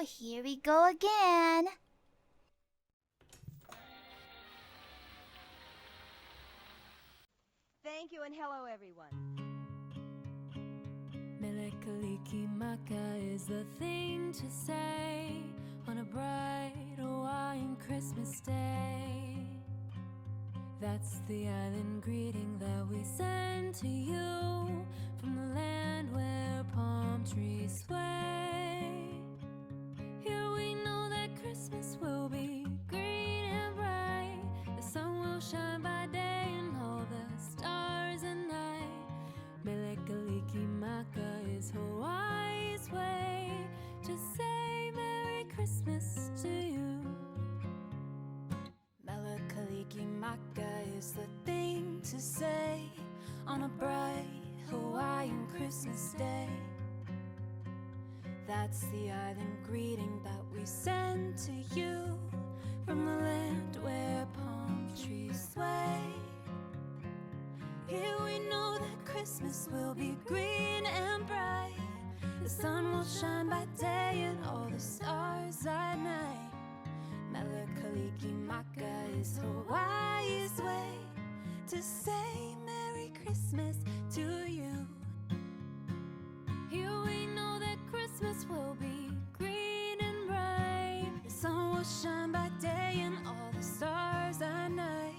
Oh, here we go again. Thank you and hello everyone. Melekaliki is the thing to say on a bright Hawaiian Christmas day. That's the island greeting that we send to you from the land where palm trees sway. Here we know that Christmas will be green and bright. The sun will shine by day and all the stars at night. Melekaliki is Hawaii's way to say Merry Christmas to you. Melekaliki is the thing to say on a bright Hawaiian Christmas day. That's the island greeting that we send to you from the land where palm trees sway. Here we know that Christmas will be green and bright. The sun will shine by day and all the stars at night. Melekaliki is Hawaii's way to say Merry Christmas to you. Here we know that Christmas will be green and bright. The sun will shine by day and all the stars at night.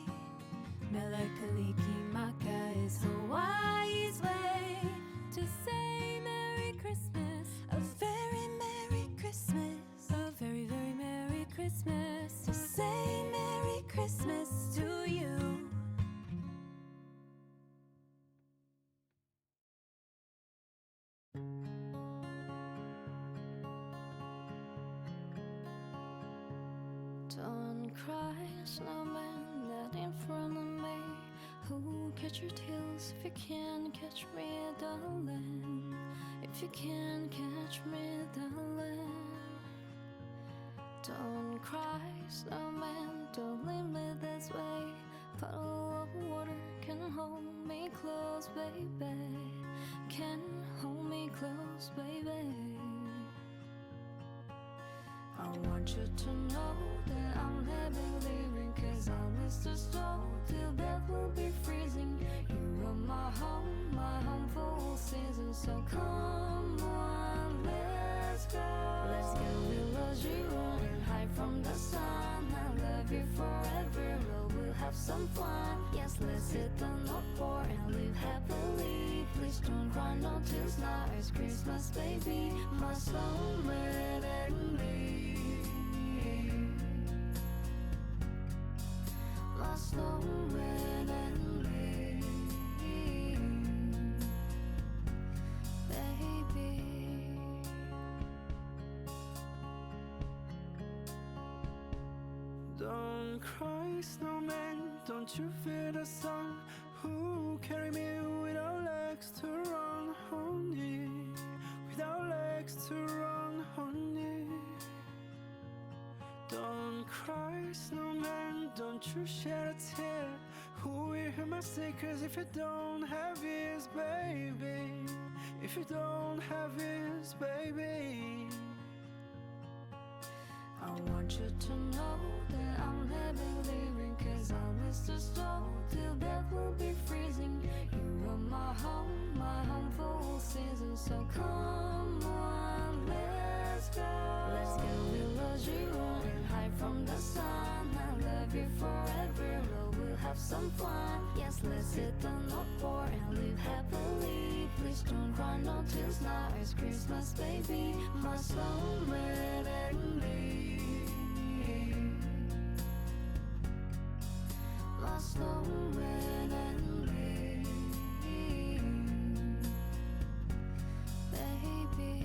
Melekaliki is Hawaii's way to say Merry Christmas. A very Merry Christmas. A very, very Merry Christmas. To say Merry Christmas to you. Don't cry, snowman, that in front of me. Who'll catch your tears if you can't catch me, darling? If you can't catch me, darling. Don't cry, snowman, don't leave me this way. Puddle of water can hold me close, baby. Can hold me close, baby. I want you to know that I'm never leaving, 'cause I'll miss the snow till death will be freezing. You are my home for all seasons. So come on, let's go. Let's go, below zero and hide from the sun. I love you forever, but we'll have some fun. Yes, let's hit the North Pole and live happily. Please don't cry, no tears now. It's Christmas, baby, my snowman and me. My snowman and me, baby. Don't cry, snowman, don't you fear the sun? Who carry me without legs to run, honey? Without legs to run, honey. Don't cry, snowman, don't you shed a tear. Who will hear my secrets if you don't have ears, baby? If you don't have ears, baby. I want you to know that I'm never leaving, 'cause I'll miss the snow till death will be freezing. You are my home for all seasons. So come on, let's go. Let's go, below zero and hide from the sun. I love you forever, but we'll have some fun. Yes, let's hit the North Pole and live happily. Please don't cry, no tears now. It's Christmas, baby, my snowman and me. My snowman and me, baby.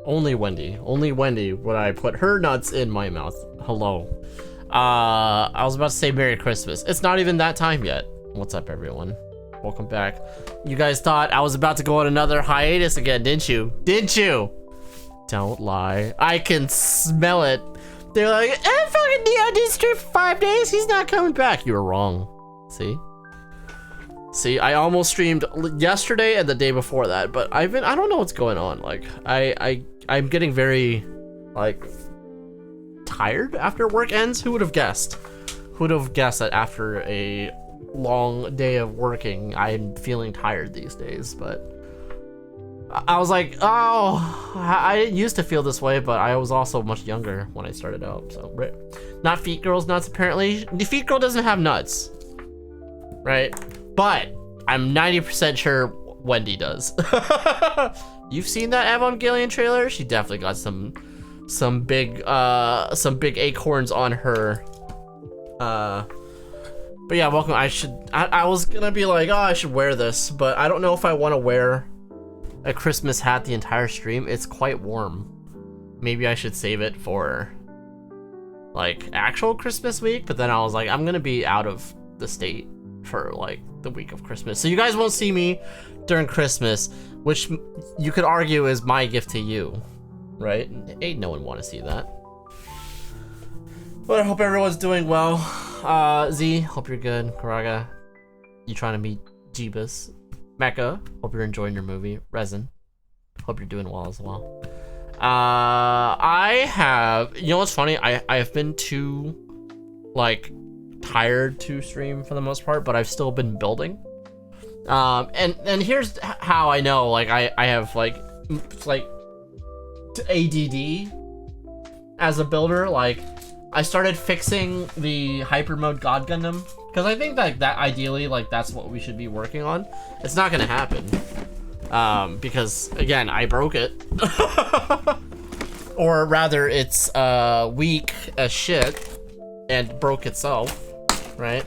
Only Wendy would I put her nuts in my mouth. Hello. I was about to say Merry Christmas. It's not even that time yet. What's up, everyone? Welcome back. You guys thought I was about to go on another hiatus again, didn't you? Didn't you? Don't lie. I can smell it. They're like, I'm fucking Neon did stream for 5 days. He's not coming back. You were wrong. See, I almost streamed yesterday and the day before that, but I don't know what's going on. Like, I'm getting very, like, tired after work ends. Who would have guessed? Who would have guessed that after a long day of working, I'm feeling tired these days? But I was like, oh, I didn't used to feel this way, but I was also much younger when I started out. So, right. Not Feet Girl's nuts, apparently. The Feet Girl doesn't have nuts, right? But I'm 90% sure Wendy does. You've seen that Evangelion trailer? She definitely got some big acorns on her. But yeah, welcome. I was gonna be like, oh, I should wear this, but I don't know if I want to wear a Christmas hat the entire stream. It's quite warm. Maybe I should save it for like actual Christmas week, but then I was like, I'm gonna be out of the state for like the week of Christmas, so you guys won't see me during Christmas, which you could argue is my gift to you, right? Ain't no one want to see that. But I hope everyone's doing well. Z, hope you're good. Karaga, you trying to meet Jeebus? Mecca, hope you're enjoying your movie. Resin, hope you're doing well as well. I have, you know what's funny? I have been too like tired to stream for the most part, but I've still been building. And here's how I know, like I have like ADD as a builder. Like I started fixing the hyper mode God Gundam because I think that ideally like that's what we should be working on. It's not gonna happen because again I broke it, or rather it's weak as shit and broke itself, right?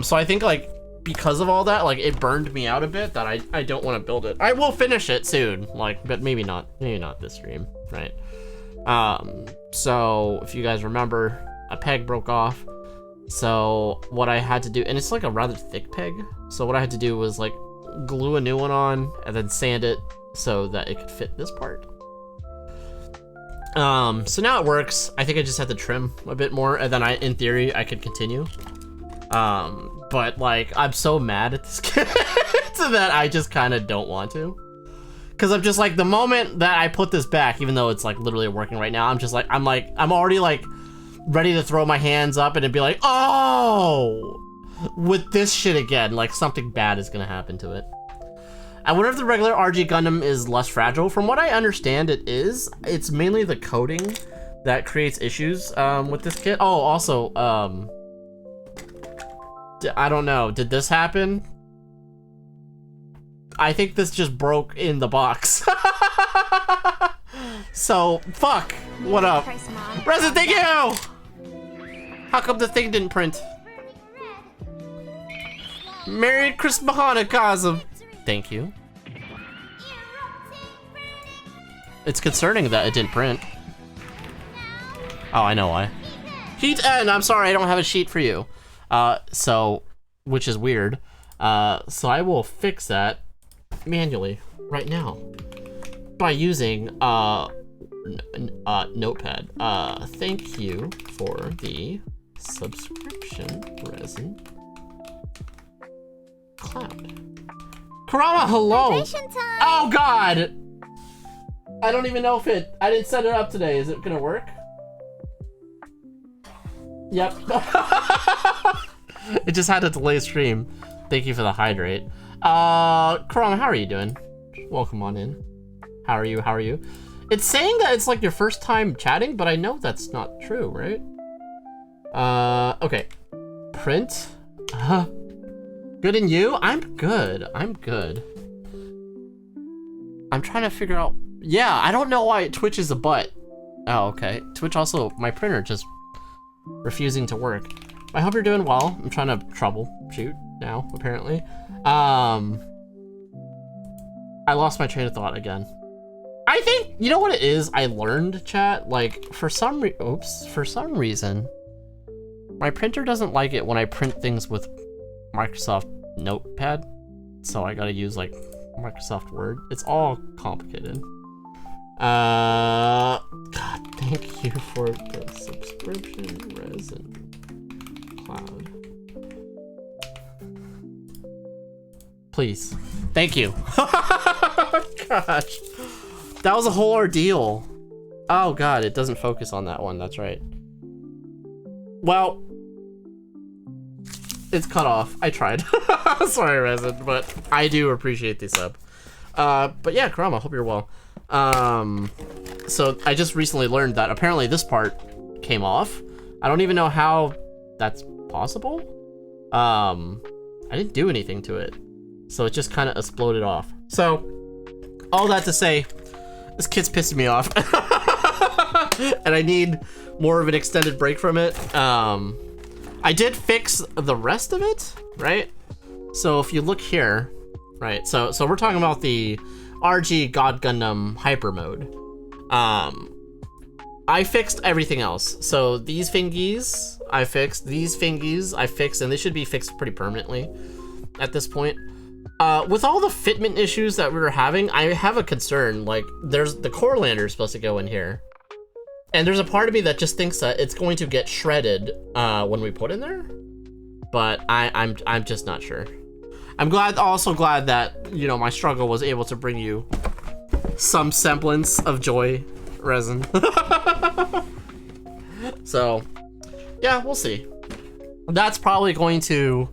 So I think like because of all that, like it burned me out a bit that I don't want to build it. I will finish it soon, like, but maybe not this stream, right? So if you guys remember, a peg broke off. So what I had to do, and it's like a rather thick peg, so what I had to do was like glue a new one on and then sand it so that it could fit this part. So now it works. I think I just had to trim a bit more, and then in theory I could continue. But like I'm so mad at this kid that I just kind of don't want to. Cause I'm just like, the moment that I put this back, even though it's like literally working right now, I'm already like ready to throw my hands up and it'd be like, oh, with this shit again, like something bad is gonna happen to it. I wonder if the regular RG Gundam is less fragile. From what I understand, it is. It's mainly the coating that creates issues with this kit. Oh, also, I don't know, did this happen? I think this just broke in the box. So, fuck. What up? Resin, thank you! How come the thing didn't print? Merry Christmas Hanukkah. Thank you. It's concerning that it didn't print. Oh, I know why. Heat N, I'm sorry, I don't have a sheet for you. So, which is weird. So I will fix that manually right now by using Notepad. Thank you for the subscription, Resin Cloud. Karama, hello. Oh God, I don't even know if I didn't set it up today. Is it gonna work? Yep. It just had a delay stream. Thank you for the hydrate. Karama, how are you doing? Welcome on in. How are you? How are you? It's saying that it's like your first time chatting, but I know that's not true, right? Okay. Print. Good and you? I'm good. I'm good. I'm trying to figure out. Yeah, I don't know why Twitch is a butt. Oh, okay. Twitch also, my printer just refusing to work. I hope you're doing well. I'm trying to troubleshoot now, apparently. I lost my train of thought again. I I think, you know what it is? I learned, chat, like, for some reason, my printer doesn't like it when I print things with Microsoft Notepad. So I gotta use, like, Microsoft Word. It's all complicated. God, thank you for the subscription, Resin Cloud. Please. Thank you. Gosh. That was a whole ordeal. Oh god, it doesn't focus on that one, that's right. Well, it's cut off. I tried. Sorry, Resin, but I do appreciate the sub. But yeah, Karama, hope you're well. So I just recently learned that apparently this part came off. I don't even know how that's possible. I didn't do anything to it. So it just kind of exploded off. So, all that to say, this kit's pissing me off. And I need more of an extended break from it. I did fix the rest of it, right? So if you look here, right? So we're talking about the RG God Gundam Hyper Mode. I fixed everything else. So these fingies, I fixed. These fingies, I fixed, and they should be fixed pretty permanently at this point. With all the fitment issues that we were having, I have a concern. Like, there's the core lander is supposed to go in here, and there's a part of me that just thinks that it's going to get shredded when we put in there. But I'm just not sure. I'm also glad that, you know, my struggle was able to bring you some semblance of joy, Resin. So, yeah, we'll see. That's probably going to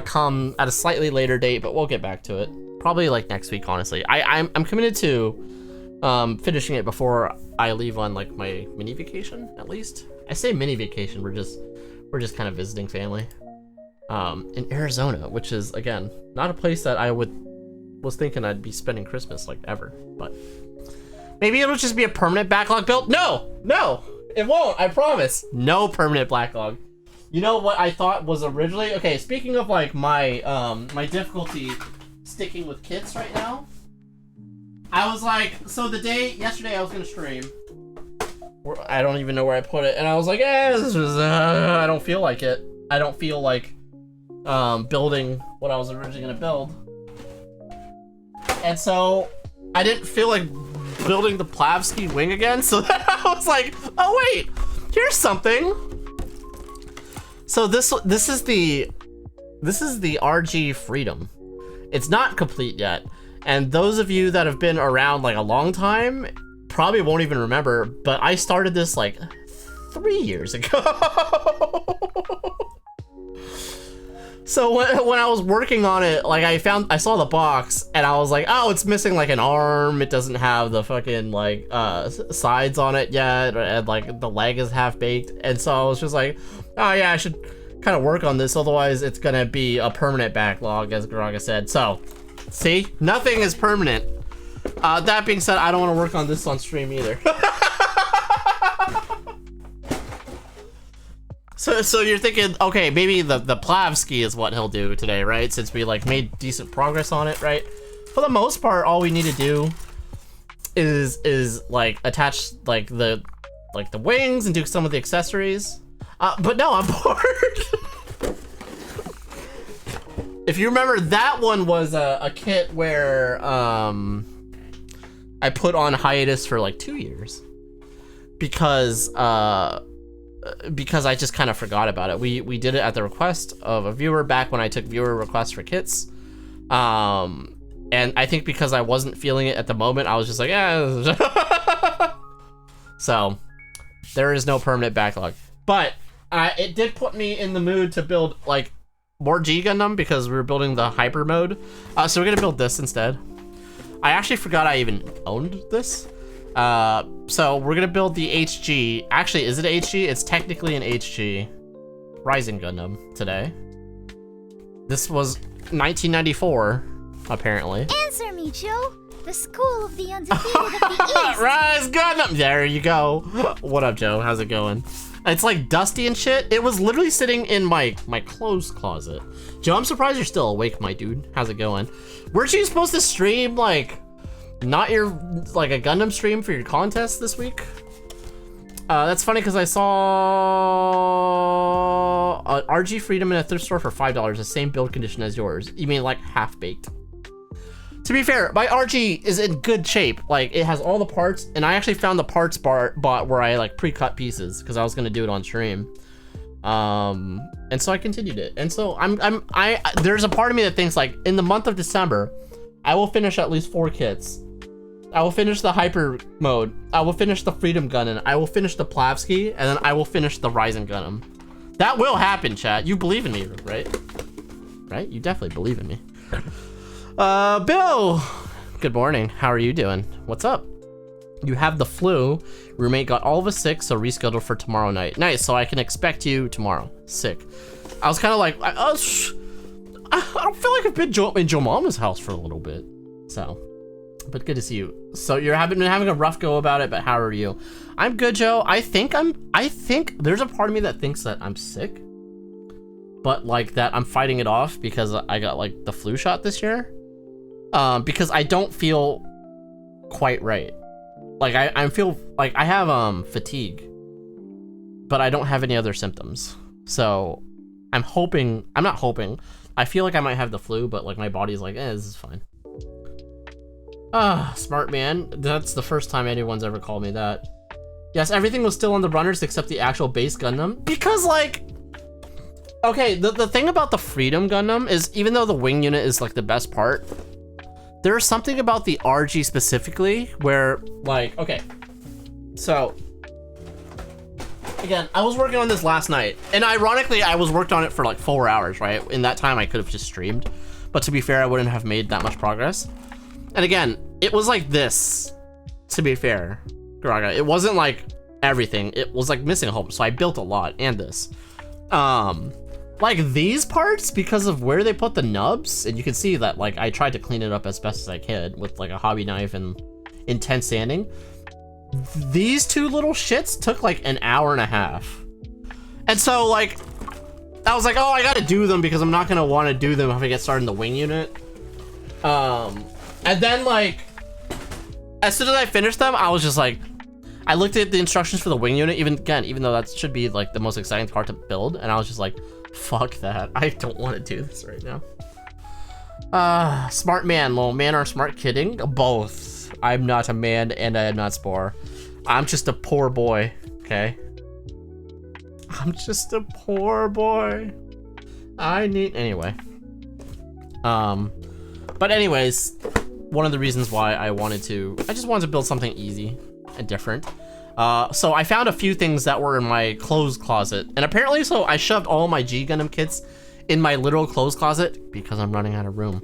come at a slightly later date, but we'll get back to it. Probably like next week, honestly. I'm committed to finishing it before I leave on like my mini vacation, at least. I say mini vacation, we're just kind of visiting family. In Arizona, which is, again, not a place that I was thinking I'd be spending Christmas like ever, but maybe it'll just be a permanent backlog build. No, it won't, I promise. No permanent backlog. You know what I thought was originally, okay, speaking of like my my difficulty sticking with kits right now, I was like, so yesterday I was gonna stream, I don't even know where I put it, and I was like, this is, I don't feel like it. I don't feel like building what I was originally gonna build. And so I didn't feel like building the Plavsky wing again, so then I was like, oh wait, here's something. So this is the RG Freedom. It's not complete yet, and those of you that have been around like a long time probably won't even remember, but I started this like 3 years ago. So when I was working on it, like I saw the box and I was like, oh, it's missing like an arm. It doesn't have the fucking like sides on it yet, and like the leg is half baked. And so I was just like, oh yeah, I should kind of work on this, otherwise it's gonna be a permanent backlog, as Garaga said. So, see, nothing is permanent. That being said, I don't want to work on this on stream either. So you're thinking, okay, maybe the Plavsky is what he'll do today, right? Since we like made decent progress on it, right? For the most part, all we need to do is like attach like the wings and do some of the accessories. But no, I'm bored. If you remember, that one was a kit where I put on hiatus for like 2 years because I just kind of forgot about it. We did it at the request of a viewer back when I took viewer requests for kits. And I think because I wasn't feeling it at the moment, I was just like, yeah. So there is no permanent backlog, but it did put me in the mood to build like more G Gundam because we were building the hyper mode. So we're gonna build this instead. I actually forgot I even owned this. So we're gonna build the HG. Actually, is it HG? It's technically an HG Rising Gundam today. This was 1994, apparently. Answer me, Joe. The school of the undefeated of the East. Rise Gundam! There you go. What up, Joe? How's it going? It's like dusty and shit. It was literally sitting in my clothes closet. Joe, I'm surprised you're still awake, my dude. How's it going? Weren't you supposed to stream like Not your, like, a Gundam stream for your contest this week? That's funny because I saw RG Freedom in a thrift store for $5, the same build condition as yours. You mean like half-baked? To be fair, my RG is in good shape. Like, it has all the parts, and I actually found the parts bot where I like pre-cut pieces because I was gonna do it on stream. And so I continued it. And so there's a part of me that thinks like in the month of December, I will finish at least 4 kits. I will finish the Hyper mode. I will finish the Freedom Gundam. I will finish the Plavsky, and then I will finish the Ryzen Gundam. That will happen, chat. You believe in me, right? Right? You definitely believe in me. Bill! Good morning. How are you doing? What's up? You have the flu. Roommate got all of us sick, so rescheduled for tomorrow night. Nice, so I can expect you tomorrow. Sick. I was kind of like, I don't feel like I've been in Joe Mama's house for a little bit. So, but good to see you. So you're been having a rough go about it, but how are you? I'm good, Joe. I think there's a part of me that thinks that I'm sick, but like that I'm fighting it off because I got like the flu shot this year. Because I don't feel quite right. Like I feel like I have fatigue, but I don't have any other symptoms. So I'm not hoping. I feel like I might have the flu, but like my body's like, this is fine. Smart man. That's the first time anyone's ever called me that. Yes, everything was still on the runners except the actual base Gundam. Because like, okay, the thing about the Freedom Gundam is even though the wing unit is like the best part, there's something about the RG specifically where like, okay, so again, I was working on this last night, and ironically, I was worked on it for like 4 hours, right? In that time, I could have just streamed, but to be fair, I wouldn't have made that much progress. And again, it was like this, to be fair, Graga. It wasn't like everything. It was like missing a whole, so I built a lot, and this. Like these parts, because of where they put the nubs, and you can see that like I tried to clean it up as best as I could with like a hobby knife and intense sanding. These two little shits took like an hour and a half. And so like, I was like, oh, I gotta do them because I'm not gonna wanna do them if I get started in the wing unit. And then like, as soon as I finished them, I was just like, I looked at the instructions for the wing unit, even though that should be like the most exciting part to build, and I was just like, fuck that. I don't want to do this right now. Smart man, little man or smart kidding? Both. I'm not a man and I am not Spore. I'm just a poor boy, okay? I'm just a poor boy. Anyway. But anyways, one of the reasons why I just wanted to build something easy and different. So I found a few things that were in my clothes closet, and apparently so I shoved all my G Gundam kits in my literal clothes closet because I'm running out of room,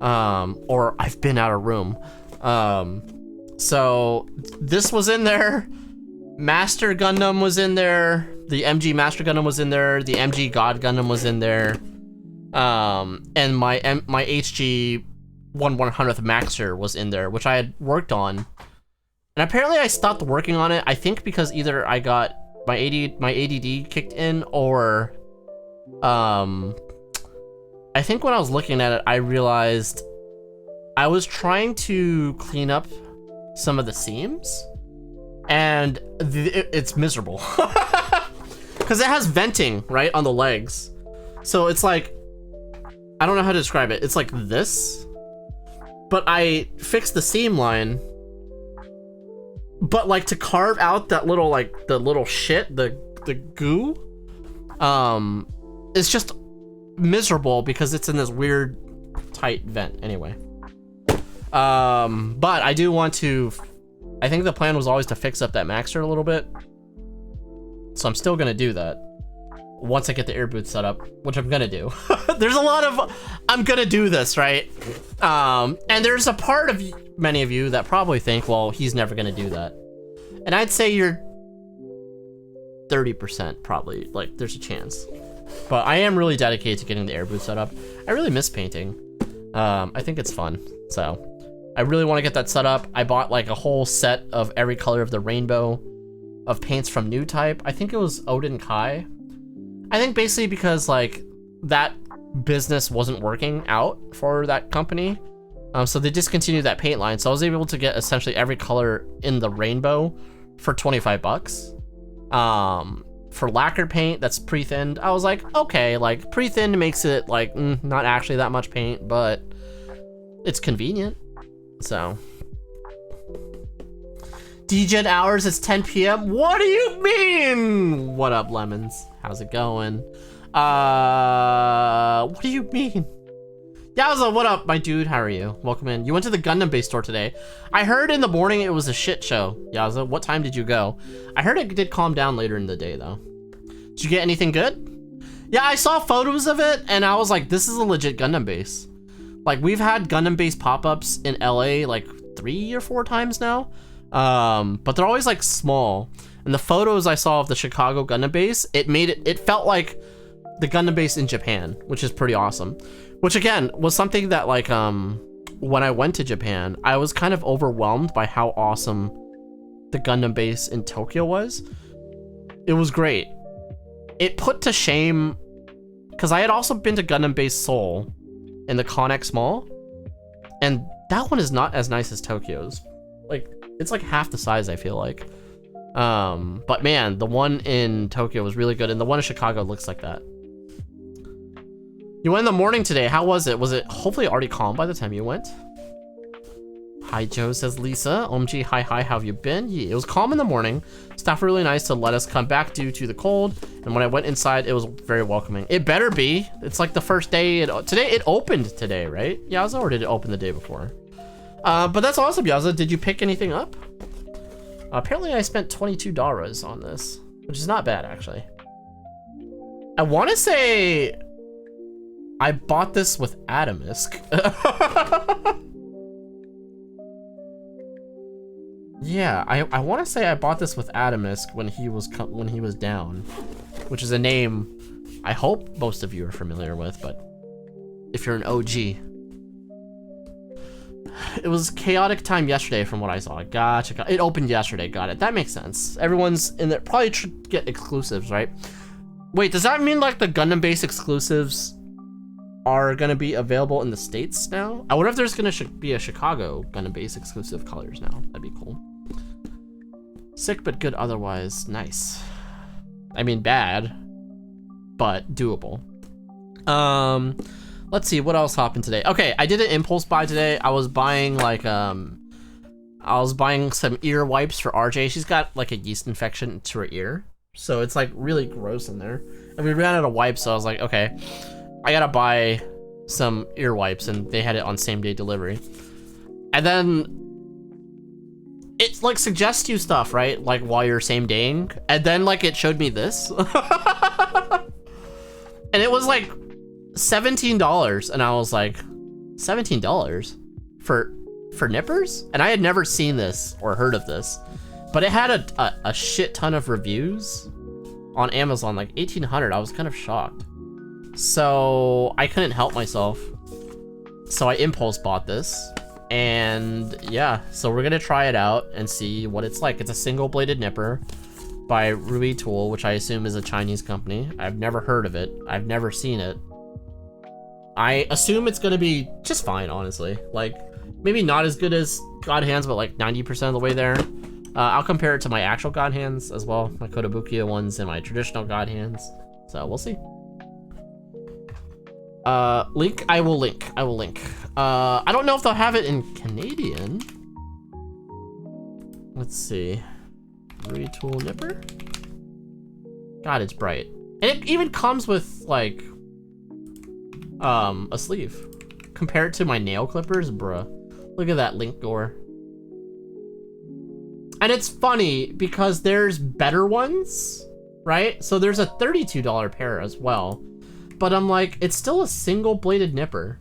or I've been out of room. So this was in there, Master Gundam was in there, the MG Master Gundam was in there, the MG God Gundam was in there, and my HG 1/100th Maxer was in there, which I had worked on. And apparently I stopped working on it, I think because either I got my ADD kicked in, or I think when I was looking at it, I realized I was trying to clean up some of the seams, and it's miserable. Because it has venting, right, on the legs. So it's like, I don't know how to describe it. It's like this, but I fixed the seam line. But like to carve out that little, like the little shit, the goo, it's just miserable because it's in this weird tight vent anyway. But I do want to, I think the plan was always to fix up that Maxer a little bit. So I'm still gonna do that once I get the air boots set up, which I'm gonna do. There's a lot of, I'm gonna do this, right? And there's a part of many of you that probably think, well, he's never gonna do that. And I'd say you're 30% probably, like there's a chance. But I am really dedicated to getting the air boot set up. I really miss painting. I think it's fun. So I really want to get that set up. I bought like a whole set of every color of the rainbow of paints from New Type. I think it was Odin Kai. I think basically because like that business wasn't working out for that company. So they discontinued that paint line, so I was able to get essentially every color in the rainbow for 25 bucks. For lacquer paint that's pre-thinned, I was like, okay, like pre-thinned makes it like not actually that much paint, but it's convenient. So DGen hours, it's 10 p.m. What do you mean? What up, Lemons? How's it going? What do you mean? Yowza, what up, my dude? How are you? Welcome in. You went to the Gundam base store today. I heard in the morning it was a shit show. Yowza, what time did you go? I heard it did calm down later in the day, though. Did you get anything good? Yeah, I saw photos of it, and I was like, this is a legit Gundam base. Like, we've had Gundam base pop-ups in LA like 3 or 4 times now. But they're always like small. And the photos I saw of the Chicago Gundam base, it felt like the Gundam base in Japan, which is pretty awesome. Which again, was something that like, when I went to Japan, I was kind of overwhelmed by how awesome the Gundam base in Tokyo was. It was great. It put to shame, because I had also been to Gundam base Seoul in the Connex Mall, and that one is not as nice as Tokyo's. Like, it's like half the size, I feel like. But man, the one in Tokyo was really good, and the one in Chicago looks like that. You went in the morning today. How was it? Was it hopefully already calm by the time you went? Hi, Joe, says Lisa. OMG, hi, how have you been? Yeah, it was calm in the morning. Staff were really nice to let us come back due to the cold. And when I went inside, it was very welcoming. It better be. It's like the first day. Today, it opened today, right? Yaza, or did it open the day before? But that's awesome, Yaza. Did you pick anything up? Apparently, I spent $22 on this, which is not bad, actually. I want to say I bought this with Adamisk. Yeah, I want to say I bought this with Adamisk when he was down, which is a name I hope most of you are familiar with, but if you're an OG. It was chaotic time yesterday from what I saw. Gotcha. It opened yesterday. Got it. That makes sense. Everyone's in there. Probably should get exclusives, right? Wait, does that mean like the Gundam base exclusives are going to be available in the States now? I wonder if there's going to be a Chicago Gundam base exclusive colors now. That'd be cool. Sick but good otherwise. Nice. I mean, bad, but doable. Let's see, what else happened today? Okay, I did an impulse buy today. I was buying like, I was buying some ear wipes for RJ. She's got like a yeast infection to her ear, so it's like really gross in there. And we ran out of wipes, so I was like, okay, I gotta buy some ear wipes, and they had it on same day delivery. And then it like suggests you stuff, right? Like while you're same daying, and then like it showed me this, and it was like $17, and I was like, $17 for nippers? And I had never seen this or heard of this, but it had a shit ton of reviews on Amazon, like 1,800. I was kind of shocked, so I couldn't help myself, so I impulse bought this. And yeah, so we're gonna try it out and see what it's like. It's a single bladed nipper by Rui Tool, which I assume is a Chinese company. I've never heard of it. I've never seen it. I assume it's gonna be just fine, honestly. Like, maybe not as good as God Hands, but like 90% of the way there. I'll compare it to my actual God Hands as well, my Kotobukiya ones and my traditional God Hands. So we'll see. Link, I will link. I don't know if they'll have it in Canadian. Let's see. Retool nipper. God, it's bright. And it even comes with like a sleeve. Compared to my nail clippers, bruh. Look at that link gore. And it's funny because there's better ones, right? So there's a $32 pair as well. But I'm like, it's still a single bladed nipper.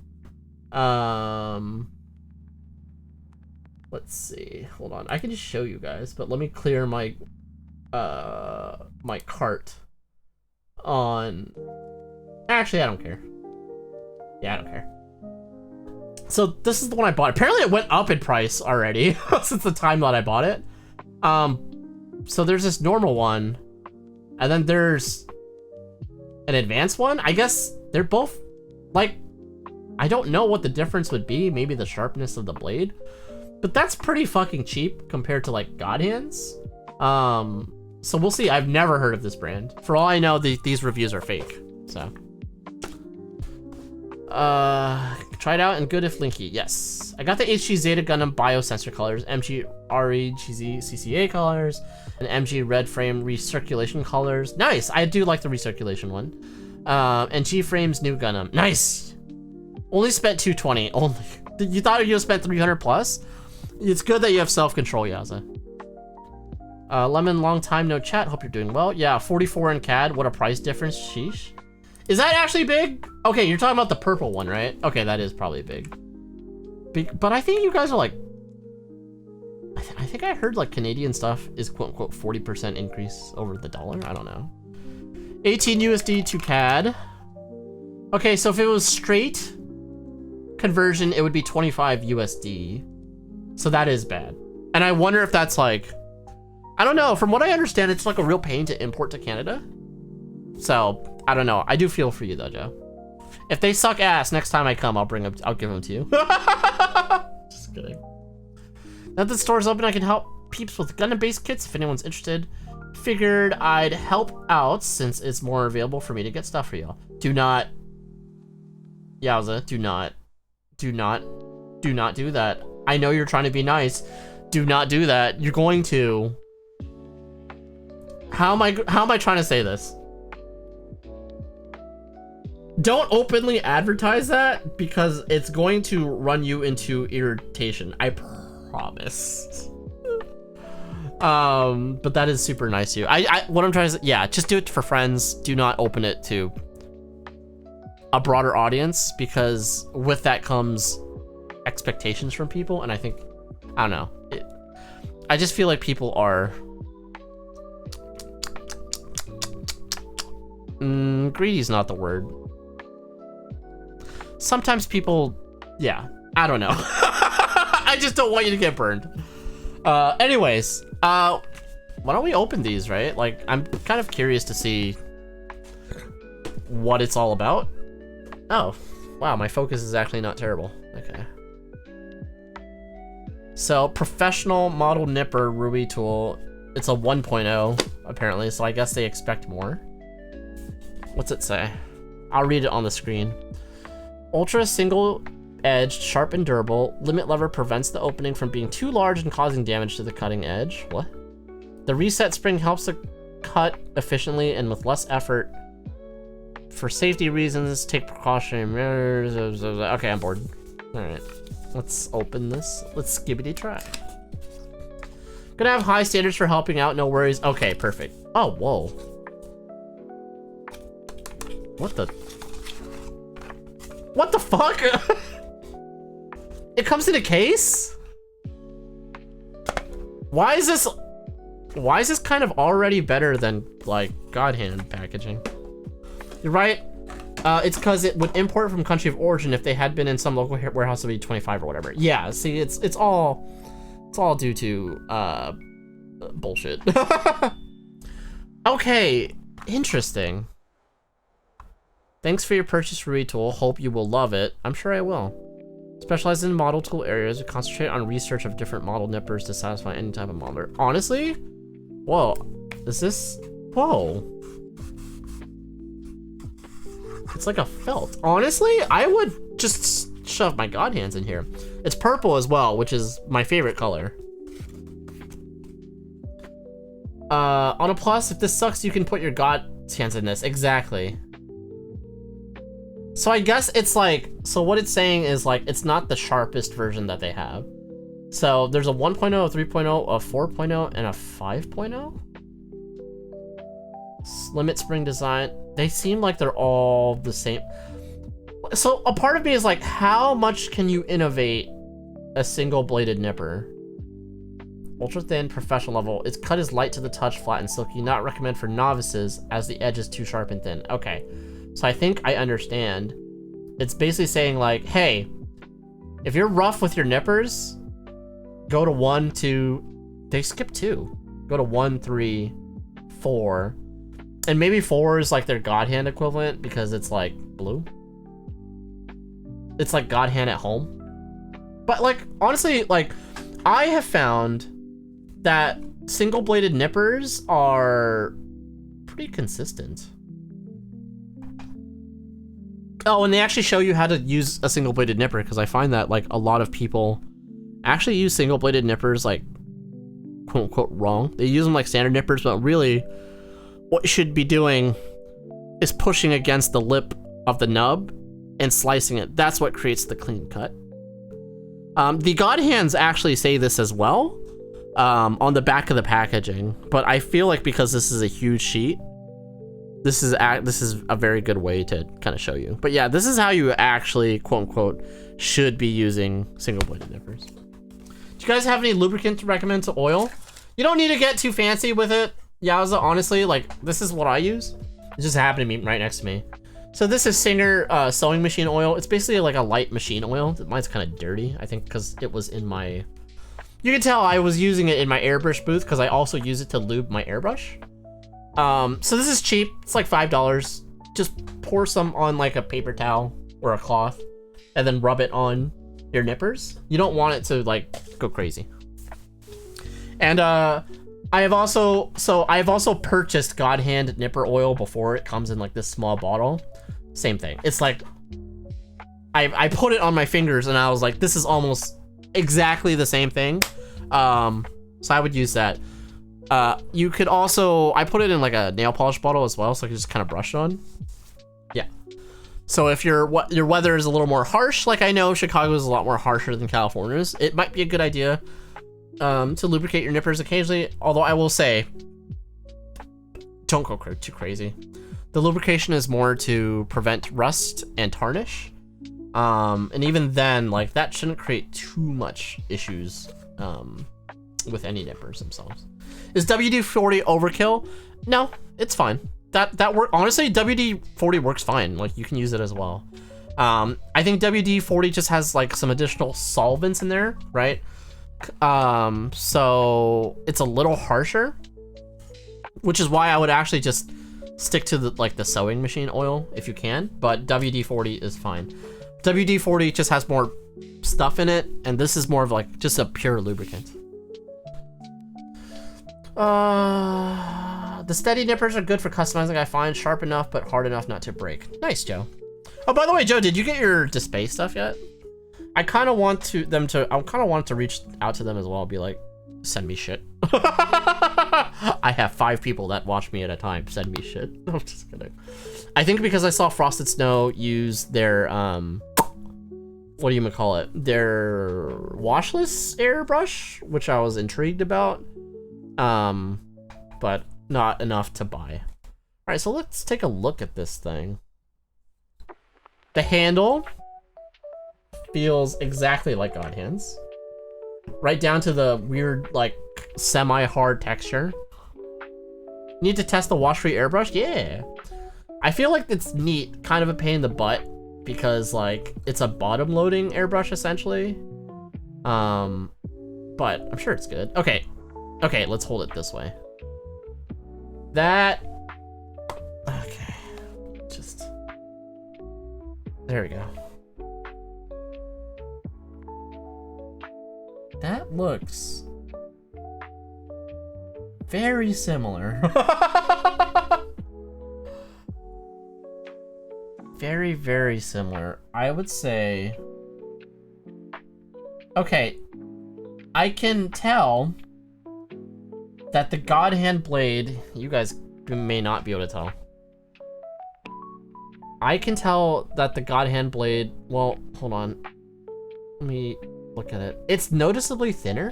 Let's see. Hold on. I can just show you guys, but let me clear my my cart on. Actually, I don't care. Yeah, I don't care. So this is the one I bought. Apparently it went up in price already since the time that I bought it. So there's this normal one, and then there's an advanced one. I guess they're both like I don't know what the difference would be. Maybe the sharpness of the blade. But that's pretty fucking cheap compared to like God hands. So we'll see. I've never heard of this brand. For all I know, these reviews are fake. So. Try it out and good if linky. Yes. I got the HG Zeta Gundam biosensor colors, MG REGZ CCA colors, and MG red frame recirculation colors. Nice. I do like the recirculation one. And G Frame's new Gundam. Nice. Only spent 220. Only. You thought you spent 300 plus? It's good that you have self-control, Yaza. Lemon, long time no chat. Hope you're doing well. Yeah, 44 in CAD. What a price difference. Sheesh. Is that actually big? Okay, you're talking about the purple one, right? Okay, that is probably big. But I think you guys are like... I think I heard like Canadian stuff is quote-unquote 40% increase over the dollar. I don't know. 18 USD to CAD. Okay, so if it was straight conversion, it would be 25 USD. So that is bad. And I wonder if that's like... I don't know. From what I understand, it's like a real pain to import to Canada. So, I don't know. I do feel for you though, Joe. If they suck ass, next time I come, I'll give them to you. Just kidding. Now that the store's open, I can help peeps with Gundam-based kits if anyone's interested. Figured I'd help out since it's more available for me to get stuff for y'all. Do not... Yowza, do not do that. I know you're trying to be nice. Do not do that. You're going to... How am I trying to say this? Don't openly advertise that because it's going to run you into irritation. I promise. But that is super nice of you. What I'm trying to say, yeah, just do it for friends. Do not open it to a broader audience because with that comes expectations from people. And I think, I don't know. I just feel like people are greedy is not the word. Sometimes people, yeah, I don't know. I just don't want you to get burned. Anyways, why don't we open these, right? Like, I'm kind of curious to see what it's all about. Oh, wow, my focus is actually not terrible. Okay. So, professional model nipper Ruby tool. It's a 1.0, apparently, so I guess they expect more. What's it say? I'll read it on the screen. Ultra single-edged, sharp and durable. Limit lever prevents the opening from being too large and causing damage to the cutting edge. What? The reset spring helps the cut efficiently and with less effort. For safety reasons, take precautionary measures. Okay, I'm bored. All right, let's open this. Let's skibbity try. Gonna have high standards for helping out. No worries. Okay, perfect. Oh, whoa. What the? What the fuck? It comes in a case? Why is this kind of already better than like God hand packaging? You're right. It's because it would import from country of origin. If they had been in some local warehouse, it would be 25 or whatever. Yeah, see, it's all due to bullshit. Okay, interesting. Thanks for your purchase, Ruby tool. Hope you will love it. I'm sure I will. Specialize in model tool areas. We concentrate on research of different model nippers to satisfy any type of modeler. Honestly? Whoa. Is this... Whoa. It's like a felt. Honestly, I would just shove my God hands in here. It's purple as well, which is my favorite color. On a plus, if this sucks, you can put your God hands in this. Exactly. So I guess it's like, so what it's saying is like, it's not the sharpest version that they have. So there's a 1.0, a 3.0, a 4.0, and a 5.0. Limit spring design. They seem like they're all the same. So a part of me is like, how much can you innovate a single bladed nipper? Ultra thin, professional level. Its cut is light to the touch, flat and silky. Not recommend for novices as the edge is too sharp and thin. Okay. So I think I understand. It's basically saying like, hey, if you're rough with your nippers, go to 1, 2, they skip 2. Go to 1, 3, 4. And maybe 4 is like their God hand equivalent because it's like blue. it's like God hand at home. But like, honestly, like, I have found that single-bladed nippers are pretty consistent. Oh, and they actually show you how to use a single-bladed nipper, because I find that like a lot of people actually use single-bladed nippers like quote-unquote wrong. They use them like standard nippers, but really what you should be doing is pushing against the lip of the nub and slicing it. That's what creates the clean cut. The God hands actually say this as well on the back of the packaging, but I feel like because this is a huge sheet, this is a very good way to kind of show you. But yeah, this is how you actually quote unquote should be using single bladed nippers. Do you guys have any lubricant to recommend to oil? You don't need to get too fancy with it. Yowza, honestly, like this is what I use. It just happened to be right next to me. So this is Singer sewing machine oil. It's basically like a light machine oil. Mine's kind of dirty, I think, because it was in my... You can tell I was using it in my airbrush booth because I also use it to lube my airbrush. So this is cheap. It's like $5. Just pour some on like a paper towel or a cloth and then rub it on your nippers. You don't want it to like go crazy. And I've also purchased God Hand nipper oil before. It comes in like this small bottle. Same thing. It's like I put it on my fingers and I was like, this is almost exactly the same thing. So I would use that. You could also, I put it in like a nail polish bottle as well, so I can just kind of brush it on. Yeah. So if your weather is a little more harsh, like I know Chicago is a lot more harsher than California's, it might be a good idea to lubricate your nippers occasionally. Although I will say, don't go too crazy. The lubrication is more to prevent rust and tarnish. And even then, like that shouldn't create too much issues with any nippers themselves. Is WD-40 overkill? No, it's fine. That work. Honestly, WD-40 works fine. Like you can use it as well. I think WD-40 just has like some additional solvents in there, right? So it's a little harsher, which is why I would actually just stick to the sewing machine oil if you can, but WD-40 is fine. WD-40 just has more stuff in it, and this is more of like just a pure lubricant. The steady nippers are good for customizing, I find. Sharp enough, but hard enough not to break. Nice, Joe. Oh, by the way, Joe, did you get your display stuff yet? I kind of want to reach out to them as well. Be like, send me shit. I have 5 people that watch me at a time. Send me shit. I'm just kidding. I think because I saw Frosted Snow use their what do you call it? Their washless airbrush, which I was intrigued about. But not enough to buy. All right, so let's take a look at this thing. The handle feels exactly like God Hands. Right down to the weird, like, semi-hard texture. Need to test the wash-free airbrush? Yeah. I feel like it's neat, kind of a pain in the butt, because, like, it's a bottom-loading airbrush, essentially. But I'm sure it's good. Okay. Okay, let's hold it this way. That... Okay. Just... There we go. That looks very similar. Very, very similar. I would say... Okay. I can tell that the God Hand blade... You guys may not be able to tell. I can tell that the God Hand blade... Well, hold on. Let me look at it. It's noticeably thinner.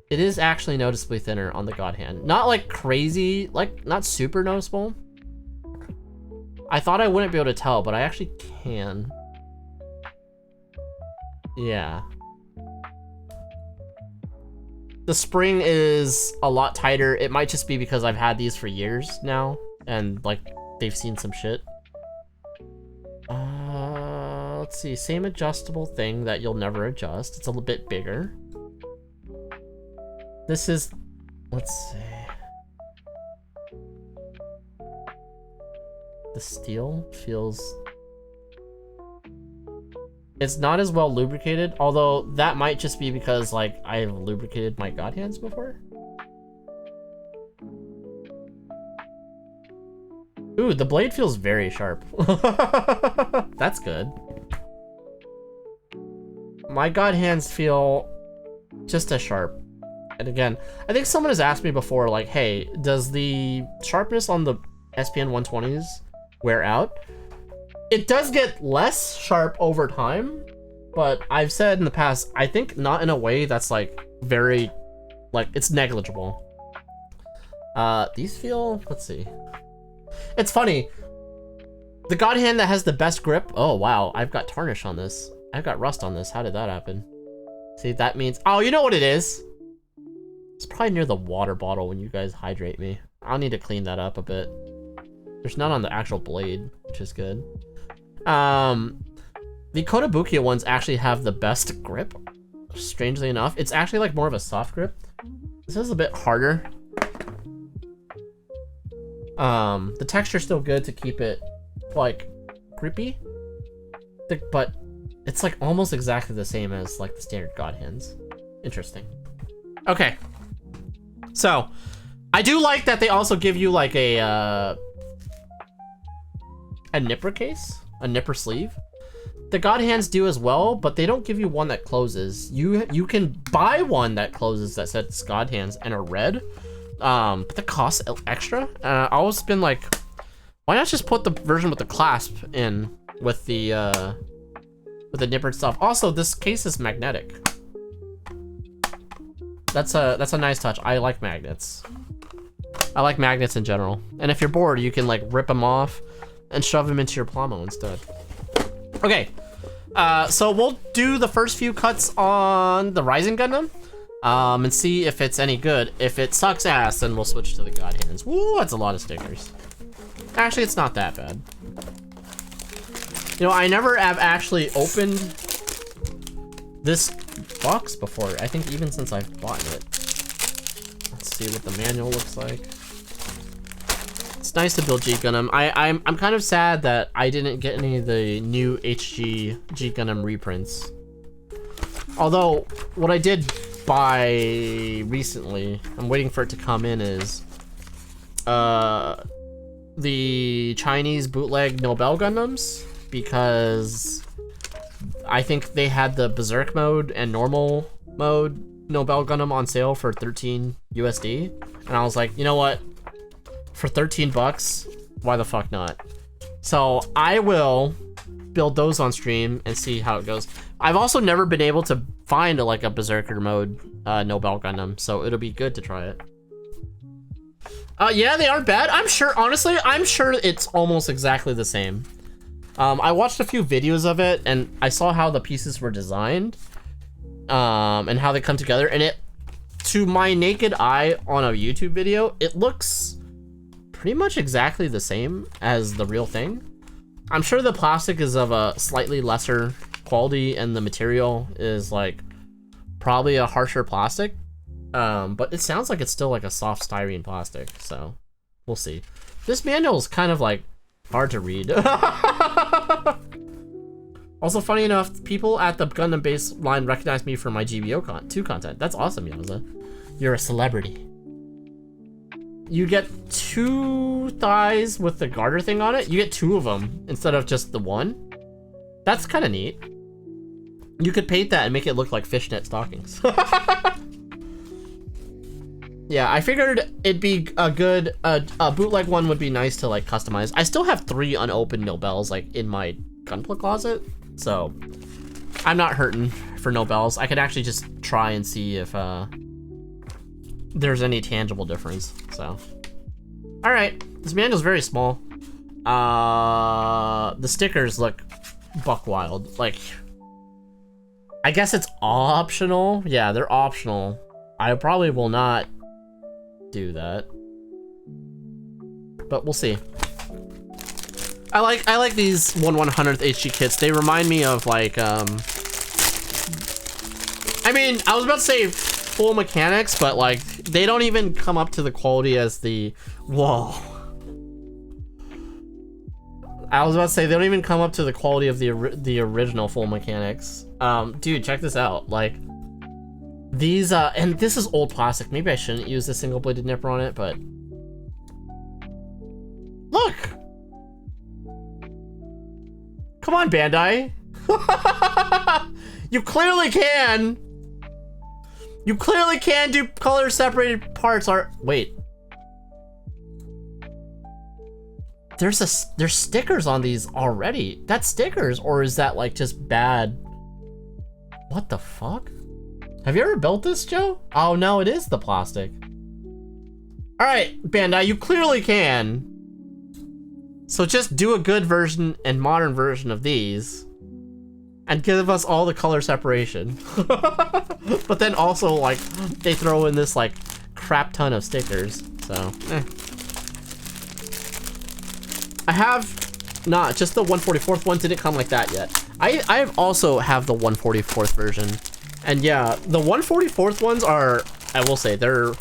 It is actually noticeably thinner on the God Hand. Not like crazy, like not super noticeable. I thought I wouldn't be able to tell, but I actually can. Yeah. The spring is a lot tighter. It might just be because I've had these for years now, and like they've seen some shit. Let's see, same adjustable thing that you'll never adjust. It's a little bit bigger. This is, let's see. The steel feels It's not as well lubricated, although that might just be because like I've lubricated my god hands before. Ooh, the blade feels very sharp. That's good. My god hands feel just as sharp. And again, I think someone has asked me before, like, hey, does the sharpness on the SPN 120s wear out? It does get less sharp over time, but I've said in the past, I think not in a way that's like very, like, it's negligible. These feel, let's see. It's funny. The god hand that has the best grip, oh wow, I've got tarnish on this. I've got rust on this. How did that happen? See, that means, oh, you know what it is? It's probably near the water bottle when you guys hydrate me. I'll need to clean that up a bit. There's none on the actual blade, which is good. The Kotobukiya ones actually have the best grip, strangely enough. It's actually like more of a soft grip. This is a bit harder. The texture's still good to keep it like grippy, but it's like almost exactly the same as like the standard god hands. Interesting. Okay. So, I do like that they also give you like a nipper case, a nipper sleeve. The god hands do as well, but they don't give you one that closes. You can buy one that closes that says god hands and are red, but that costs extra. I always been like, why not just put the version with the clasp in with the nippered stuff? Also, this case is magnetic. That's a nice touch. I like magnets. I like magnets in general. And if you're bored, you can like rip them off and shove them into your Plamo instead. Okay, so we'll do the first few cuts on the Rising Gundam, and see if it's any good. If it sucks ass, then we'll switch to the god hands. Woo, that's a lot of stickers. Actually, it's not that bad. You know, I never have actually opened this box before. I think even since I've bought it. Let's see what the manual looks like. It's nice to build G Gundam. I'm kind of sad that I didn't get any of the new HG G Gundam reprints. Although what I did buy recently, I'm waiting for it to come in, is the Chinese bootleg Nobel Gundams, because I think they had the Berserk mode and normal mode Nobel Gundam on sale for 13 USD, and I was like, you know what? For 13 bucks, why the fuck not? So I will build those on stream and see how it goes. I've also never been able to find like a Berserker mode Nobel Gundam, so it'll be good to try it. Yeah, they aren't bad. I'm sure, honestly, I'm sure it's almost exactly the same. I watched a few videos of it and I saw how the pieces were designed, and how they come together, and it, to my naked eye on a YouTube video, it looks pretty much exactly the same as the real thing. I'm sure the plastic is of a slightly lesser quality and the material is like probably a harsher plastic, but it sounds like it's still like a soft styrene plastic, so we'll see. This manual is kind of like hard to read. Also, funny enough, people at the Gundam base line recognize me for my GBO 2 content. That's awesome, Yamaza. You're a celebrity. You get 2 thighs with the garter thing on it. You get 2 of them instead of just the 1. That's kind of neat. You could paint that and make it look like fishnet stockings. Yeah, I figured it'd be a good, a bootleg one would be nice to like customize. I still have 3 unopened Nobels like in my gunpla closet, so I'm not hurting for Nobels. I could actually just try and see if there's any tangible difference. So, all right, this manual's very small. The stickers look buck wild. Like, I guess it's optional. Yeah, they're optional. I probably will not do that, but we'll see. I like these 1/100th HG kits. They remind me of like I mean, I was about to say full mechanics, but like they don't even come up to the quality as the, whoa. I was about to say, they don't even come up to the quality of the original full mechanics. Dude, check this out. Like, these, and this is old plastic. Maybe I shouldn't use the single-bladed nipper on it, but... Look! Come on, Bandai! You clearly can! You clearly can do color-separated parts. Wait. There's stickers on these already. That's stickers, or is that like just bad? What the fuck? Have you ever built this, Joe? Oh no, it is the plastic. All right, Bandai, you clearly can. So just do a good version and modern version of these, and give us all the color separation. But then also like they throw in this like crap ton of stickers. So. I have not just the 144th one didn't come like that yet. I also have the 144th version, and yeah, the 144th ones are, I will say, they're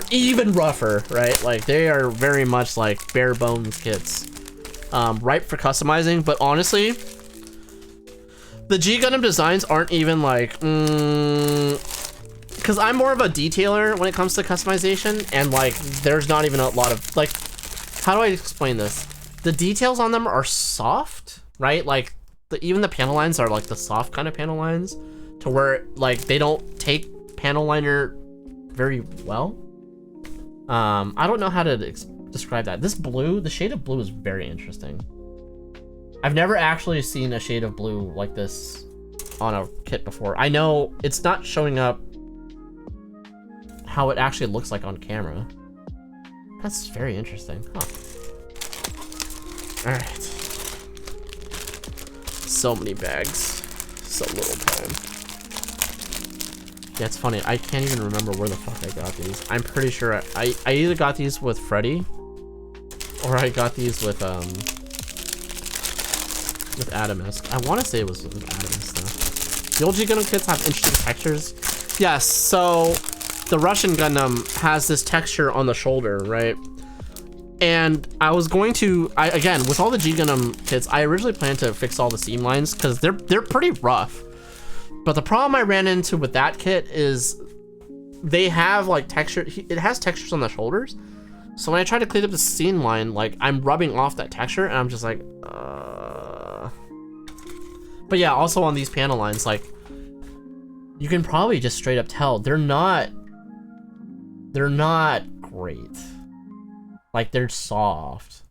even rougher, right? Like they are very much like bare bones kits, ripe for customizing. But honestly, the G Gundam designs aren't even like, because I'm more of a detailer when it comes to customization, and like there's not even a lot of like, how do I explain this? The details on them are soft, right? Like even the panel lines are like the soft kind of panel lines, to where like they don't take panel liner very well. I don't know how to describe that. This blue, the shade of blue is very interesting. I've never actually seen a shade of blue like this on a kit before. I know it's not showing up how it actually looks like on camera. That's very interesting, huh? All right. So many bags, so little time. Yeah, it's funny. I can't even remember where the fuck I got these. I'm pretty sure I either got these with Freddy, or I got these with Adamus. I want to say it was with Adamus though. The old G Gundam kits have interesting textures. Yes. So the Russian Gundam has this texture on the shoulder, right? And I was going to, again, with all the G Gundam kits, I originally planned to fix all the seam lines because they're pretty rough. But the problem I ran into with that kit is they have like texture, it has textures on the shoulders. So when I try to clean up the seam line, like I'm rubbing off that texture and I'm just like, But yeah, also on these panel lines, like you can probably just straight up tell they're not great. Like they're soft.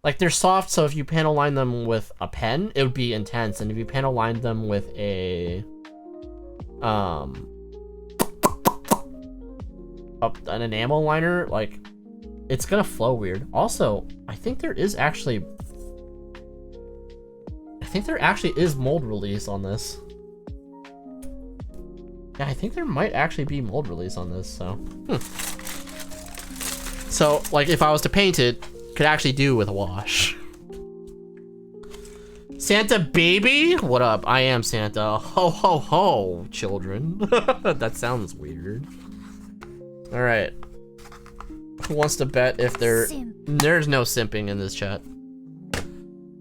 Like they're soft, so if you panel line them with a pen, it would be intense. And if you panel line them with a an enamel liner, like it's gonna flow weird. Also, I think there actually is mold release on this. Yeah, I think there might actually be mold release on this, so So, like, if I was to paint it, could actually do with a wash. Santa baby? What up? I am Santa. Ho, ho, ho, children. That sounds weird. All right. Who wants to bet if there's no simping in this chat.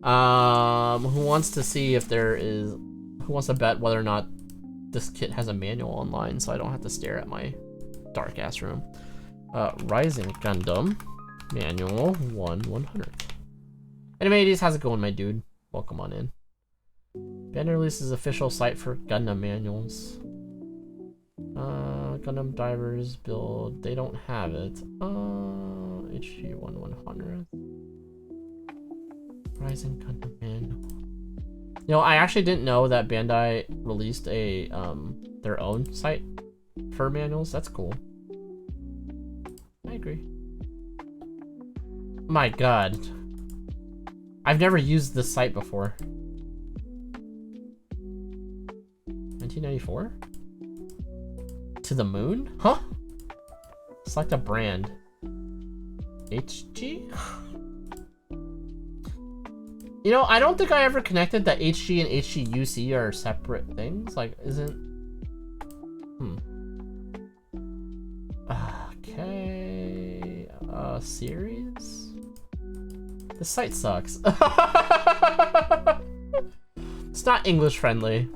Who wants to see if who wants to bet whether or not this kit has a manual online so I don't have to stare at my dark ass room. Rising Gundam manual 1/100. Animates, how's it going, my dude? Welcome on in. Bandai releases official site for Gundam manuals. Gundam divers build. They don't have it. HG 1/100. Rising Gundam manual. You know, I actually didn't know that Bandai released a their own site for manuals. That's cool. I agree. My god. I've never used this site before. 1994? To the moon? Huh? Select a brand. HG? You know, I don't think I ever connected that HG and HGUC are separate things. Like, isn't... Okay... series? This site sucks. It's not English friendly.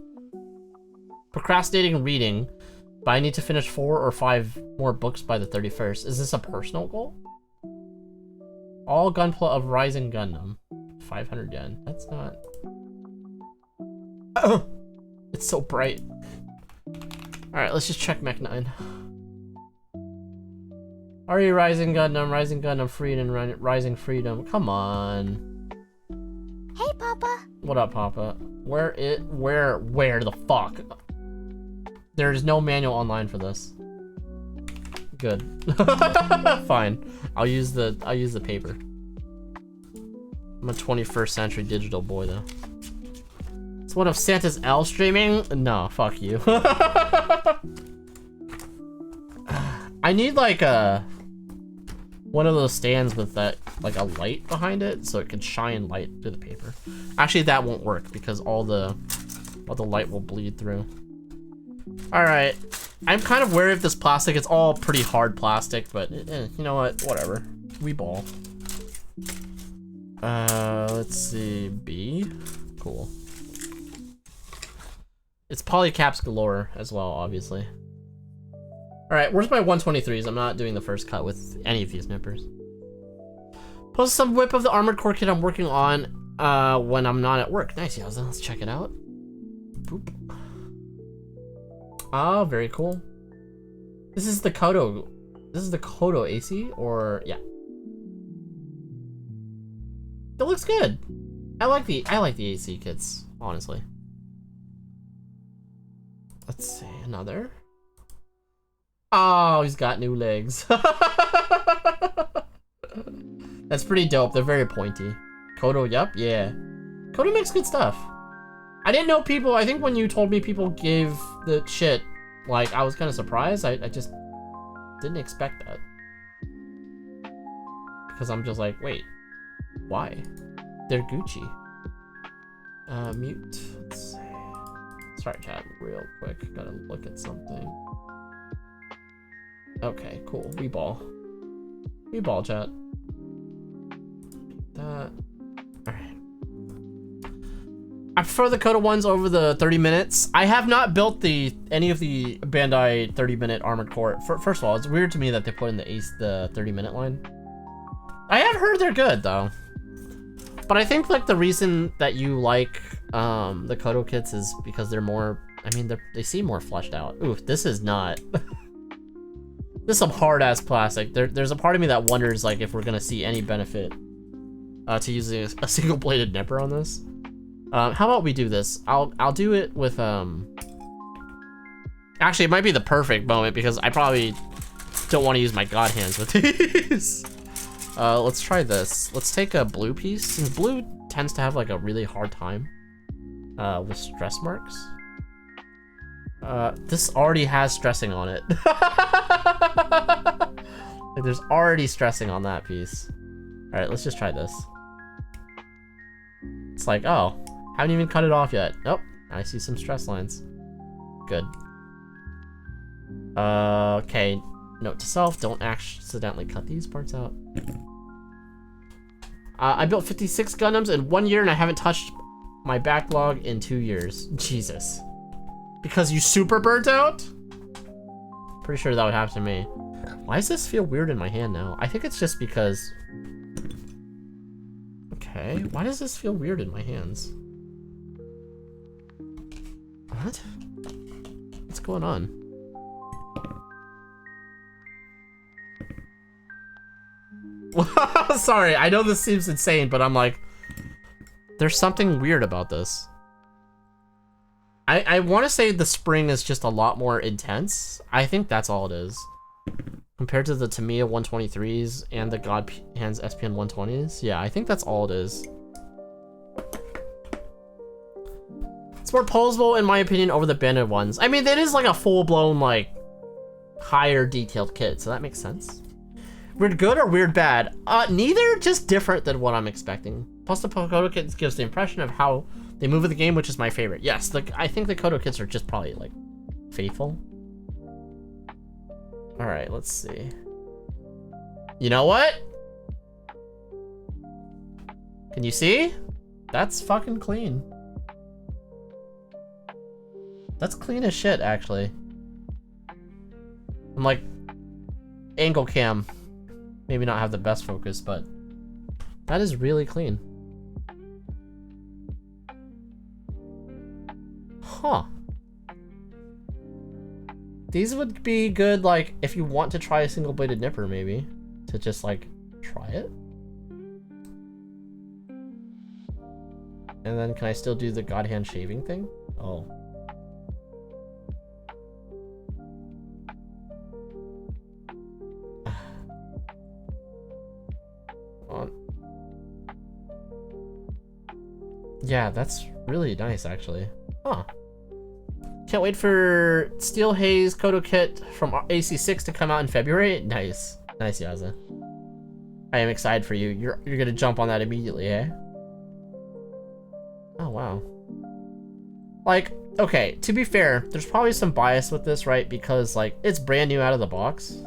Procrastinating reading, but I need to finish 4 or 5 more books by the 31st. Is this a personal goal? All gunpla of Rising Gundam. 500 yen. That's not... It's so bright. Alright, let's just check Mech 9. Are you Rising Gundam Freedom, Rising Freedom? Come on. Hey, Papa. What up, Papa? Where the fuck? There's no manual online for this. Good. Fine. I'll use the paper. I'm a 21st century digital boy though. It's one of Santa's L streaming? No, fuck you. I need like one of those stands with that like a light behind it so it can shine light through the paper. Actually that won't work because all the light will bleed through. Alright. I'm kind of wary of this plastic. It's all pretty hard plastic, but you know what? Whatever. We ball. Let's see. B. Cool. It's polycaps galore as well, obviously. Alright, where's my 123s? I'm not doing the first cut with any of these nippers. Post some whip of the armored core kit I'm working on when I'm not at work. Nice, Yaza. Let's check it out. Boop. Oh, very cool. This is the Kodo. This is the Kodo AC, or yeah. It looks good. I like the AC kits, honestly. Let's see, another. Oh, he's got new legs. That's pretty dope. They're very pointy. Kodo, yep, yeah. Kodo makes good stuff. I didn't know people, I think when you told me people gave the shit, like, I was kind of surprised. I just didn't expect that. Because I'm just like, wait, why? They're Gucci. Mute. Let's see. Sorry, chat, real quick. Gotta look at something. Okay, cool. We ball. We ball, chat. That. Alright. I prefer the Kodo ones over the 30 minutes. I have not built any of the Bandai 30-minute armored core. First of all, it's weird to me that they put in the 30-minute line. I have heard they're good though. But I think like the reason that you like the Kodo kits is because they're more, I mean, they seem more fleshed out. Ooh, this is not. This is some hard ass plastic. There's a part of me that wonders like if we're gonna see any benefit to using a single bladed nipper on this. How about we do this? I'll do it with actually it might be the perfect moment because I probably don't want to use my god hands with these. Let's try this. Let's take a blue piece. Since blue tends to have like a really hard time with stress marks. This already has stressing on it. Like, there's already stressing on that piece. All right, let's just try this. It's like, oh, haven't even cut it off yet. Nope, I see some stress lines. Good. Okay, note to self, don't accidentally cut these parts out. I built 56 Gundams in 1 year and I haven't touched my backlog in 2 years. Jesus. Because you super burnt out? Pretty sure that would happen to me. Why does this feel weird in my hand now? I think it's just because... Okay, why does this feel weird in my hands? What? What's going on? Sorry, I know this seems insane, but I'm like... There's something weird about this. I want to say the spring is just a lot more intense. I think that's all it is. Compared to the Tamiya 123s and the God Hands SPN 120s. Yeah, I think that's all it is. It's more posable, in my opinion, over the banded ones. I mean, it is like a full-blown, like, higher detailed kit, so that makes sense. Weird good or weird bad? Neither, just different than what I'm expecting. Plus, the Kodo kit gives the impression of how they move in the game, which is my favorite. Yes, I think the Kodo kits are just probably, like, faithful. Alright, let's see. You know what? Can you see? That's fucking clean. That's clean as shit, actually. I'm like, angle cam. Maybe not have the best focus, but that is really clean. Huh. These would be good, like, if you want to try a single-bladed nipper, maybe. To just, like, try it. And then can I still do the God hand shaving thing? Oh. On. Yeah, that's really nice, actually. Huh. Can't wait for Steel Haze Kodo Kit from AC6 to come out in February. Nice. Nice, Yaza. I am excited for you. You're gonna jump on that immediately, eh? Oh, wow. Like, okay, to be fair, there's probably some bias with this, right? Because, like, it's brand new out of the box.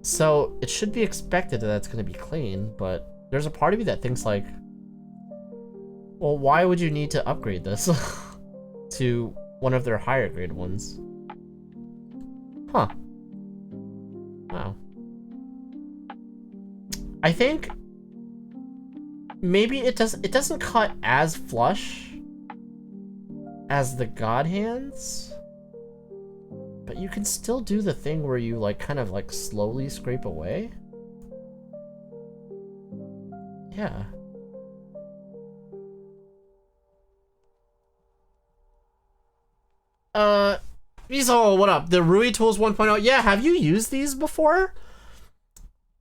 So, it should be expected that it's gonna be clean, but there's a part of me that thinks, like, well, why would you need to upgrade this to one of their higher grade ones? Huh. Wow. I think maybe it doesn't cut as flush as the God hands, but you can still do the thing where you like kind of like slowly scrape away. Yeah. Weasel, what up? The Rui Tools 1.0. Yeah, have you used these before?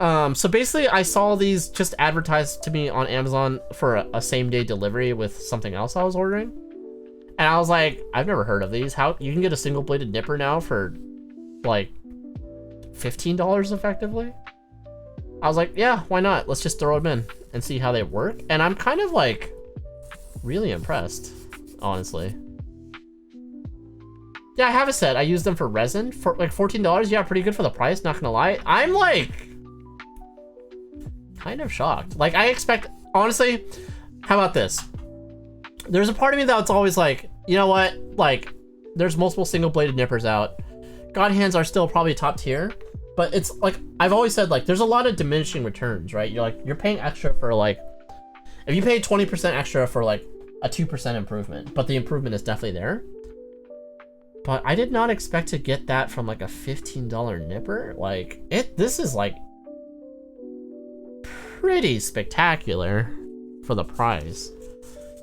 So basically I saw these just advertised to me on Amazon for a same-day delivery with something else I was ordering. And I was like, I've never heard of these. How you can get a single-bladed nipper now for like $15 effectively? I was like, yeah, why not? Let's just throw them in and see how they work. And I'm kind of like really impressed, honestly. Yeah, I have a set. I use them for resin for like $14. Yeah, pretty good for the price, not gonna lie. I'm like kind of shocked. Like I expect, honestly, how about this? There's a part of me that's always like, you know what? Like there's multiple single bladed nippers out. God hands are still probably top tier, but it's like, I've always said like, there's a lot of diminishing returns, right? You're paying extra for like, if you pay 20% extra for like a 2% improvement, but the improvement is definitely there. But I did not expect to get that from like a $15 nipper. Like this is like pretty spectacular for the price.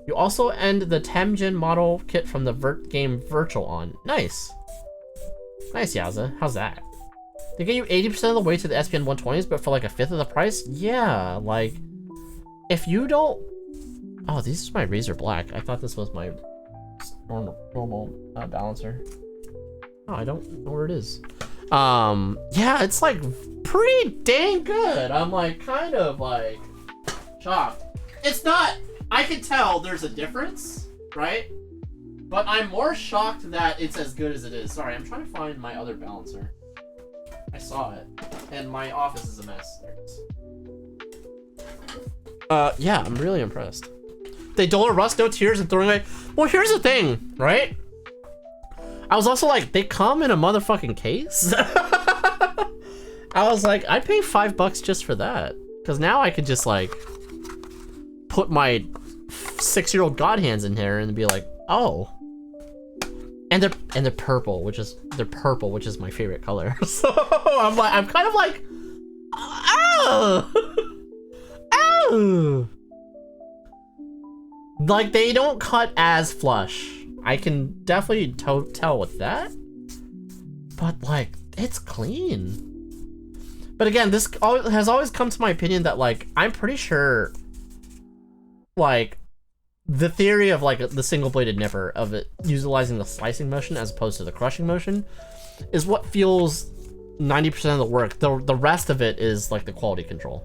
You also end the Temjin model kit from the game Virtual on. Nice. Nice, Yaza. How's that? They get you 80% of the way to the SPN 120s, but for like a fifth of the price? Yeah, like, if you don't... Oh, this is my Razor Black. I thought this was my normal balancer. Oh, I don't know where it is. Yeah, it's like pretty dang good. I'm like kind of like shocked. It's not, I can tell there's a difference, right? But I'm more shocked that it's as good as it is. Sorry, I'm trying to find my other balancer. I saw it, and my office is a mess. There it is. Yeah, I'm really impressed. They dull or rust, no tears, and throwing away. Well, here's the thing, right? I was also like, they come in a motherfucking case? I was like, I'd pay $5 just for that. Because now I could just like, put my 6-year-old God hands in here and be like, oh. And they're purple, which is my favorite color. So I'm kind of like, oh. Oh. Like, they don't cut as flush. I can definitely tell with that. But, like, it's clean. But again, this has always come to my opinion that, like, I'm pretty sure, like, the theory of, like, the single-bladed nipper, of it utilizing the slicing motion as opposed to the crushing motion, is what feels 90% of the work. The rest of it is, like, the quality control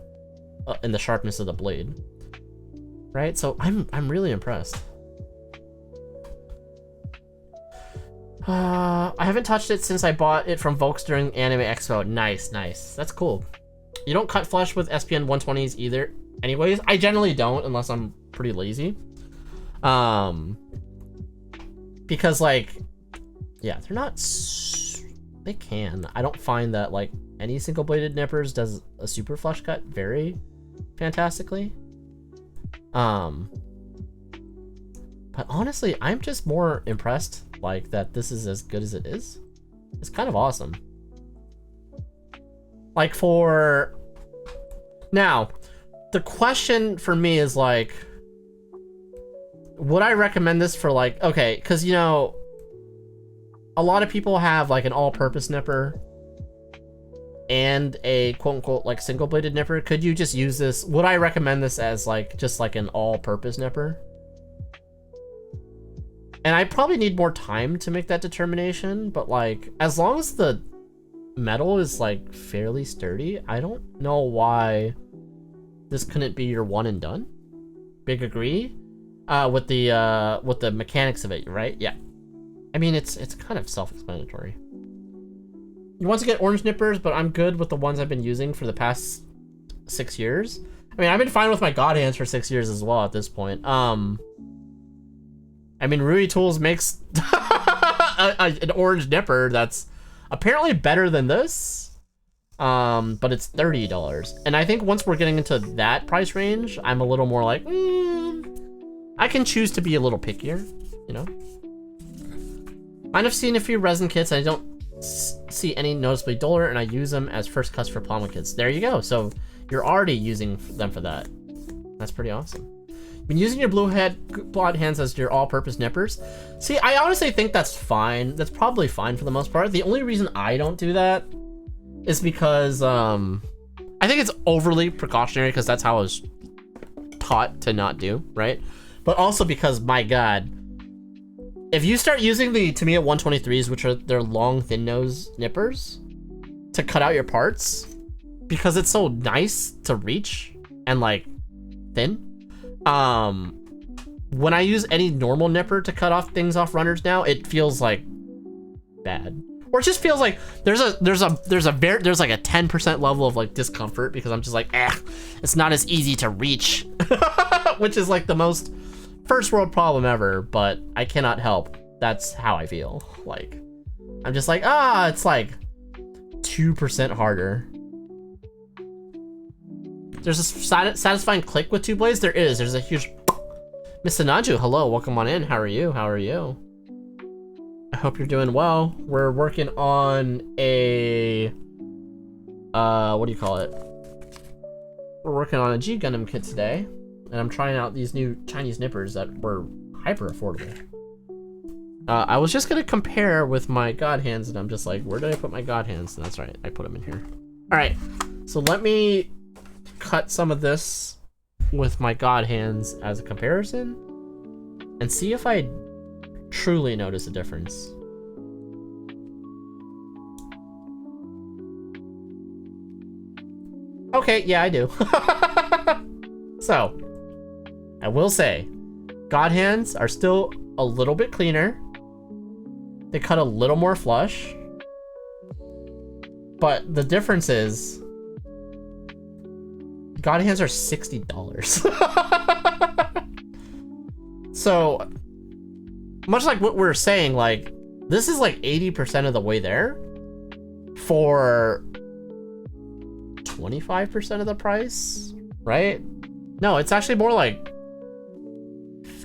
and the sharpness of the blade. Right? So I'm really impressed. I haven't touched it since I bought it from Volks during Anime Expo. Nice, nice. That's cool. You don't cut flush with SPN 120s either. anyways. I generally don't unless I'm pretty lazy. Because like, yeah, they're not. They can. I don't find that like any single bladed nippers does a super flush cut very fantastically. But honestly, I'm just more impressed like that this is as good as it is. It's kind of awesome. Like for now, the question for me is like, would I recommend this for like, okay, because you know, a lot of people have like an all-purpose nipper and a quote-unquote like single-bladed nipper. Could you just use this? Would I recommend this as like just like an all-purpose nipper? And I probably need more time to make that determination, but like as long as the metal is like fairly sturdy, I don't know why this couldn't be your one and done. Big agree with the mechanics of it, right? Yeah. I mean, it's kind of self-explanatory. You want to get orange nippers, but I'm good with the ones I've been using for the past 6 years. I mean, I've been fine with my God hands for 6 years as well at this point. I mean, Rui Tools makes an orange nipper that's apparently better than this, but it's $30. And I think once we're getting into that price range, I'm a little more like, I can choose to be a little pickier, you know? I've seen a few resin kits, and I don't see any noticeably duller, and I use them as first cuts for polymer kits. There you go. So you're already using them for that. That's pretty awesome. Been using your blue blonde hands as your all-purpose nippers. See, I honestly think that's fine. That's probably fine for the most part. The only reason I don't do that is because I think it's overly precautionary because that's how I was taught to not do, right? But also because, my God, if you start using the Tamiya 123s, which are their long, thin nose nippers, to cut out your parts, because it's so nice to reach and like thin. When I use any normal nipper to cut off things off runners now, it feels like bad, or it just feels like there's like a 10% level of like discomfort because I'm just like, it's not as easy to reach, which is like the most first world problem ever, but I cannot help. That's how I feel. Like, I'm just like, it's like 2% harder. There's a satisfying click with two blades. There is. There's a huge... Miss Sanaju, hello. Welcome on in. How are you? How are you? I hope you're doing well. We're working on a... what do you call it? We're working on a G Gundam kit today. And I'm trying out these new Chinese nippers that were hyper affordable. I was just going to compare with my God hands, and I'm just like, where did I put my God hands? And that's right. I put them in here. All right. So let me cut some of this with my God hands as a comparison and see if I truly notice a difference. Okay, yeah, I do. So, I will say, God hands are still a little bit cleaner. They cut a little more flush. But the difference is, God hands are $60. So, much like what we're saying, like, this is like 80% of the way there for 25% of the price, right? No, it's actually more like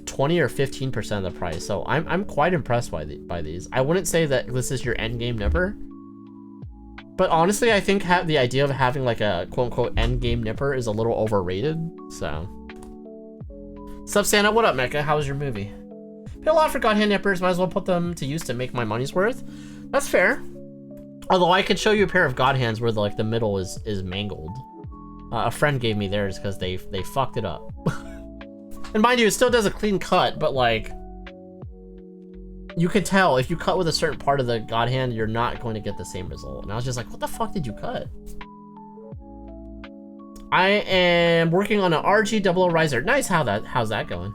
20 or 15% of the price. So I'm quite impressed by these. I wouldn't say that this is your end game nipper, but honestly, I think the idea of having like a quote-unquote end game nipper is a little overrated. So, sup Santa, what up Mecca? How was your movie? Paid a lot for God hand nippers, might as well put them to use to make my money's worth. That's fair. Although I could show you a pair of God hands where the middle is mangled. A friend gave me theirs because they fucked it up. And mind you, it still does a clean cut, but like, you could tell if you cut with a certain part of the God hand, you're not going to get the same result. And I was just like, what the fuck did you cut? I am working on an RG00 riser. Nice, how's that going?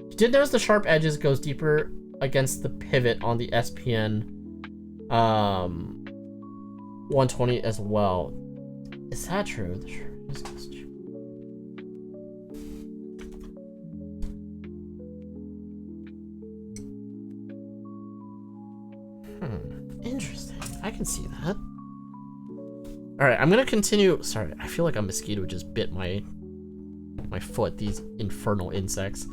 You did notice the sharp edges goes deeper against the pivot on the SPN 120 as well. Is that true? Interesting. I can see that. Alright, I'm gonna continue. Sorry, I feel like a mosquito just bit my foot, these infernal insects.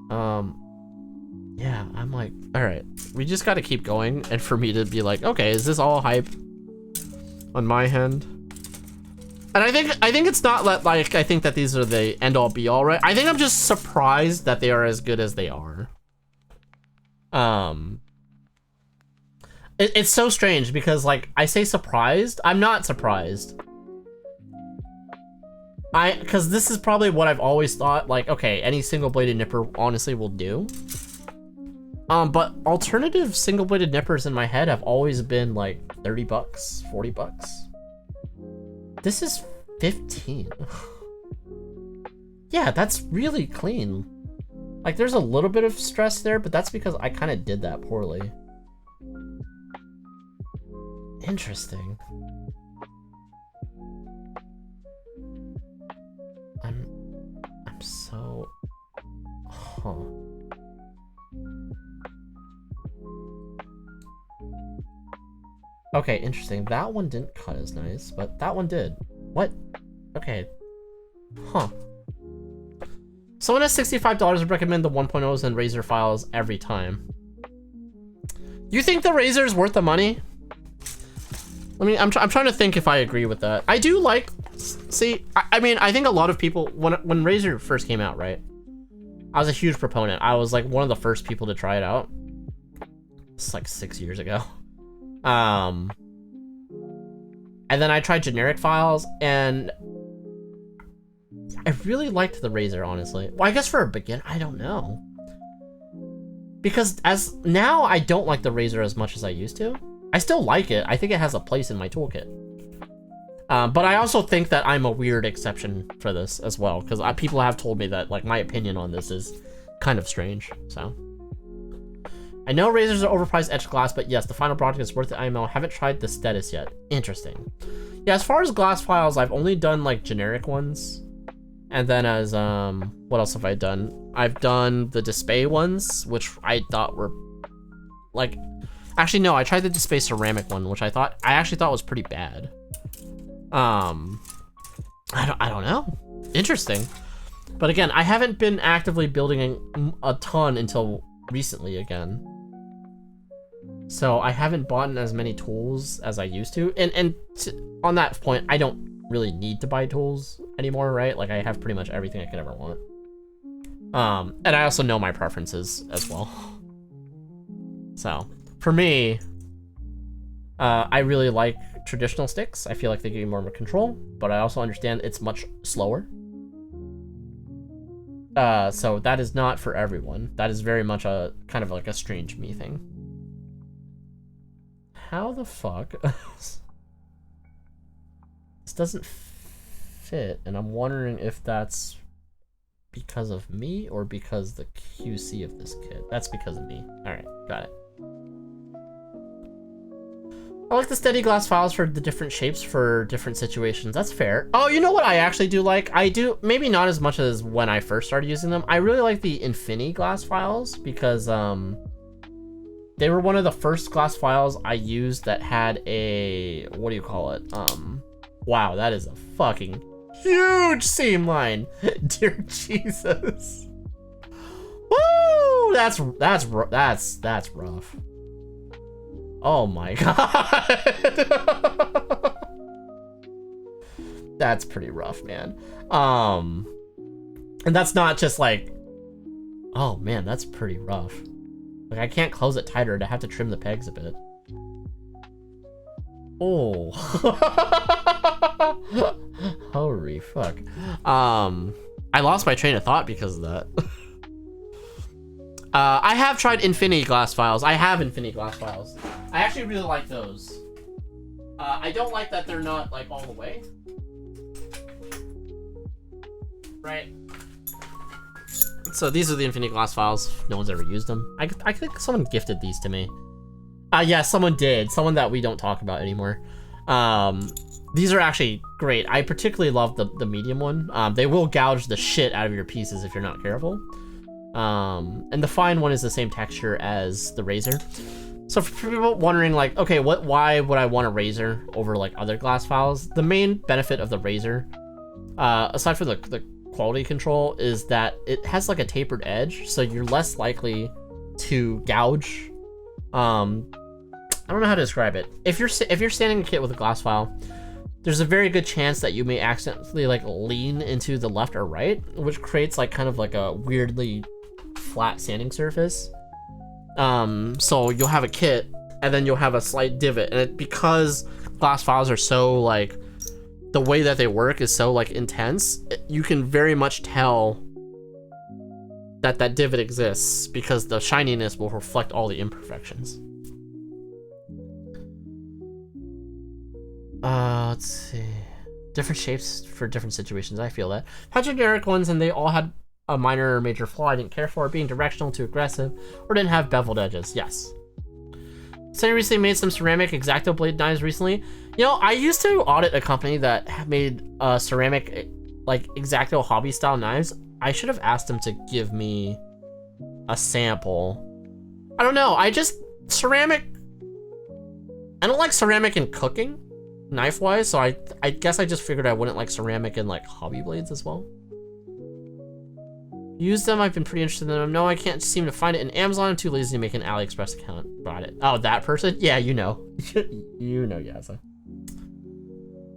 Yeah, I'm like, alright, we just gotta keep going, and for me to be like, okay, is this all hype on my end? And I think it's not like I think that these are the end all be all, right? I think I'm just surprised that they are as good as they are. It's so strange because, like, I say surprised, I'm not surprised. Because this is probably what I've always thought, like, okay, any single-bladed nipper honestly will do. But alternative single-bladed nippers in my head have always been like 30 bucks, 40 bucks. This is 15. Yeah, that's really clean. Like, there's a little bit of stress there, but that's because I kind of did that poorly. Interesting. I'm so... Huh. Okay, interesting. That one didn't cut as nice, but that one did. What? Okay. Huh. Someone has $65 would recommend the 1.0s and razor files every time. You think the razor is worth the money? I mean, I'm trying to think if I agree with that. I do like, see, I mean, I think a lot of people, when razor first came out, right? I was a huge proponent. I was like one of the first people to try it out. It's like 6 years ago. And then I tried generic files, and I really liked the razor, honestly. Well, I guess for a beginner, I don't know. Because as now, I don't like the razor as much as I used to. I still like it. I think it has a place in my toolkit. But I also think that I'm a weird exception for this as well, because people have told me that, like, my opinion on this is kind of strange, so. I know razors are overpriced etched glass, but yes, the final product is worth the IMO. Haven't tried the status yet. Interesting. Yeah, as far as glass files, I've only done like generic ones. And then as, what else have I done? I've done the Display ones, which I thought were like, actually no, I tried the Display ceramic one, which I actually thought was pretty bad. I don't know. Interesting. But again, I haven't been actively building a ton until recently again. So I haven't bought as many tools as I used to. And on that point, I don't really need to buy tools anymore, right? Like, I have pretty much everything I could ever want. And I also know my preferences as well. So for me, I really like traditional sticks. I feel like they give you more control, but I also understand it's much slower. So that is not for everyone. That is very much a kind of like a strange me thing. How the fuck? This doesn't fit, and I'm wondering if that's because of me or because the QC of this kit. That's because of me. All right, got it. I like the steady glass files for the different shapes for different situations. That's fair. Oh, you know what I actually do like? I do, maybe not as much as when I first started using them. I really like the Infinity glass files because they were one of the first glass files I used that had a, what do you call it? Wow, that is a fucking huge seam line. Dear Jesus. Woo! That's rough. Oh my god. That's pretty rough, man. And that's not just like, oh man, that's pretty rough. Like, I can't close it tighter. I have to trim the pegs a bit. Oh. Holy fuck. I lost my train of thought because of that. I have tried Infinity glass files. I actually really like those. I don't like that they're not like all the way. Right. So these are the Infinity glass files. No one's ever used them. I think someone gifted these to me. Yeah, someone did. Someone that we don't talk about anymore. These are actually great. I particularly love the medium one. They will gouge the shit out of your pieces if you're not careful. And the fine one is the same texture as the razor. So for people wondering, like, okay, why would I want a razor over like other glass files? The main benefit of the razor, aside from the quality control, is that it has like a tapered edge, so you're less likely to gouge. I don't know how to describe it. If you're sanding a kit with a glass file, there's a very good chance that you may accidentally like lean into the left or right, which creates like kind of like a weirdly flat sanding surface. So you'll have a kit and then you'll have a slight divot, and because glass files are so like, the way that they work is so like intense, you can very much tell that that divot exists because the shininess will reflect all the imperfections. Let's see. Different shapes for different situations. I feel that. Had generic ones and they all had a minor or major flaw I didn't care for, being directional, too aggressive, or didn't have beveled edges. Yes. Sunny recently made some ceramic X-Acto blade knives recently. You know, I used to audit a company that made ceramic, like, X-Acto hobby style knives. I should have asked them to give me a sample. I don't know. Ceramic, I don't like ceramic in cooking, knife-wise, so I guess I just figured I wouldn't like ceramic in, like, hobby blades as well. Use them. I've been pretty interested in them. No, I can't seem to find it in Amazon. I'm too lazy to make an AliExpress account. Bought it. Oh, that person? Yeah, you know. You know, Yaza.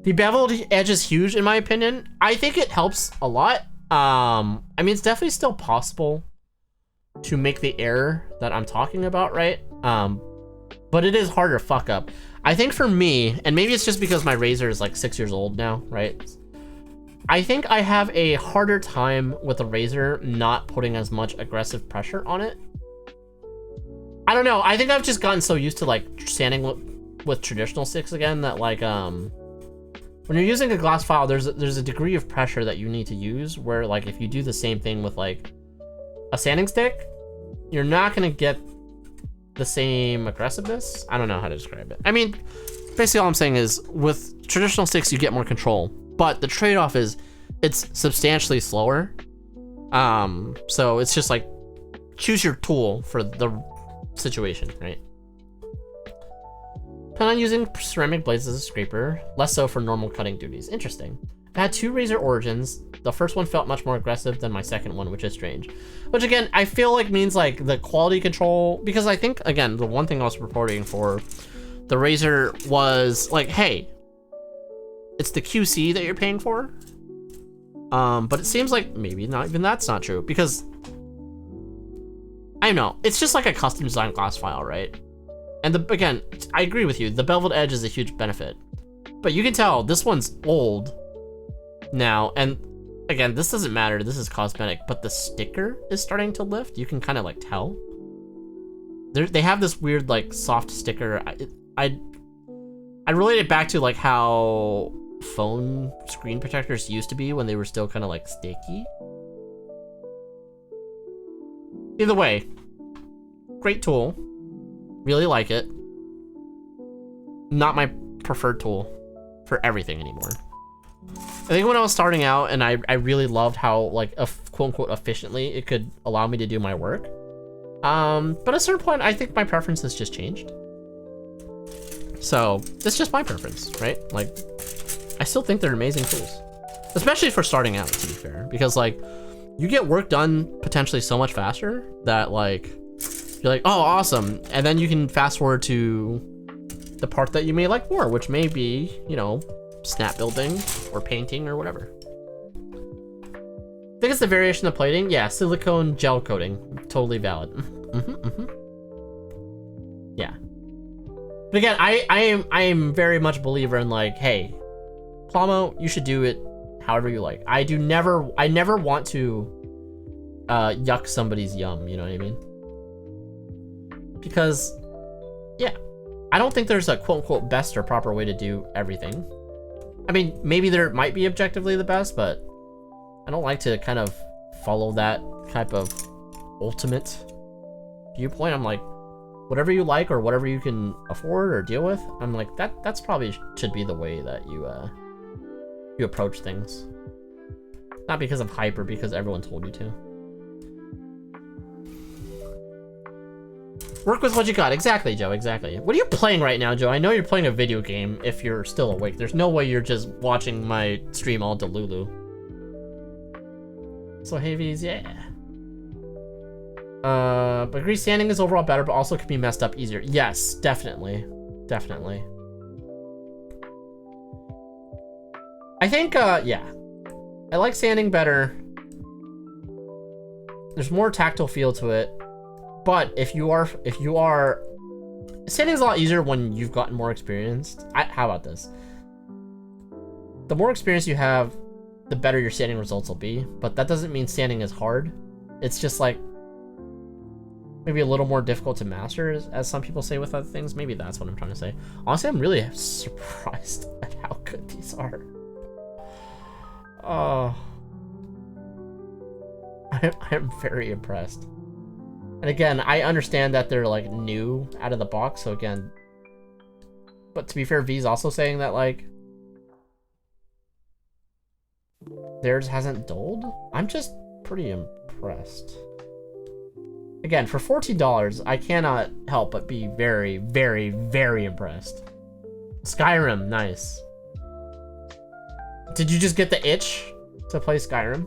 The beveled edge is huge, in my opinion. I think it helps a lot. I mean, it's definitely still possible to make the error that I'm talking about, right? But it is harder to fuck up. I think for me, and maybe it's just because my razor is like 6 years old now, right? I think I have a harder time with the razor not putting as much aggressive pressure on it. I don't know. I think I've just gotten so used to like sanding with traditional sticks again that like when you're using a glass file, there's a degree of pressure that you need to use where like if you do the same thing with like a sanding stick, you're not gonna get the same aggressiveness. I don't know how to describe it. I mean, basically all I'm saying is with traditional sticks you get more control. But the trade-off is it's substantially slower. So it's just like choose your tool for the situation, right? Plan on using ceramic blades as a scraper, less so for normal cutting duties. Interesting. I had 2 razor origins. The first one felt much more aggressive than my second one, which is strange. Which again, I feel like means like the quality control, because I think, again, the one thing I was reporting for the razor was like, hey, it's the QC that you're paying for. But it seems like maybe not even that's not true, because I don't know, it's just like a custom designed glass file, right? And again, I agree with you, the beveled edge is a huge benefit, but you can tell this one's old now, and again, this doesn't matter, this is cosmetic, but the sticker is starting to lift. You can kind of like tell. They have this weird like soft sticker. I relate it back to like how phone screen protectors used to be when they were still kind of like sticky. Either way, great tool. Really like it. Not my preferred tool for everything anymore. I think when I was starting out and I really loved how like quote unquote efficiently it could allow me to do my work. But at a certain point, I think my preference has just changed. So it's just my preference, right? Like, I still think they're amazing tools, especially for starting out, to be fair, because like you get work done potentially so much faster that like you're like, oh, awesome. And then you can fast forward to the part that you may like more, which may be, you know, snap building or painting or whatever. I think it's the variation of plating. Yeah, silicone gel coating, totally valid. Yeah. But again, I am very much a believer in like, hey, Plamo, you should do it however you like. I never want to yuck somebody's yum, you know what I mean? Because, yeah, I don't think there's a quote-unquote best or proper way to do everything. I mean, maybe there might be objectively the best, but I don't like to kind of follow that type of ultimate viewpoint. I'm like, whatever you like or whatever you can afford or deal with, I'm like, that's probably should be the way that you approach things. Not because of hype or because everyone told you to. Work with what you got. Exactly, Joe. Exactly. What are you playing right now, Joe? I know you're playing a video game if you're still awake. There's no way you're just watching my stream all Delulu. So Havies, yeah. But agree standing is overall better, but also can be messed up easier. Yes, definitely. Definitely. I think, yeah. I like standing better. There's more tactile feel to it. But if you are, standing is a lot easier when you've gotten more experienced. How about this? The more experience you have, the better your standing results will be. But that doesn't mean standing is hard. It's just like, maybe a little more difficult to master, as some people say with other things. Maybe that's what I'm trying to say. Honestly, I'm really surprised at how good these are. Oh. I'm very impressed. And again, I understand that they're like new out of the box, so again, but to be fair, V's also saying that like theirs hasn't dulled. I'm just pretty impressed. Again, for $14, I cannot help but be very, very, very impressed. Skyrim, nice. Did you just get the itch to play Skyrim?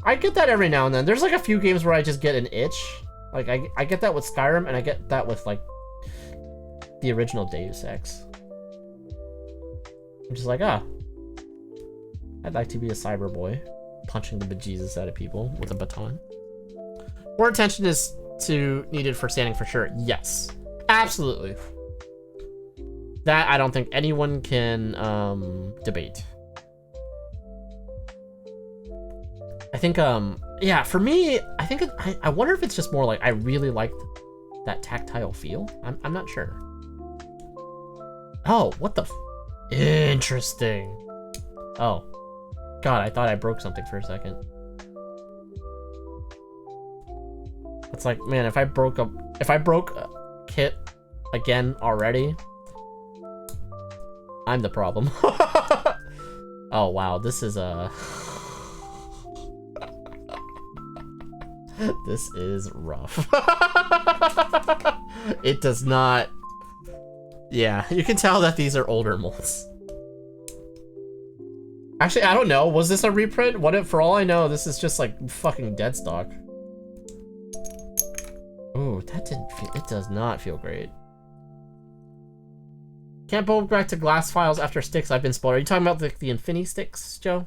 I get that every now and then. There's like a few games where I just get an itch. Like I get that with Skyrim, and I get that with like the original Deus Ex. I'm just like, I'd like to be a cyber boy, punching the bejesus out of people with a baton. More attention is needed for standing for sure. Yes, absolutely. That I don't think anyone can debate. I think, yeah, for me, I think, I wonder if it's just more like I really like that tactile feel. I'm not sure. Oh, what the interesting. Oh, God, I thought I broke something for a second. It's like, man, if I broke a kit again already, I'm the problem. Oh, wow, this is this is rough. It does not... Yeah, you can tell that these are older molds. Actually, I don't know. Was this a reprint? What if, for all I know, this is just like fucking dead stock. Ooh, that didn't feel... It does not feel great. Can't go back to glass files after sticks. I've been spoiled. Are you talking about the Infinity sticks, Joe?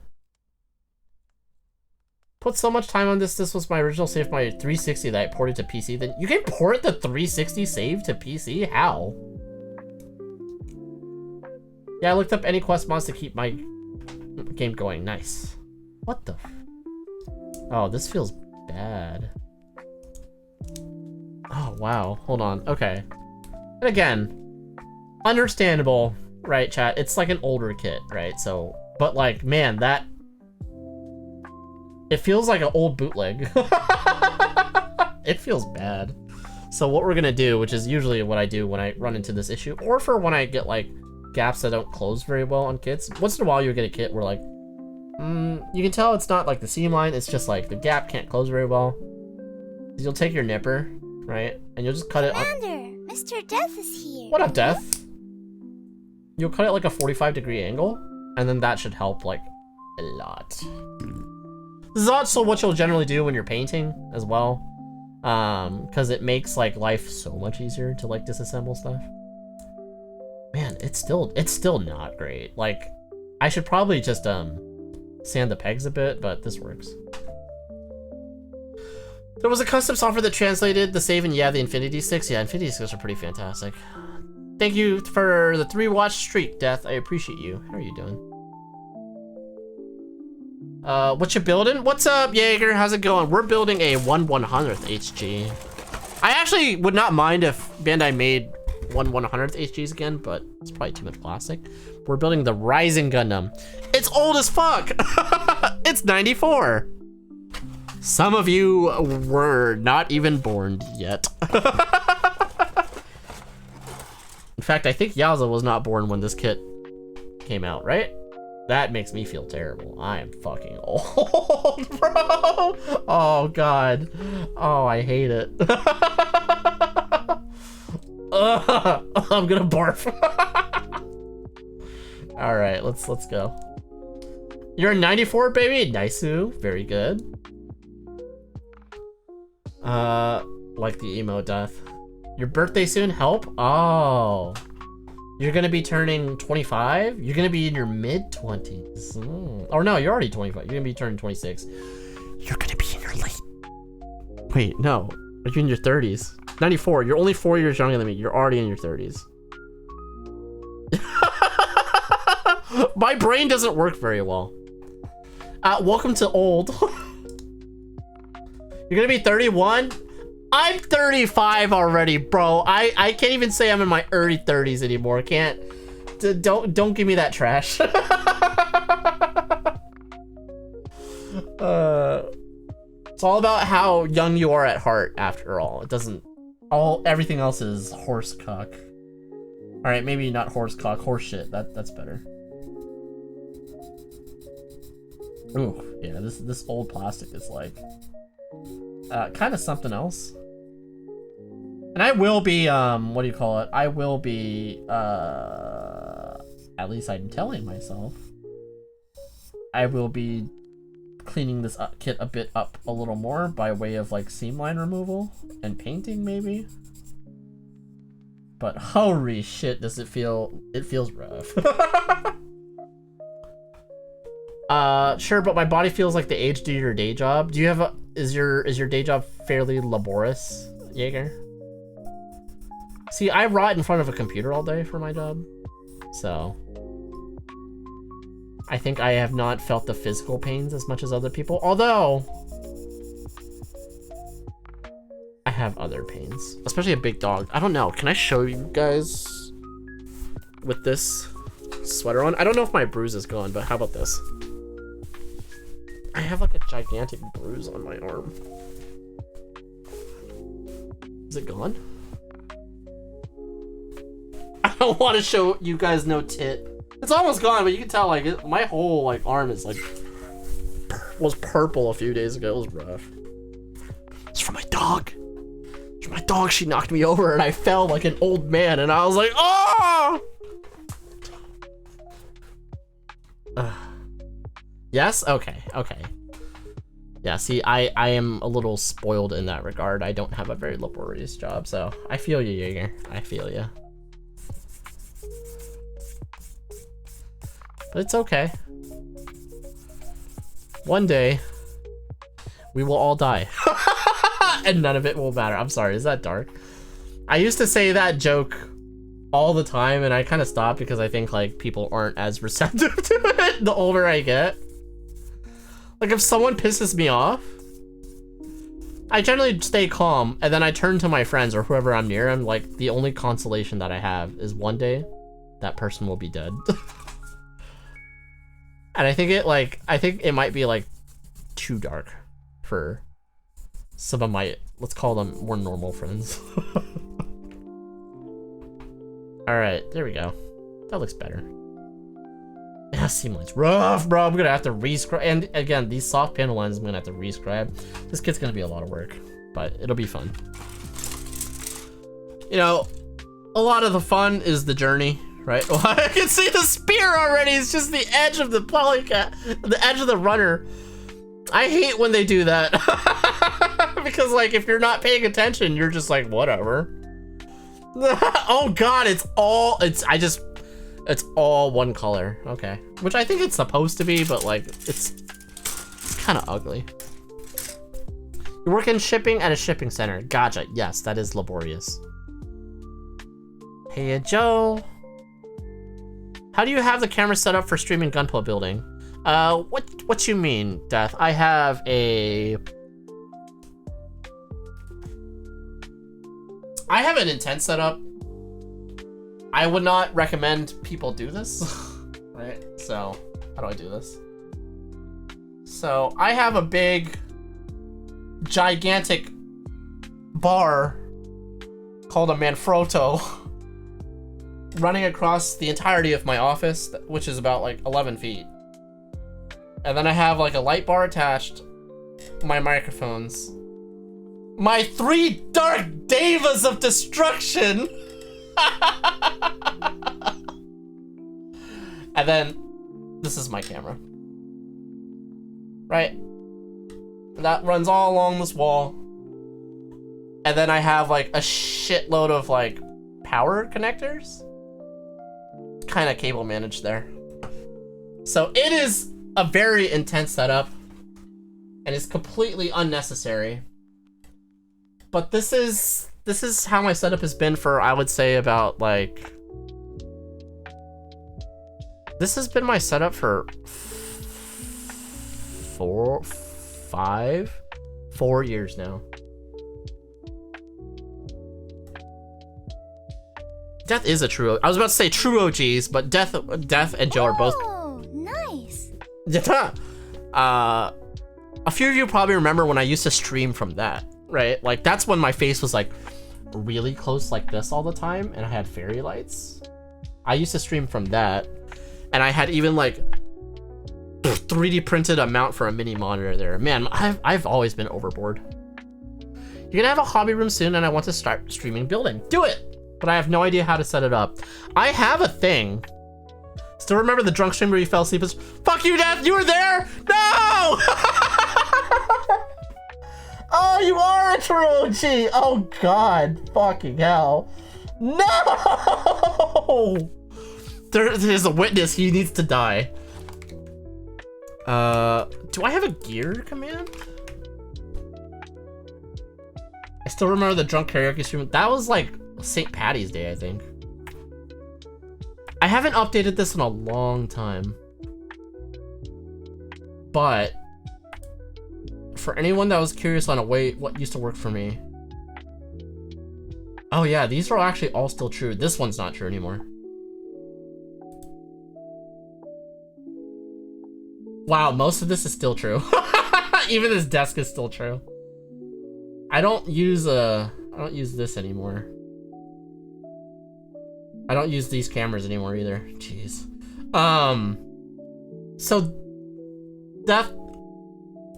Put so much time on this. This was my original save, my 360 that I ported to PC. Then you can port the 360 save to PC? How? Yeah, I looked up any quest mods to keep my game going. Nice. What the? Oh, this feels bad. Oh, wow. Hold on. Okay. And again, understandable, right, chat? It's like an older kit, right? So, but like, man, that... It feels like an old bootleg. It feels bad. So what we're gonna do, which is usually what I do when I run into this issue, or for when I get like gaps that don't close very well on kits. Once in a while you'll get a kit where like, you can tell it's not like the seam line, it's just like the gap can't close very well. You'll take your nipper, right? And you'll just cut it on... Commander, Mr. Death is here. What up, Death? You'll cut it like a 45-degree angle, and then that should help like a lot. This is also what you'll generally do when you're painting as well, because it makes like life so much easier to like disassemble stuff. Man, it's still not great. Like, I should probably just sand the pegs a bit, but this works. There was a custom software that translated the save, and yeah, the Infinity Sticks. Yeah, Infinity Sticks are pretty fantastic. Thank you for the 3-watch streak, Death. I appreciate you. How are you doing? What you building? What's up, Jaeger? How's it going? We're building a 1/100th HG. I actually would not mind if Bandai made 1/100th HGs again, but it's probably too much plastic. We're building the Rising Gundam. It's old as fuck. It's 94. Some of you were not even born yet. In fact, I think Yaza was not born when this kit came out, right? That makes me feel terrible. I am fucking old, bro. Oh god. Oh, I hate it. I'm gonna barf. All right, let's go. You're a 94, baby. Nice-oo. Very good. Like the emo death. Your birthday soon? Help? Oh. You're gonna be turning 25? You're gonna be in your mid-20s. Or no, you're already 25. You're gonna be turning 26. You're gonna be in your late... Wait, no. Are you in your 30s? 94. You're only 4 years younger than me. You're already in your 30s. My brain doesn't work very well. Welcome to old. You're gonna be 31? I'm 35 already, bro. I can't even say I'm in my early 30s anymore. Can't. Don't give me that trash. It's all about how young you are at heart, after all. It doesn't. Everything else is horse cock. All right, maybe not horse cock, horse shit. That's better. Ooh, yeah. This old plastic is like kind of something else. And I will be what do you call it? I will be at least I'm telling myself I will be cleaning this kit a bit up a little more by way of like seam line removal and painting maybe. But holy shit, does it feel? It feels rough. Sure, but my body feels like the age due to your day job. Do you have is your day job fairly laborious, Jaeger? See, I rot in front of a computer all day for my job, so I think I have not felt the physical pains as much as other people, although I have other pains, especially a big dog. I don't know, can I show you guys with this sweater on? I don't know if my bruise is gone, but how about this? I have like a gigantic bruise on my arm. Is it gone? I don't want to show you guys no tit. It's almost gone, but you can tell like my whole like arm is like was purple a few days ago. It was rough. It's from my dog. It's from my dog. She knocked me over and I fell like an old man, and I was like, oh. Yes? Okay. Yeah, see, I am a little spoiled in that regard. I don't have a very laborious job, so I feel you, Jaeger. I feel you. But it's okay. One day, we will all die. And none of it will matter. I'm sorry, is that dark? I used to say that joke all the time, and I kind of stopped because I think like people aren't as receptive to it the older I get. Like if someone pisses me off, I generally stay calm, and then I turn to my friends or whoever I'm near. I'm like, the only consolation that I have is one day that person will be dead. And I think it might be like too dark for some of my, let's call them more normal friends. All right, there we go. That looks better. Yeah, seam lines rough, bro. I'm gonna have to rescribe, and again, these soft panel lines I'm gonna have to rescribe. This kit's gonna be a lot of work, but it'll be fun. You know, a lot of the fun is the journey, right? Well, I can see the spear already. It's just the edge of the polycat, the edge of the runner. I hate when they do that. Because like if you're not paying attention, you're just like whatever. Oh god, it's all one color. Okay, which I think it's supposed to be, but like it's kind of ugly. You work in shipping at a shipping center. Gotcha. Yes, that is laborious. Hey Joe, how do you have the camera set up for streaming gunpla building? What you mean, Death? I have an intense setup. I would not recommend people do this, right? So, how do I do this? So, I have a big, gigantic bar called a Manfrotto running across the entirety of my office, which is about like 11 feet. And then I have like a light bar attached, my microphones, my 3 dark devas of destruction. And then this is my camera. Right? That runs all along this wall. And then I have like a shitload of like power connectors. Kind of cable managed there. So it is a very intense setup. And it's completely unnecessary. But this is how my setup has been for, I would say, about like... This has been my setup for 4 years now. Death is a true... I was about to say true OGs, but Death and Joe are both... Oh, nice. Yeah. A few of you probably remember when I used to stream from that, right? Like, that's when my face was, like, really close like this all the time, and I had fairy lights. I used to stream from that, and I had even, like, 3D printed a mount for a mini monitor there. Man, I've always been overboard. You're gonna have a hobby room soon, and I want to start streaming building. Do it! But I have no idea how to set it up. I have a thing. Still remember the drunk stream where you fell asleep? Fuck you, Death! You were there! No! Oh, you are a true OG! Oh god, fucking hell. No! There's a witness, he needs to die. Do I have a gear command? I still remember the drunk karaoke stream. That was like St. Patty's Day, I think. I haven't updated this in a long time. But for anyone that was curious on what used to work for me. Oh yeah, these are actually all still true. This one's not true anymore. Wow, most of this is still true. Even this desk is still true. I don't use this anymore. I don't use these cameras anymore either. Jeez. So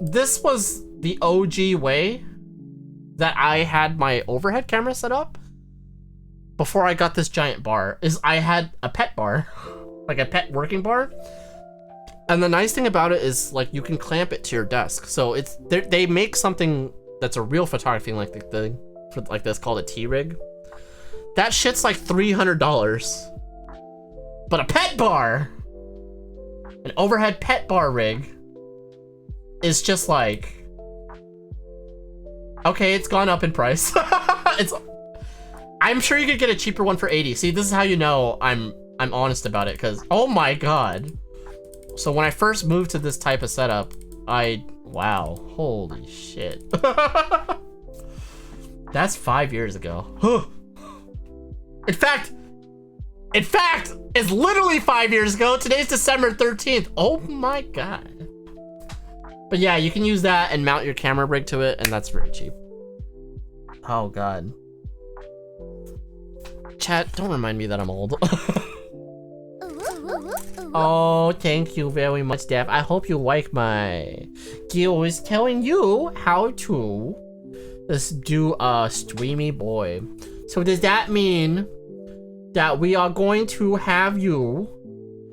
this was the OG way that I had my overhead camera set up before I got this giant bar. Is I had a pet bar, like a pet working bar. And the nice thing about it is like you can clamp it to your desk. So it's they make something that's a real photography like the thing for like this called a T-rig. That shit's like $300. But a pet bar, an overhead pet bar rig, is just like, okay, it's gone up in price. I'm sure you could get a cheaper one for 80. See, this is how you know I'm honest about it, because oh my god. So when I first moved to this type of setup, wow, holy shit. That's 5 years ago. In fact, it's literally 5 years ago. Today's December 13th. Oh my god. But yeah, you can use that and mount your camera rig to it, and that's very cheap. Oh god. Chat, don't remind me that I'm old. Oh, thank you very much, Dev. I hope you like my skills telling you how to do a streamy boy. So does that mean that we are going to have you?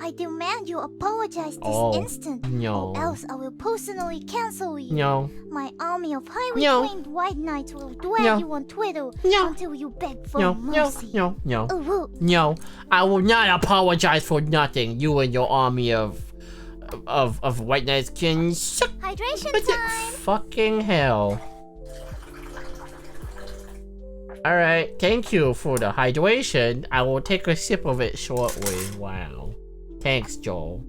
I demand you apologize this instant. No. Or else I will personally cancel you. No. My army of highly trained white knights will drag you on Twitter until you beg for mercy. No. No. I will not apologize for nothing. You and your army of white knights can suck. Hydration time. Fucking hell. Alright, thank you for the hydration. I will take a sip of it shortly. Wow. Thanks, Joel.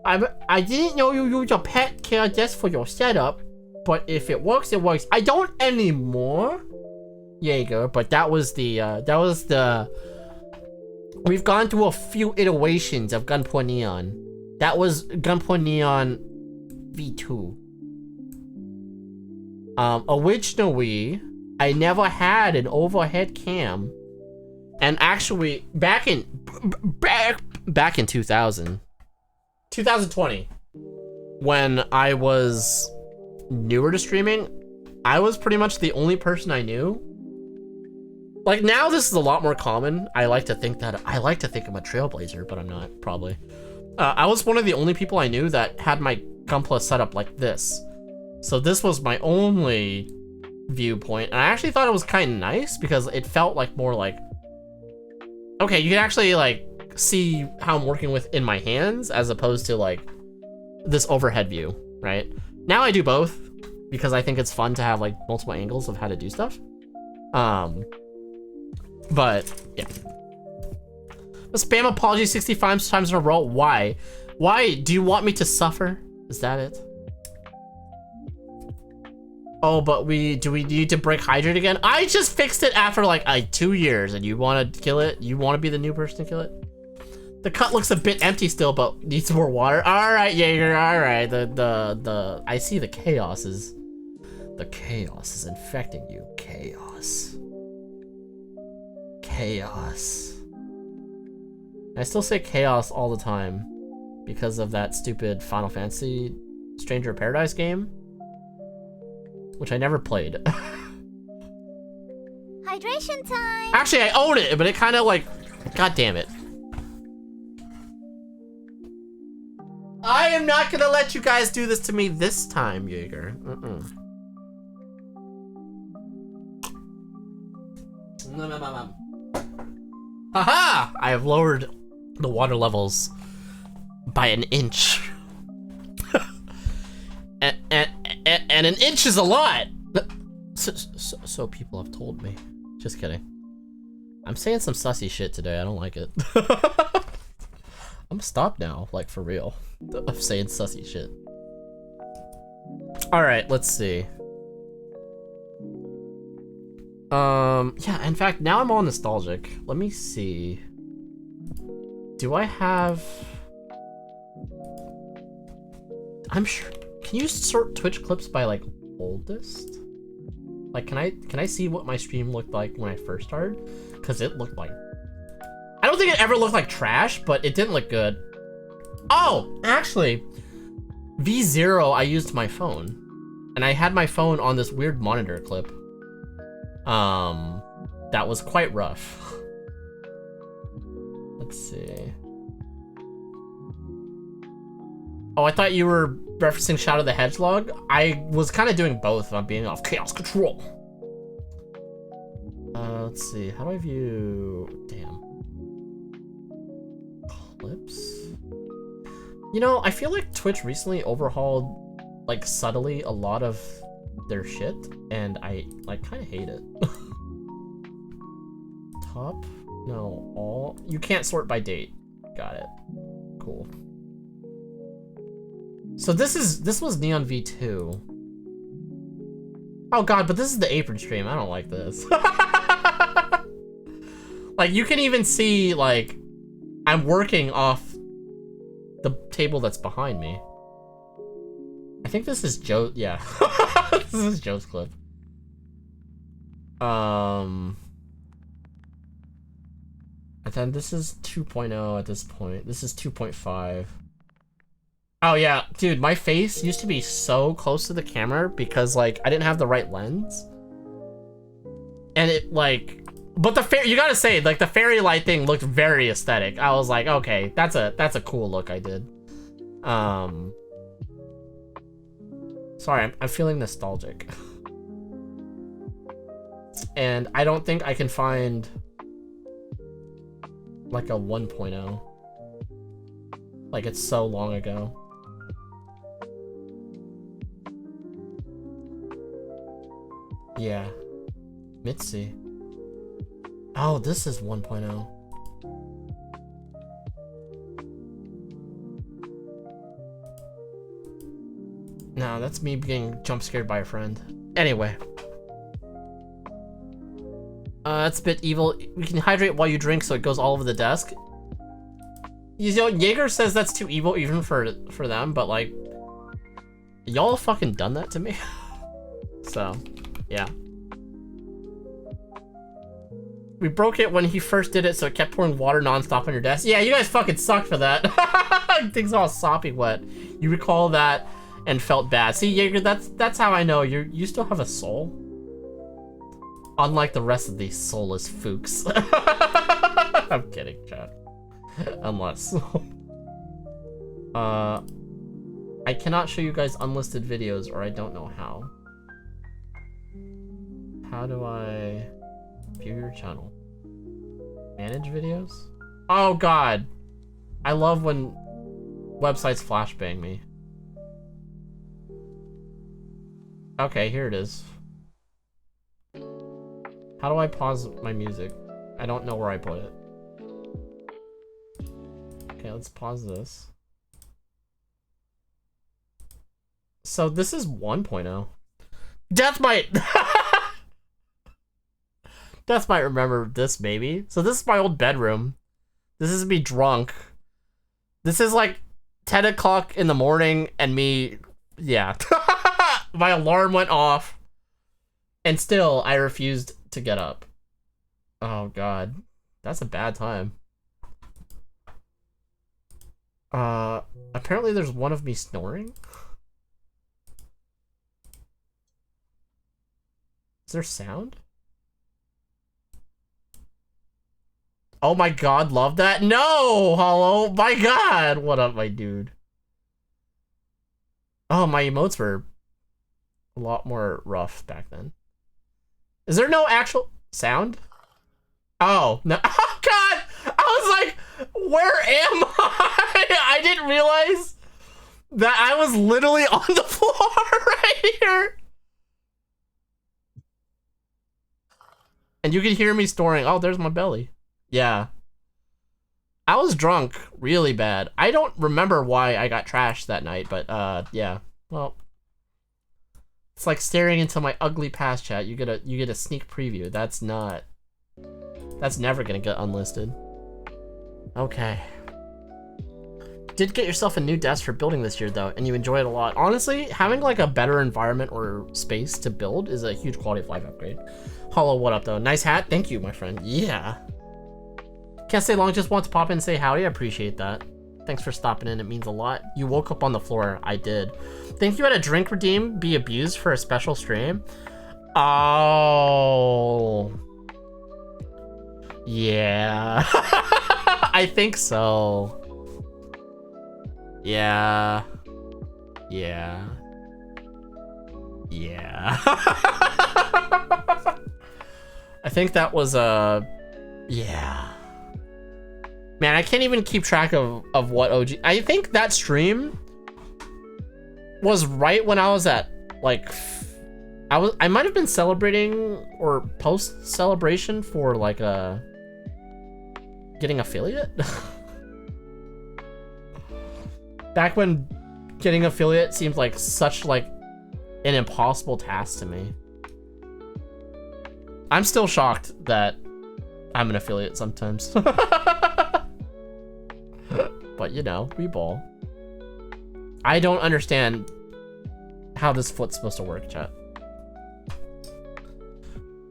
I didn't know you use a pet care desk for your setup, but if it works, it works. I don't anymore, Jaeger, but that was the, we've gone through a few iterations of Gunpla Neon. That was Gunpla Neon V2. Originally, I never had an overhead cam. And actually, back in 2000, 2020, when I was newer to streaming, I was pretty much the only person I knew. Like now this is a lot more common. I like to think I'm a trailblazer, but I'm not, probably. I was one of the only people I knew that had my gunpla set up like this. So this was my only viewpoint, and I actually thought it was kind of nice because it felt like more like, okay, you can actually like see how I'm working with in my hands as opposed to like this overhead view, right? Now I do both because I think it's fun to have like multiple angles of how to do stuff. But yeah. A spam apology 65 times in a row. Why? Why? Do you want me to suffer? Is that it? Oh, but do we need to break hydrate again? I just fixed it after like 2 years, and you want to kill it? You want to be the new person to kill it? The cut looks a bit empty still, but needs more water. All right, Jaeger. All right. I see the chaos is infecting you. Chaos. I still say chaos all the time because of that stupid Final Fantasy Stranger of Paradise game, which I never played. Hydration time! Actually, I own it, but it kind of like, god damn it. I am not gonna let you guys do this to me this time, Jaeger. Haha! I have lowered the water levels by an inch. and an inch is a lot! So people have told me. Just kidding. I'm saying some sussy shit today, I don't like it. I'm gonna stop now, like for real, of saying sussy shit. Alright, let's see. Yeah, in fact, now I'm all nostalgic. Let me see. Do I have... I'm sure... Can you sort Twitch clips by, like, oldest? Like, can I see what my stream looked like when I first started? Because it looked like... I don't think it ever looked like trash, but it didn't look good. Oh, actually, V0, I used my phone. And I had my phone on this weird monitor clip. That was quite rough. Let's see. Oh, I thought you were referencing Shadow the Hedgehog. I was kind of doing both if I'm being off chaos control. Let's see. How do I view... Damn. Clips? You know, I feel like Twitch recently overhauled, like, subtly a lot of their shit, and I, like, kind of hate it. Top? No, all? You can't sort by date. Got it. Cool. So this was Neon V2. Oh god, but this is the apron stream. I don't like this. Like, you can even see, like, I'm working off the table that's behind me. I think this is Joe. Yeah. This is Joe's clip. And then this is 2.0 at this point. This is 2.5. Oh yeah, dude, my face used to be so close to the camera because, like, I didn't have the right lens. And it, like... But you gotta say, like, the fairy light thing looked very aesthetic. I was like, okay, that's a cool look I did. Sorry, I'm feeling nostalgic. And I don't think I can find, like, a 1.0. Like, it's so long ago. Yeah. Mitzi. Oh, this is 1.0. No, that's me getting jump scared by a friend. Anyway. That's a bit evil. We can hydrate while you drink so it goes all over the desk. You know, Jaeger says that's too evil even for them, but, like, y'all fucking done that to me. So, yeah. We broke it when he first did it, so it kept pouring water nonstop on your desk. Yeah, you guys fucking suck for that. Things all soppy wet. You recall that and felt bad. See, Jaeger, that's how I know you still have a soul. Unlike the rest of these soulless fooks. I'm kidding, chat. Unless. I cannot show you guys unlisted videos, or I don't know how. How do I view your channel? Manage videos? Oh god! I love when websites flashbang me. Okay, here it is. How do I pause my music? I don't know where I put it. Okay, let's pause this. So this is 1.0. Death might Death might remember this, maybe. So this is my old bedroom. This is me drunk. This is like 10 o'clock in the morning and me, yeah. My alarm went off and still I refused to get up. Oh god. That's a bad time. Apparently there's one of me snoring. Is there sound? Oh my god, love that. No, Hollow. My god. What up, my dude? Oh, my emotes were a lot more rough back then. Is there no actual sound? Oh, no. Oh god. I was like, where am I? I didn't realize that I was literally on the floor right here. And you can hear me snoring. Oh, there's my belly. Yeah. I was drunk really bad. I don't remember why I got trashed that night, but yeah. Well, it's like staring into my ugly past, chat. You get a sneak preview. That's never gonna get unlisted. Okay. Did get yourself a new desk for building this year though, and you enjoy it a lot. Honestly, having like a better environment or space to build is a huge quality of life upgrade. Hollow, what up though? Nice hat. Thank you, my friend. Yeah. Can't stay long, just want to pop in and say howdy. I appreciate that. Thanks for stopping in, it means a lot. You woke up on the floor. I did. Think you had a drink redeem be abused for a special stream? Oh. Yeah. I think so. Yeah. Yeah. Yeah. I think that was yeah. Man, I can't even keep track of what OG. I think that stream was right when I was at like I might have been celebrating or post celebration for like getting affiliate. Back when getting affiliate seemed like such like an impossible task to me. I'm still shocked that I'm an affiliate sometimes. But you know, we ball. I don't understand how this foot's supposed to work, chat.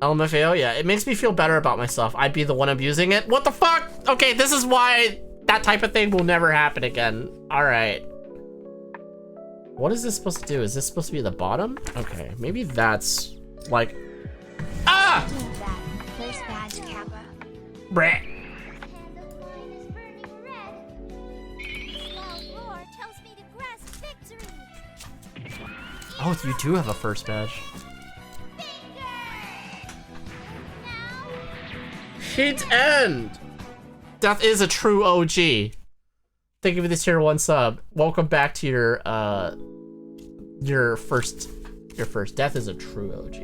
LMFAO, yeah, it makes me feel better about myself. I'd be the one abusing it. What the fuck? Okay, this is why that type of thing will never happen again. All right. What is this supposed to do? Is this supposed to be the bottom? Okay, maybe that's like... Ah! First badge, Kappa. Brett. Oh, you do have a first badge. Hit end! Death is a true OG. Thank you for this tier 1 sub. Welcome back to your first. Death is a true OG.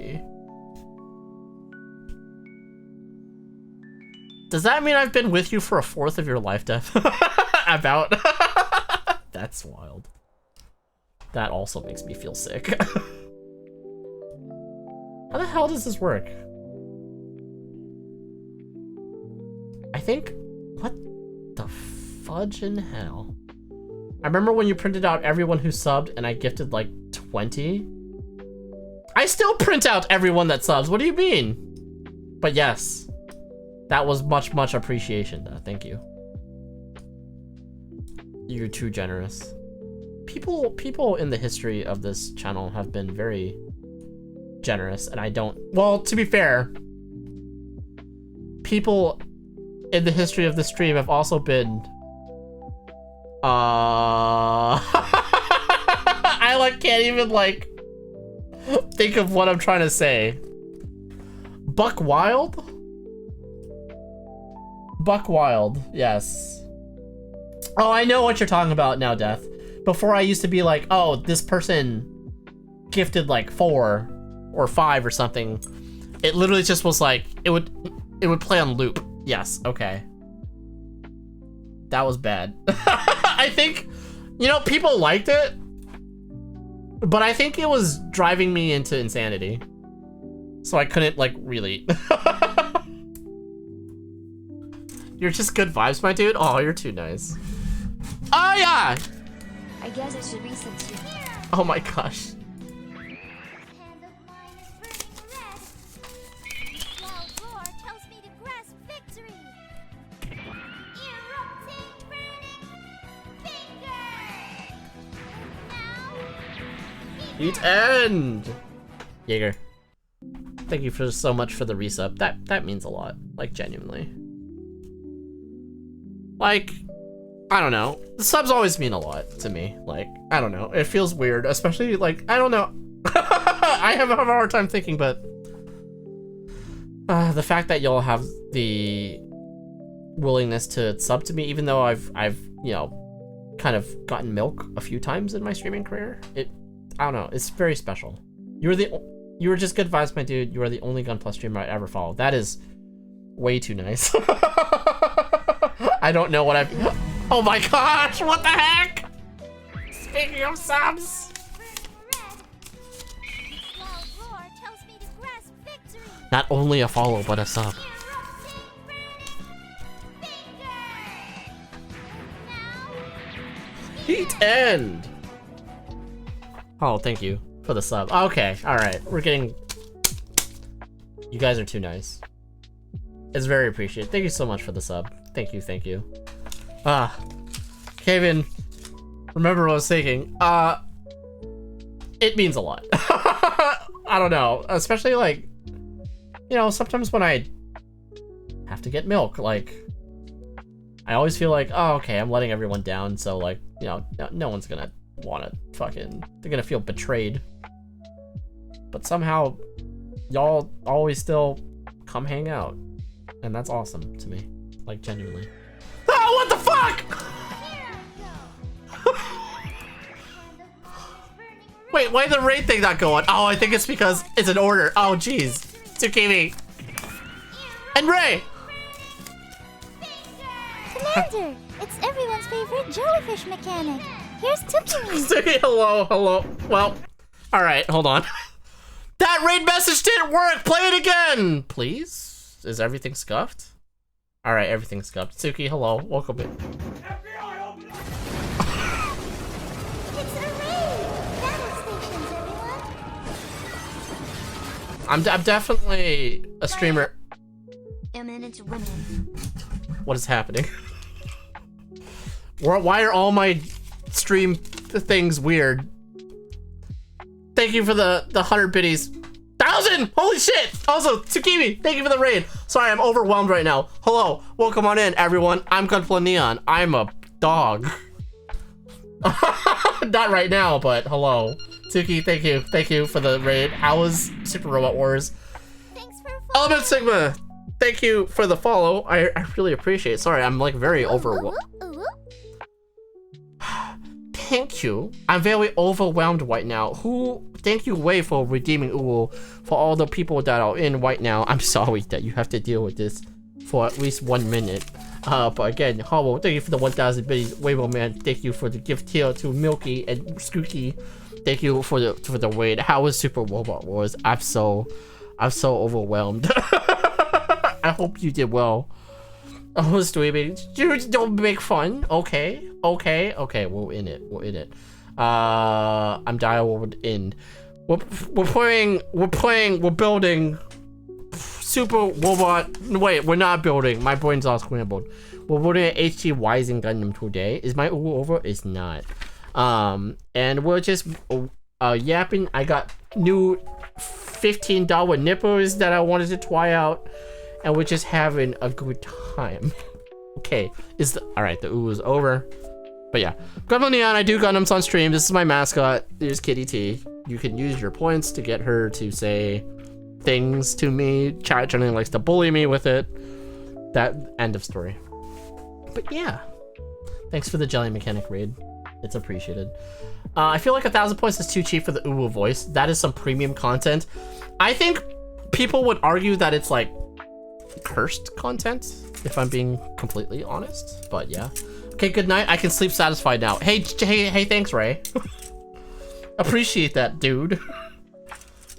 Does that mean I've been with you for a fourth of your life, Death? About. That's wild. That also makes me feel sick. How the hell does this work? I think... What the fudge in hell? I remember when you printed out everyone who subbed and I gifted like 20. I still print out everyone that subs. What do you mean? But yes. That was much appreciation, though. Thank you. You're too generous. People in the history of this channel have been very generous, and I don't. Well, to be fair, people in the history of the stream have also been. I like can't even like think of what I'm trying to say. Buck Wild? Buck Wild, yes. Oh, I know what you're talking about now, Death. Before I used to be like, oh, this person gifted like 4 or 5 or something. It literally just was like, it would play on loop. Yes, okay. That was bad. I think, you know, people liked it, but I think it was driving me into insanity. So I couldn't like really. You're just good vibes, my dude. Oh, you're too nice. Oh yeah. I guess it should reset you. Oh my gosh. Hand of mine is burning red. Loud roar tells me to grasp victory. Erupting burning finger. Now. Eat end. Jaeger. Thank you for so much for the resub. That means a lot. Like genuinely. Like, I don't know. The subs always mean a lot to me. Like, I don't know. It feels weird, especially like, I don't know. I have a hard time thinking, but the fact that y'all have the willingness to sub to me, even though I've you know, kind of gotten milk a few times in my streaming career, I don't know. It's very special. You were just good vibes, my dude. You are the only Gunpla streamer I ever follow. That is way too nice. I don't know what I've. Oh my gosh! What the heck? Speaking of subs. Loud roar tells me to grasp victory. Not only a follow, but a sub. Erupting burning finger. Now. Heat end. Oh, thank you for the sub. Okay, all right. We're getting. You guys are too nice. It's very appreciated. Thank you so much for the sub. Thank you, thank you. Kevin, remember what I was thinking. It means a lot. I don't know, especially like, you know, sometimes when I have to get milk, like, I always feel like, oh, okay, I'm letting everyone down, so like, you know, no one's gonna wanna fucking, they're gonna feel betrayed. But somehow, y'all always still come hang out. And that's awesome to me. Like, genuinely. Oh, what the fuck?! Wait, why the raid thing not going? Oh, I think it's because it's an order. Oh, jeez. Tsukimi. And Ray! Commander, it's everyone's favorite jellyfish mechanic. Here's Tukimi. Say hello, hello. Well, alright, hold on. That raid message didn't work! Play it again! Please? Is everything scuffed? Alright, everything's scuffed. Tsuki, hello. Welcome in. It's a raid! Battle stations, everyone! I'm definitely a streamer. Eminent women. What is happening? Why are all my stream things weird? Thank you for the 100 biddies. 1,000! Holy shit! Also, Tsukimi, thank you for the raid. Sorry, I'm overwhelmed right now. Hello, welcome on in, everyone. I'm Gunpla Neon. I'm a dog. Not right now, but hello. Tsuki, thank you for the raid. How was Super Robot Wars? Thanks for Element Sigma, thank you for the follow. I really appreciate it. Sorry, I'm like very overwhelmed. Thank you. I'm very overwhelmed right now. Thank you, Wei, for redeeming Uwu. For all the people that are in right now, I'm sorry that you have to deal with this for at least 1 minute. But again, Hollow, thank you for the 1,000 biddies. Weibo Man, thank you for the gift here to Milky and Skooky. Thank you for the raid. How was Super Robot Wars? I'm so overwhelmed. I hope you did well. Oh, streaming. Don't make fun. Okay. We're in it. I'm dialed in. We're building super robot. Wait, we're not building. My brain's all scrambled. We're building an HT Rising Gundam today. Is my Uwu over? It's not. And we're just yapping. I got new $15 nipples that I wanted to try out, and we're just having a good time. Okay, all right? The Uwu is over. But yeah, Gundam Neon, I do Gundams on stream. This is my mascot. There's Kitty T. You can use your points to get her to say things to me. Chat generally likes to bully me with it. That end of story. But yeah, thanks for the jelly mechanic raid. It's appreciated. I feel like 1,000 points is too cheap for the Uwu voice. That is some premium content. I think people would argue that it's like cursed content, if I'm being completely honest. But yeah. Okay, good night. I can sleep satisfied now. Hey, thanks, Ray. Appreciate that, dude.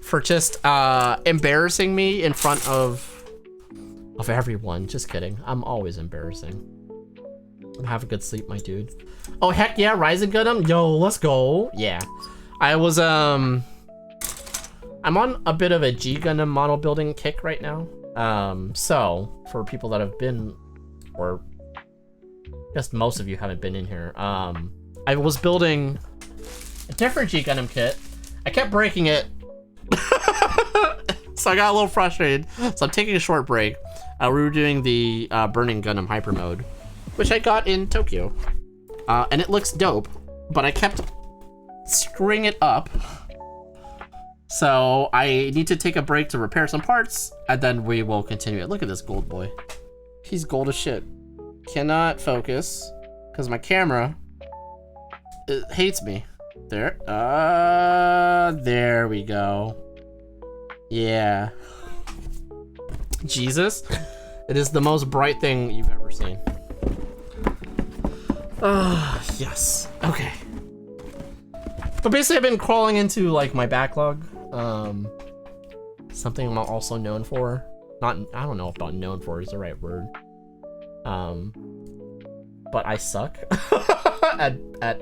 For just embarrassing me in front of everyone. Just kidding. I'm always embarrassing. Have a good sleep, my dude. Oh, heck yeah, Rising Gundam. Yo, let's go. Yeah. I was, I'm on a bit of a G Gundam model building kick right now. So, for people that have been, or I guess most of you haven't been in here, I was building a different G Gundam kit. I kept breaking it. So I got a little frustrated. So I'm taking a short break. We were doing the Burning Gundam Hyper Mode, which I got in Tokyo. And it looks dope, but I kept screwing it up. So I need to take a break to repair some parts, and then we will continue it. Look at this gold boy. He's gold as shit. Cannot focus, because my camera hates me. There. There we go. Yeah. Jesus. It is the most bright thing you've ever seen. Yes. Okay. But basically I've been crawling into like my backlog. Something I'm also known for. I don't know if known for is the right word. But I suck at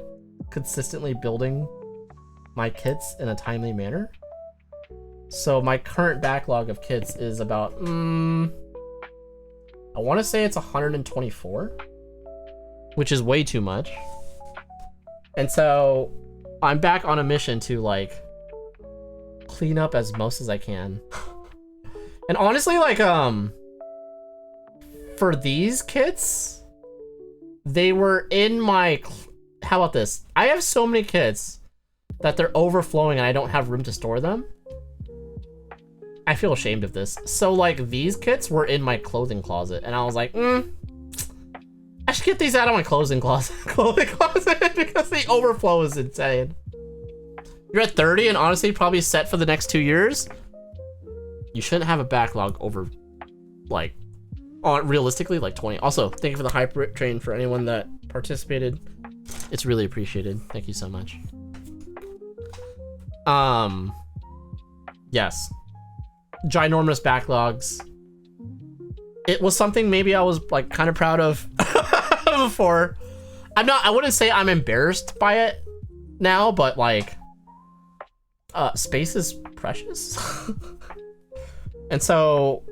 consistently building my kits in a timely manner. So my current backlog of kits is about, I want to say it's 124, which is way too much. And so I'm back on a mission to like clean up as most as I can. And honestly, like, for these kits, they were in my, how about this? I have so many kits that they're overflowing and I don't have room to store them. I feel ashamed of this. So like these kits were in my clothing closet and I was like, I should get these out of my clothing closet because the overflow is insane. You're at 30 and honestly probably set for the next 2 years. You shouldn't have a backlog over like realistically like 20. Also, thank you for the hype train for anyone that participated. It's really appreciated. Thank you so much. Yes. Ginormous backlogs. It was something maybe I was like kind of proud of before. I wouldn't say I'm embarrassed by it now, but like space is precious. And so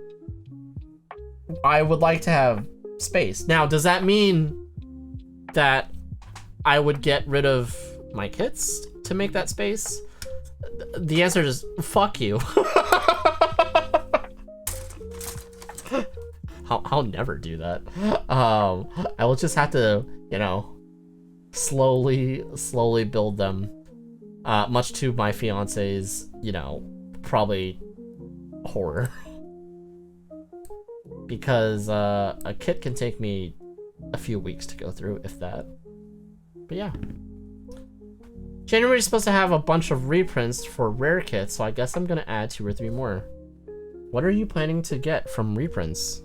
I would like to have space. Now, does that mean that I would get rid of my kits to make that space? The answer is fuck you. I'll never do that. I will just have to, you know, slowly build them, much to my fiance's, you know, probably horror. Because a kit can take me a few weeks to go through, if that. But yeah. January is supposed to have a bunch of reprints for rare kits, so I guess I'm gonna add 2 or 3 more. What are you planning to get from reprints?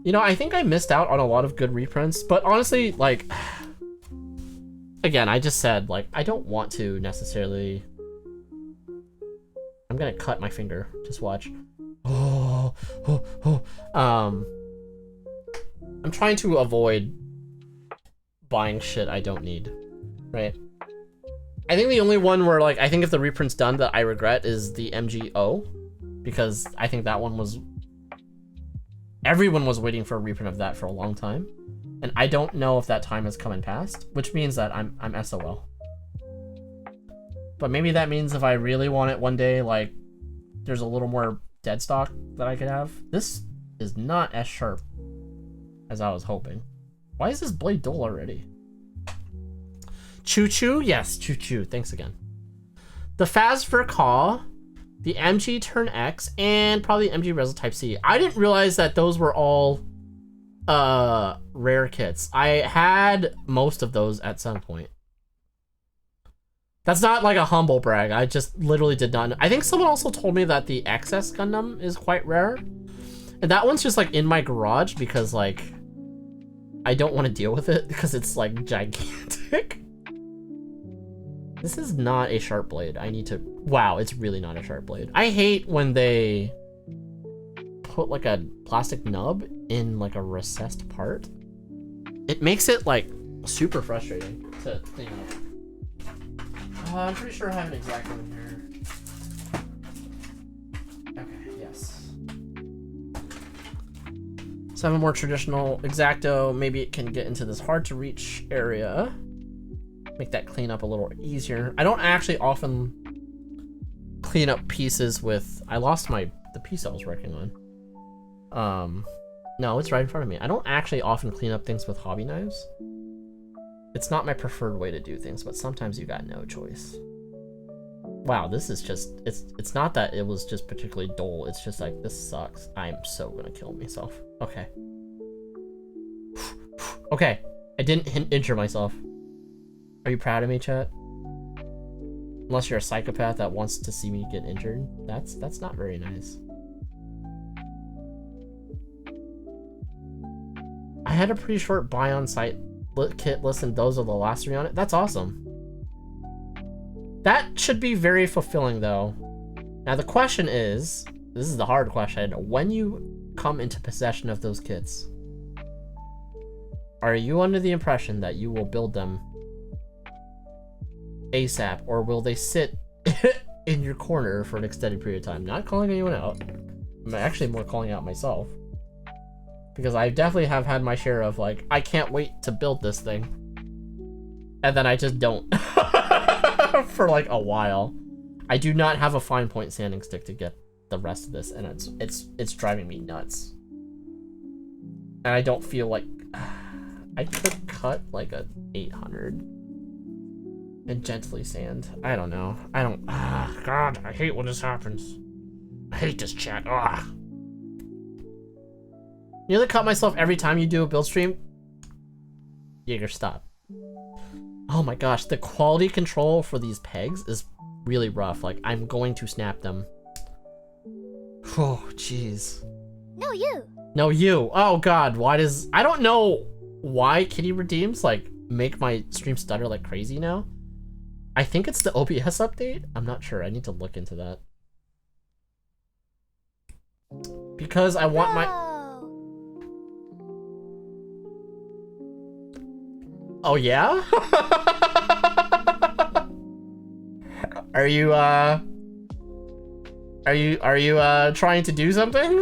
You know, I think I missed out on a lot of good reprints, but honestly, like, again, I just said, like, I don't want to necessarily. I'm gonna cut my finger. Just watch. I'm trying to avoid buying shit I don't need, right? I think the only one where, like, I think if the reprint's done that I regret is the MGO, because I think that one was Everyone was waiting for a reprint of that for a long time. And I don't know if that time has come and passed, which means that I'm SOL. But maybe that means if I really want it one day, like, there's a little more dead stock that I could have. This is not as sharp as I was hoping. Why is this blade dull already? Choo Choo? Yes, Choo Choo. Thanks again. The Faz Verkaw, the MG Turn X, and probably MG Resil Type C. I didn't realize that those were all rare kits. I had most of those at some point. That's not like a humble brag. I just literally did not know. I think someone also told me that the XS Gundam is quite rare. And that one's just like in my garage because like I don't want to deal with it because it's like gigantic. This is not a sharp blade. I need to... Wow, it's really not a sharp blade. I hate when they put like a plastic nub in like a recessed part. It makes it like super frustrating to clean up. I'm pretty sure I have an exact one here. Okay, yes. 7 more traditional Exacto. Maybe it can get into this hard to reach area. Make that cleanup a little easier. I don't actually often clean up pieces with... I lost the piece I was working on. No, it's right in front of me. I don't actually often clean up things with hobby knives. It's not my preferred way to do things, but sometimes you got no choice. Wow, this is just... It's not that it was just particularly dull. It's just like, this sucks. I'm so gonna kill myself. Okay. Okay. I didn't injure myself. Are you proud of me, chat? Unless you're a psychopath that wants to see me get injured. That's not very nice. I had a pretty short buy on site kit list and those are the last 3 on it. That's awesome. That should be very fulfilling though. Now the question is, this is the hard question, when you come into possession of those kits, are you under the impression that you will build them ASAP, or will they sit in your corner for an extended period of time? Not calling anyone out. I'm actually more calling out myself. Because I definitely have had my share of like, I can't wait to build this thing. And then I just don't. For like a while. I do not have a fine point sanding stick to get the rest of this, and it's driving me nuts. And I don't feel like I could cut like a 800 and gently sand. I don't know. God, I hate when this happens. I hate this chat. Nearly cut myself every time you do a build stream. Jaeger, stop. Oh my gosh, the quality control for these pegs is really rough. Like, I'm going to snap them. Oh, jeez. No, you. No, you. Oh god, why does... I don't know why Kitty Redeems, like, make my stream stutter like crazy now. I think it's the OBS update. I'm not sure. I need to look into that. Because I want my... Oh yeah? Are you trying to do something?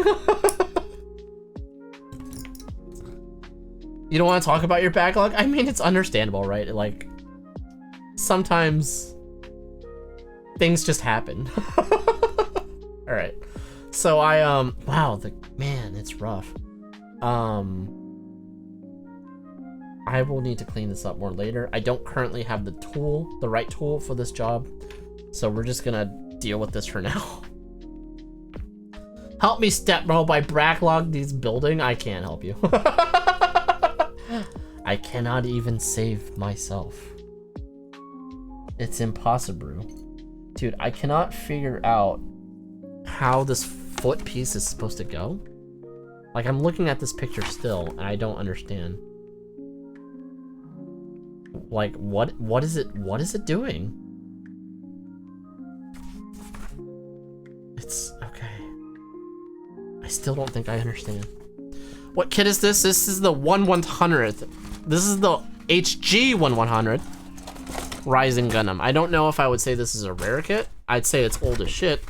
You don't want to talk about your backlog? I mean, it's understandable, right? Like, sometimes things just happen. All right. So wow, man, it's rough. I will need to clean this up more later. I don't currently have the right tool for this job. So we're just gonna deal with this for now. Help me, stepbro, by backlog these building. I can't help you. I cannot even save myself. It's impossible. Dude, I cannot figure out how this foot piece is supposed to go. Like, I'm looking at this picture still, and I don't understand. Like, what is it doing? It's okay. I still don't think I understand. What kit is this? This is the 1/100th. This is the HG 1/100 Rising Gundam. I don't know if I would say this is a rare kit. I'd say it's old as shit.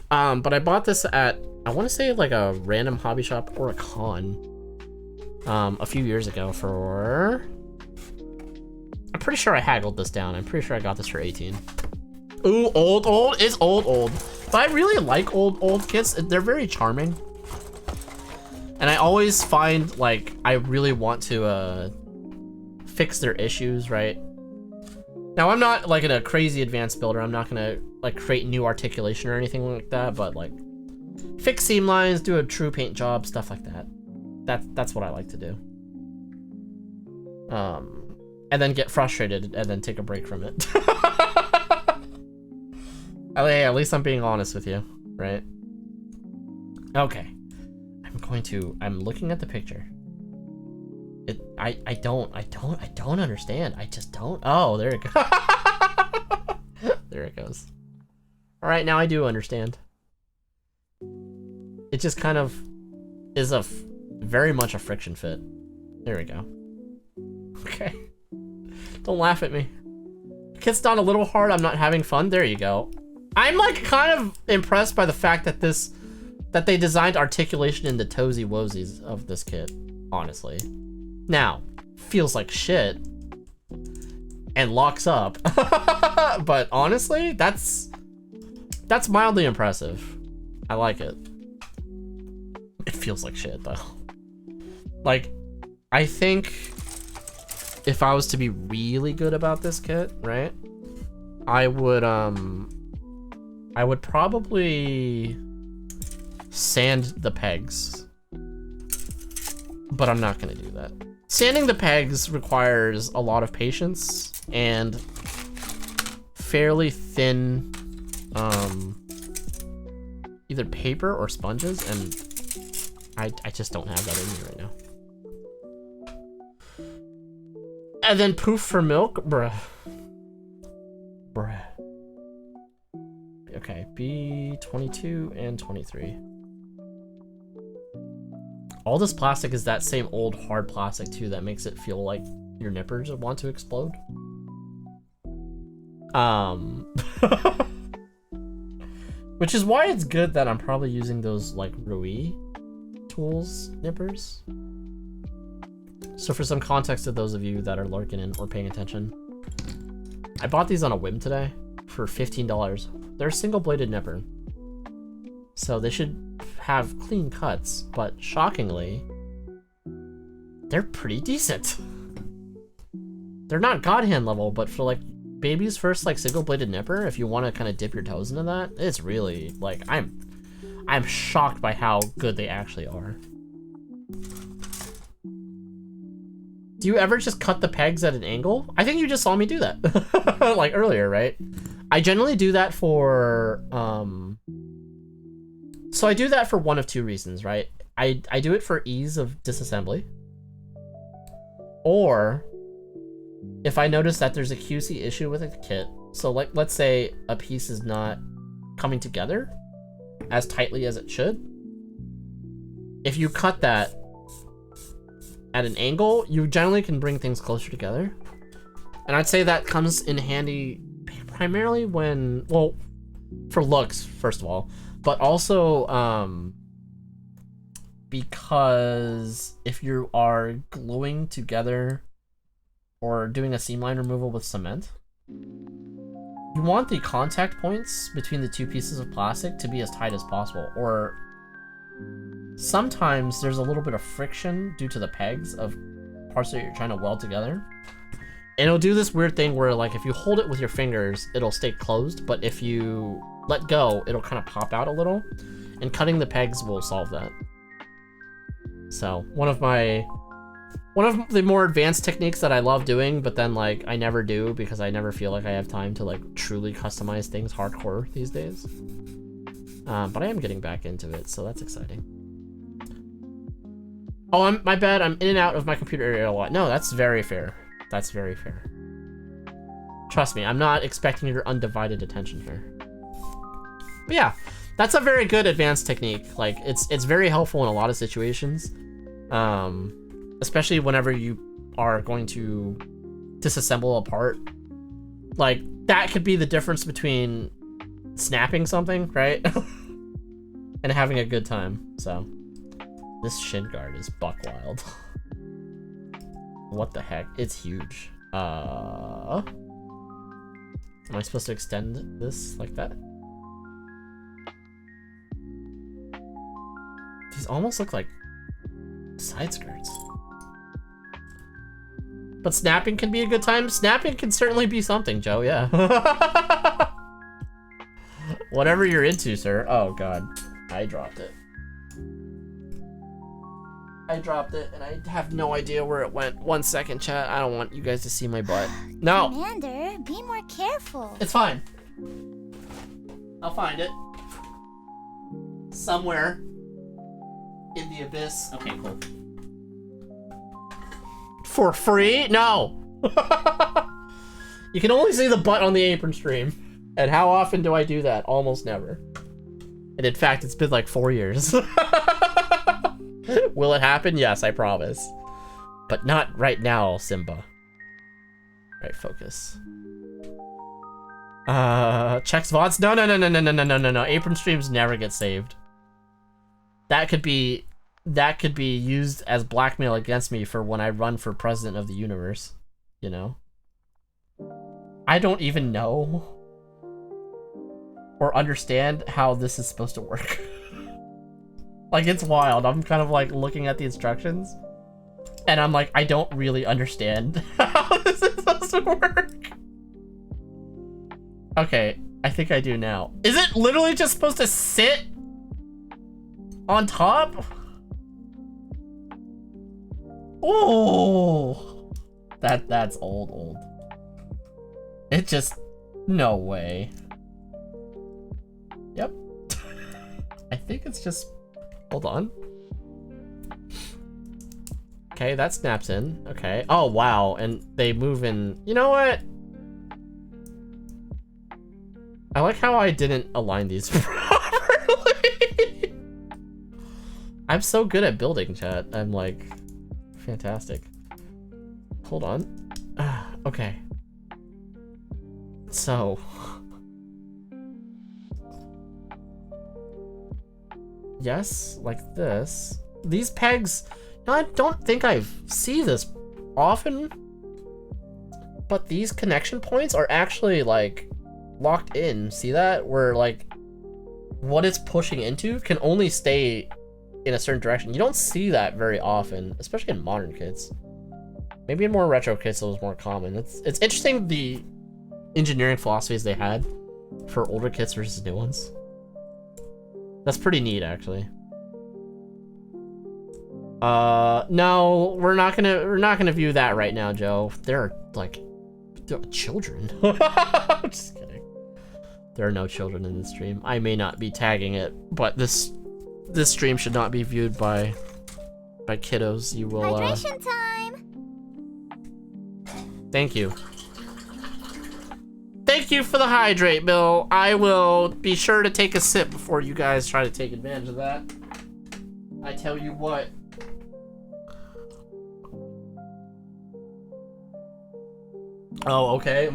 But I bought this at I want to say like a random hobby shop or a con a few years ago for... I'm pretty sure I haggled this down. I'm pretty sure I got this for 18. Ooh, old. It's old. But I really like old kits. They're very charming. And I always find, like, I really want to fix their issues, right? Now, I'm not, like, a crazy advanced builder. I'm not gonna, like, create new articulation or anything like that, but, like, fix seam lines, do a true paint job, stuff like that. That's what I like to do. And then get frustrated and then take a break from it. Hey, at least I'm being honest with you, right? Okay. I'm looking at the picture. I don't understand. I just don't. Oh, there it goes. There it goes. All right, now I do understand. It just kind of is very much a friction fit. There we go. Okay. Don't laugh at me. Kit's not a little hard. I'm not having fun. There you go. I'm like kind of impressed by the fact that that they designed articulation in the toesy woesies of this kit, honestly. Now, feels like shit and locks up. But honestly, that's mildly impressive. I like it. It feels like shit though. Like, I think if I was to be really good about this kit, right? I would probably sand the pegs. But I'm not gonna do that. Sanding the pegs requires a lot of patience and fairly thin either paper or sponges, and I just don't have that in me right now. And then poof for milk, bruh. Okay, B22 and 23. All this plastic is that same old hard plastic too that makes it feel like your nippers want to explode. Which is why it's good that I'm probably using those like Rui tools nippers. So for some context to those of you that are lurking in or paying attention, I bought these on a whim today for $15. They're a single-bladed nipper, so they should have clean cuts, but shockingly, they're pretty decent. They're not God hand level, but for like baby's first like single-bladed nipper, if you want to kind of dip your toes into that, it's really like I'm shocked by how good they actually are. Do you ever just cut the pegs at an angle? I think you just saw me do that like earlier, right? I generally do that for, so I do that for one of two reasons, right? I do it for ease of disassembly, or if I notice that there's a QC issue with a kit. So like, let's say a piece is not coming together as tightly as it should. If you cut that at an angle, you generally can bring things closer together. And I'd say that comes in handy primarily when, well, for looks, first of all, but also because if you are gluing together or doing a seam line removal with cement, you want the contact points between the two pieces of plastic to be as tight as possible, or sometimes there's a little bit of friction due to the pegs of parts that you're trying to weld together. And it'll do this weird thing where like if you hold it with your fingers, it'll stay closed, but if you let go, it'll kind of pop out a little, and cutting the pegs will solve that. So one of the more advanced techniques that I love doing, but then like I never do because I never feel like I have time to like truly customize things hardcore these days. But I am getting back into it, so that's exciting. Oh, my bad. I'm in and out of my computer area a lot. No, that's very fair. That's very fair. Trust me, I'm not expecting your undivided attention here. But yeah, that's a very good advanced technique. Like it's very helpful in a lot of situations, especially whenever you are going to disassemble a part. Like that could be the difference between snapping something, right? and having a good time. So this shin guard is buck wild. What the heck? It's huge. Am I supposed to extend this like that? These almost look like side skirts. But snapping can be a good time. Snapping can certainly be something, Joe, yeah. Whatever you're into, sir. Oh, God. I dropped it. I dropped it, and I have no idea where it went. 1 second, chat. I don't want you guys to see my butt. No! Commander, be more careful. It's fine. I'll find it. Somewhere. In the abyss. Okay, cool. For free? No! You can only see the butt on the apron stream. And how often do I do that? Almost never. And in fact, it's been like 4 years. Will it happen? Yes, I promise. But not right now, Simba. Right, focus. Checks VODs? No. Apron streams never get saved. That could be used as blackmail against me for when I run for president of the universe. You know? I don't even know or understand how this is supposed to work. Like, it's wild. I'm kind of like looking at the instructions and I'm like, I don't really understand how this is supposed to work. Okay, I think I do now. Is it literally just supposed to sit on top? Oh, that's old. It just, no way. Yep. I think it's just, hold on. Okay, that snaps in. Okay. Oh, wow. And they move in. You know what? I like how I didn't align these properly. I'm so good at building, chat. I'm like, fantastic. Hold on. Okay. So. Yes, like this. These pegs, you know, I don't think I see this often, but these connection points are actually like locked in. See that? Where like what it's pushing into can only stay in a certain direction. You don't see that very often, especially in modern kits. Maybe in more retro kits it was more common. It's interesting the engineering philosophies they had for older kits versus new ones. That's pretty neat, actually. No, we're not gonna view that right now, Joe. They're children. I'm just kidding. There are no children in this stream. I may not be tagging it, but this stream should not be viewed by kiddos. You will. Hydration time. Thank you. Thank you for the hydrate, Bill. I will be sure to take a sip before you guys try to take advantage of that. I tell you what. Oh, okay.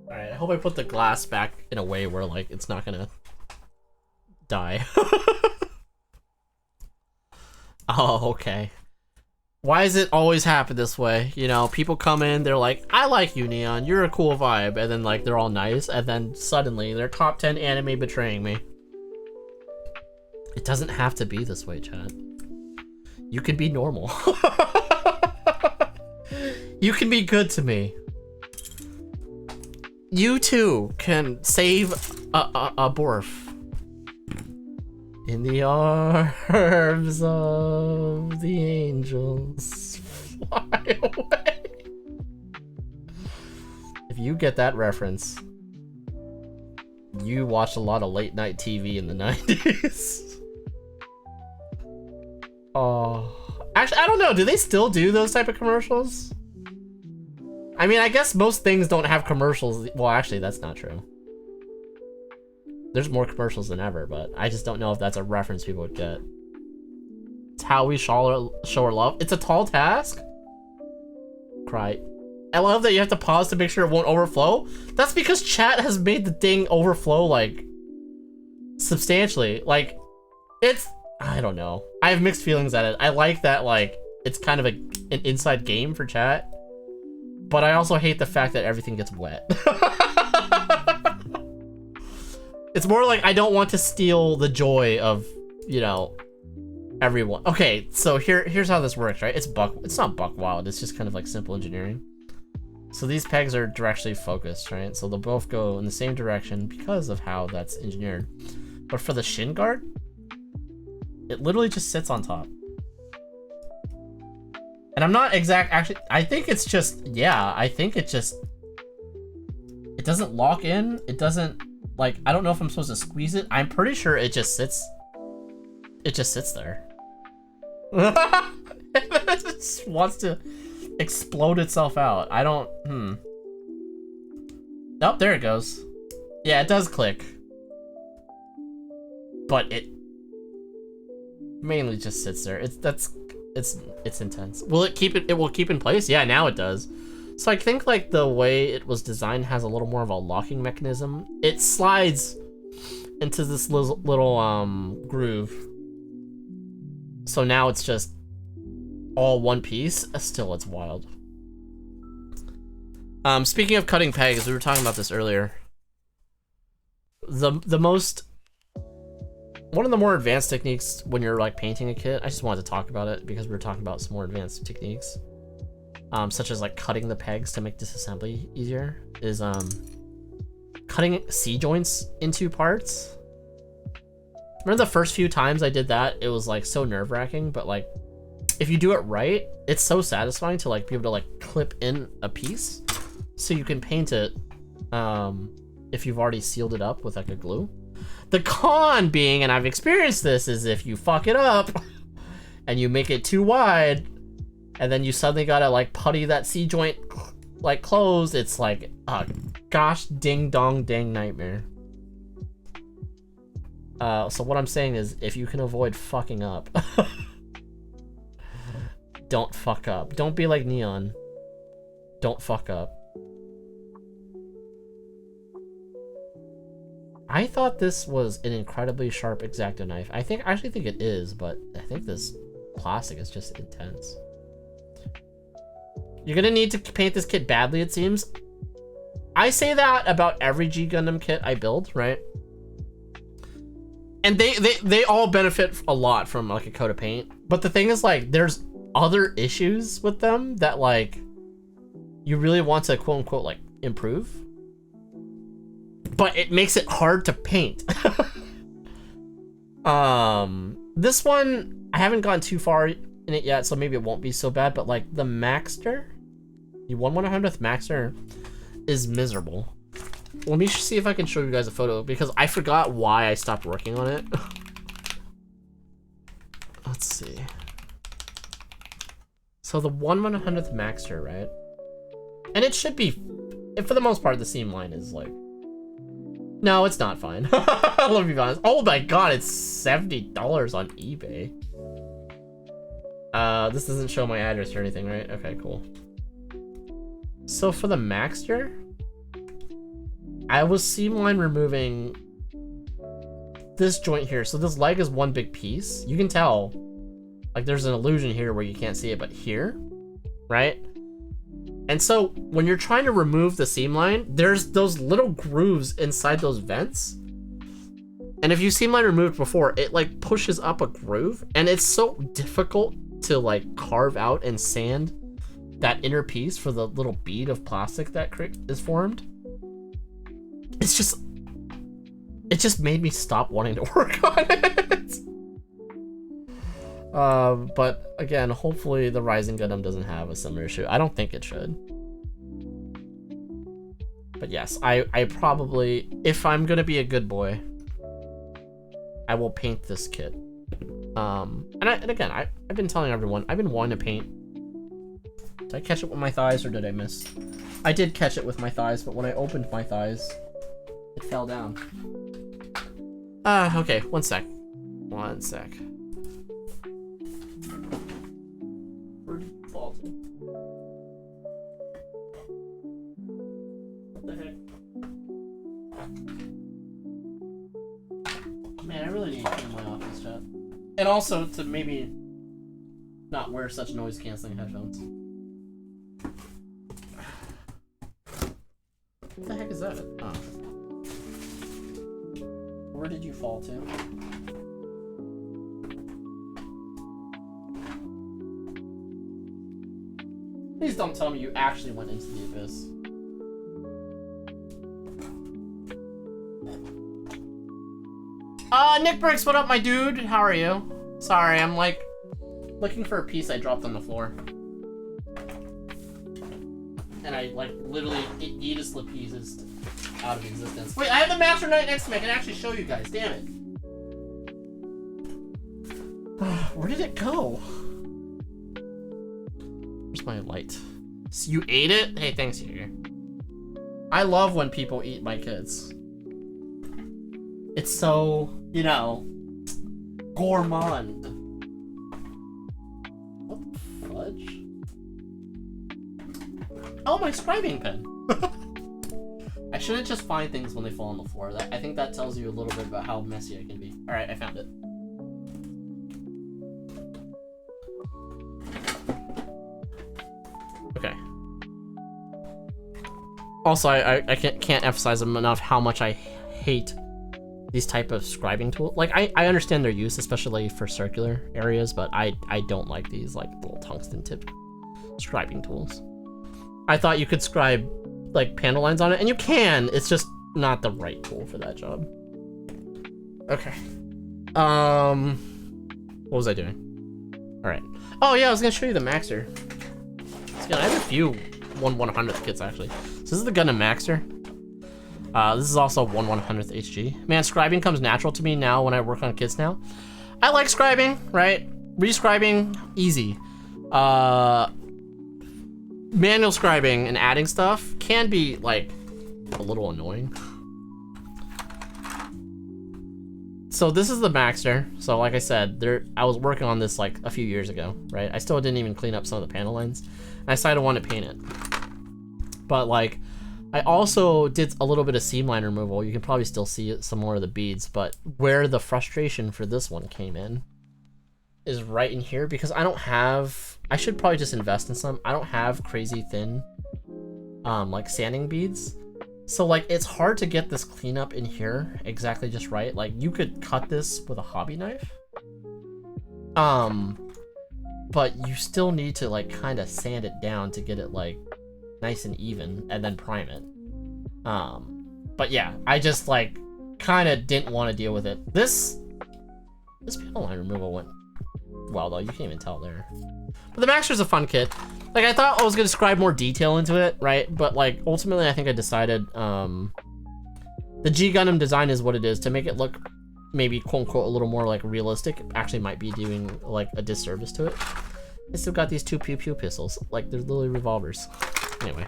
Alright, I hope I put the glass back in a way where, like, it's not gonna die. Oh, okay. Why does it always happen this way? You know, people come in, they're like, I like you, Neon, you're a cool vibe, and then, like, they're all nice, and then suddenly, they're top 10 anime betraying me. It doesn't have to be this way, chat. You can be normal. You can be good to me. You too can save a Borf. In the arms of the angels, fly away. If you get that reference, you watched a lot of late night TV in the 90s. Oh, actually, I don't know. Do they still do those type of commercials? I mean, I guess most things don't have commercials. Well, actually, that's not true. There's more commercials than ever, but I just don't know if that's a reference people would get. It's how we show our love. It's a tall task? Cry. I love that you have to pause to make sure it won't overflow. That's because chat has made the thing overflow, like, substantially. Like, it's... I don't know. I have mixed feelings at it. I like that, like, it's kind of an inside game for chat. But I also hate the fact that everything gets wet. It's more like I don't want to steal the joy of, you know, everyone. Okay, so here's how this works, right? It's not buck wild, it's just kind of like simple engineering. So these pegs are directionally focused, right? So they'll both go in the same direction because of how that's engineered. But for the shin guard, it literally just sits on top. And I'm not actually, I think it's just, yeah, I think it doesn't lock in. It doesn't, like, I don't know if I'm supposed to squeeze it. I'm pretty sure it just sits there. It just wants to explode itself out. I don't, Oh, there it goes. Yeah, it does click. But it mainly just sits there. It's intense. Will it keep it? It will keep in place? Yeah, now it does. So I think like the way it was designed has a little more of a locking mechanism. It slides into this little groove. So now it's just all one piece. Still, it's wild. Speaking of cutting pegs, we were talking about this earlier. One of the more advanced techniques when you're like painting a kit, I just wanted to talk about it because we were talking about some more advanced techniques, such as like cutting the pegs to make disassembly easier, is cutting C-joints into parts. Remember the first few times I did that, it was like so nerve-wracking, but like if you do it right, it's so satisfying to like be able to like clip in a piece so you can paint it if you've already sealed it up with like a glue. The con being, and I've experienced this, is if you fuck it up and you make it too wide and then you suddenly gotta like putty that C-joint like closed, it's like a gosh ding dong dang nightmare. So what I'm saying is if you can avoid fucking up, don't fuck up. Don't be like Neon. Don't fuck up. I thought this was an incredibly sharp X-Acto knife. I actually think it is, but I think this plastic is just intense. You're gonna need to paint this kit badly, it seems. I say that about every G Gundam kit I build, right? And they all benefit a lot from like a coat of paint. But the thing is, like, there's other issues with them that like you really want to quote unquote like improve. But it makes it hard to paint. This one, I haven't gone too far in it yet, so maybe it won't be so bad, but like the Maxter, the 1/100th Maxter is miserable. Let me see if I can show you guys a photo because I forgot why I stopped working on it. Let's see. So the 1/100th Maxter, right? And it should be, for the most part, the seam line is like, no, it's not fine. Let me be honest. Oh my god, it's $70 on eBay. This doesn't show my address or anything, right? Okay, cool. So for the Maxter, I was seam line removing this joint here. So this leg is one big piece. You can tell, like there's an illusion here where you can't see it, but here, right? And so when you're trying to remove the seam line, there's those little grooves inside those vents. And if you seam line removed before, it like pushes up a groove, and it's so difficult to like carve out and sand that inner piece for the little bead of plastic that is formed. It just made me stop wanting to work on it. But again, hopefully the Rising Gundam doesn't have a similar issue. I don't think it should. But yes, I probably, if I'm gonna be a good boy, I will paint this kit. And again, I've been telling everyone, I've been wanting to paint. Did I catch it with my thighs or did I miss? I did catch it with my thighs, but when I opened my thighs, it fell down. Okay, one sec. One sec. Man, I really need to clean my office chat. And also to maybe not wear such noise canceling headphones. What the heck is that? Oh. Where did you fall to? Please don't tell me you actually went into the abyss. Nick Bricks, what up, my dude? How are you? Sorry, I'm like looking for a piece I dropped on the floor. And I like literally eat the pieces out of existence. Wait, I have the Master Knight next to me. I can actually show you guys. Damn it. Where did it go? Where's my light? So you ate it? Hey, thanks, Jaeger. I love when people eat my kids. It's so, you know, gourmand. What the fudge? Oh, my scribing pen. I shouldn't just find things when they fall on the floor. I think that tells you a little bit about how messy I can be. Alright, I found it. Okay. Also, I can't emphasize enough how much I hate these type of scribing tools. Like, I understand their use, especially for circular areas, but I don't like these, like, little tungsten tipped scribing tools. I thought you could scribe, like, panel lines on it, and you can. It's just not the right tool for that job. Okay. What was I doing? All right. Oh yeah, I was gonna show you the Maxer. I have a few 1/100th kits actually. So this is the Gundam Maxer. This is also 1/100th HG. Man, scribing comes natural to me now when I work on kits now. I like scribing, right? Rescribing, easy. Manual scribing and adding stuff can be like a little annoying. So this is the Maxter. So like I said, I was working on this like a few years ago, right? I still didn't even clean up some of the panel lines. And I decided I wanted to paint it. But like, I also did a little bit of seam line removal. You can probably still see some more of the beads, but where the frustration for this one came in is right in here, because I don't have, I should probably just invest in some. I don't have crazy thin, like sanding beads. So like, it's hard to get this cleanup in here exactly just right. Like you could cut this with a hobby knife. But you still need to like kind of sand it down to get it like nice and even and then prime it. But yeah, I just like kind of didn't want to deal with it. This panel line removal went well though, you can't even tell there. But the Maxter's a fun kit. Like I thought I was gonna scribe more detail into it, right? But like ultimately I think I decided the G Gundam design is what it is. To make it look maybe quote unquote a little more like realistic, actually might be doing like a disservice to it. I still got these two pew pew pistols, like they're literally revolvers. Anyway.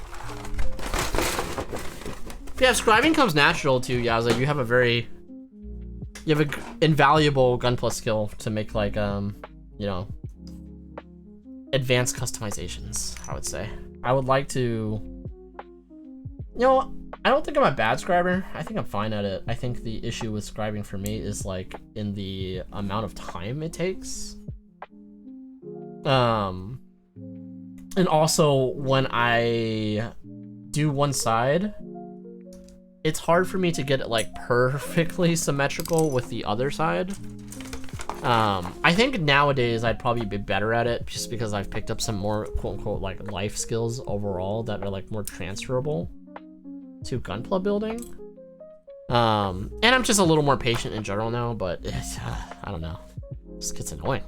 Yeah, scribing comes natural to Yaza. You have an invaluable gunpla skill to make like you know, advanced customizations, I would say. I would like to, you know, I don't think I'm a bad scriber. I think I'm fine at it. I think the issue with scribing for me is like in the amount of time it takes. And also when I do one side, it's hard for me to get it like perfectly symmetrical with the other side. I think nowadays I'd probably be better at it just because I've picked up some more quote unquote like life skills overall that are like more transferable to gunpla building. And I'm just a little more patient in general now, but it's, I don't know, it just gets annoying.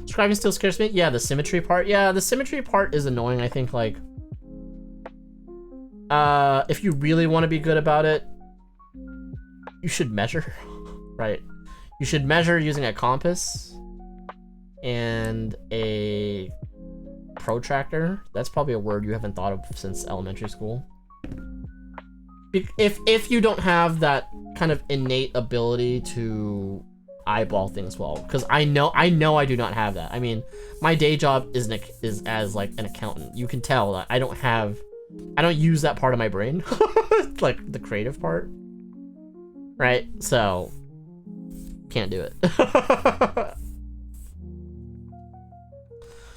Scribing still scares me. Yeah, the symmetry part. Yeah, the symmetry part is annoying. I think like, if you really want to be good about it, you should measure, right? You should measure using a compass and a protractor. That's probably a word you haven't thought of since elementary school. If you don't have that kind of innate ability to eyeball things well, because I know I do not have that. I mean, my day job is as like an accountant. You can tell that I don't use that part of my brain, like the creative part, right? So can't do it.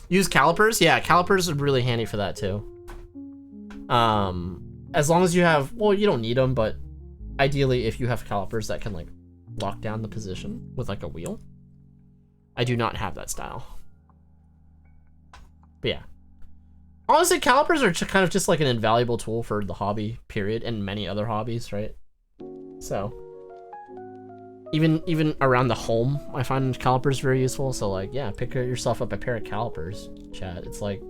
Use calipers? Yeah, calipers are really handy for that too. As long as you have, well, you don't need them, but ideally if you have calipers that can like lock down the position with like a wheel. I do not have that style. But yeah. Honestly, calipers are kind of just like an invaluable tool for the hobby, period, and many other hobbies, right? So, even around the home, I find calipers very useful. So like, yeah, pick yourself up a pair of calipers, chat. It's like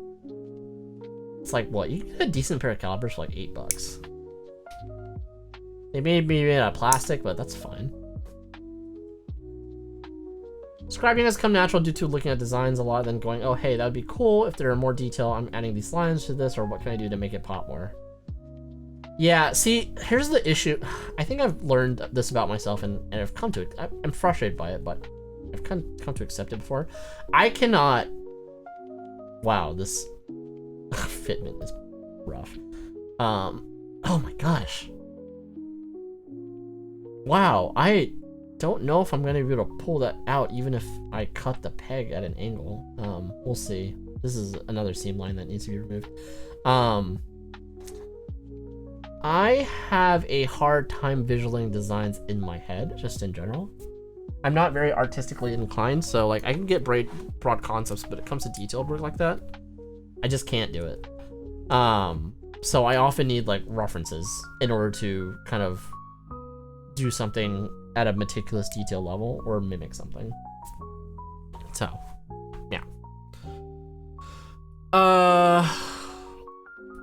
what? You can get a decent pair of calipers for like $8. They may be made out of plastic, but that's fine. Scribing has come natural due to looking at designs a lot, then going, oh hey, that would be cool if there are more detail. I'm adding these lines to this, or what can I do to make it pop more? Yeah, see, here's the issue. I think I've learned this about myself, and I've come to it. I'm frustrated by it, but I've come to accept it before. I cannot. Wow, this fitment is rough. Oh my gosh. Wow, I don't know if I'm gonna be able to pull that out even if I cut the peg at an angle. We'll see. This is another seam line that needs to be removed. I have a hard time visualizing designs in my head, just in general. I'm not very artistically inclined, so like I can get broad concepts, but it comes to detailed work like that, I just can't do it. So I often need like references in order to kind of do something at a meticulous detail level or mimic something. So, yeah.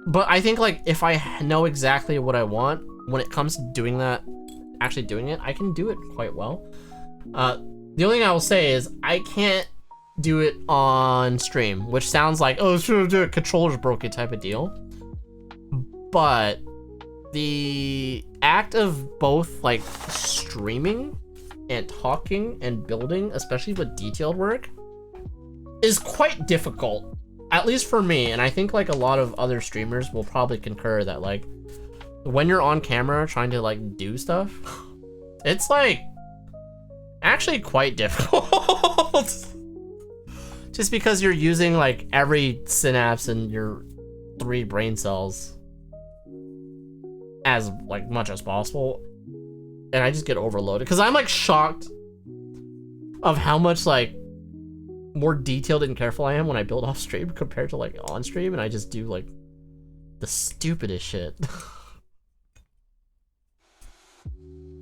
But I think like if I know exactly what I want, when it comes to doing that, actually doing it, I can do it quite well. The only thing I will say is I can't do it on stream, which sounds like, oh, the controller's broken type of deal. But the act of both like streaming and talking and building, especially with detailed work, is quite difficult, at least for me. And I think like a lot of other streamers will probably concur that like when you're on camera trying to like do stuff, it's like actually quite difficult. Just because you're using like every synapse in your 3 brain cells as like much as possible, and I just get overloaded because I'm like shocked of how much like more detailed and careful I am when I build off stream compared to like on stream, and I just do like the stupidest shit.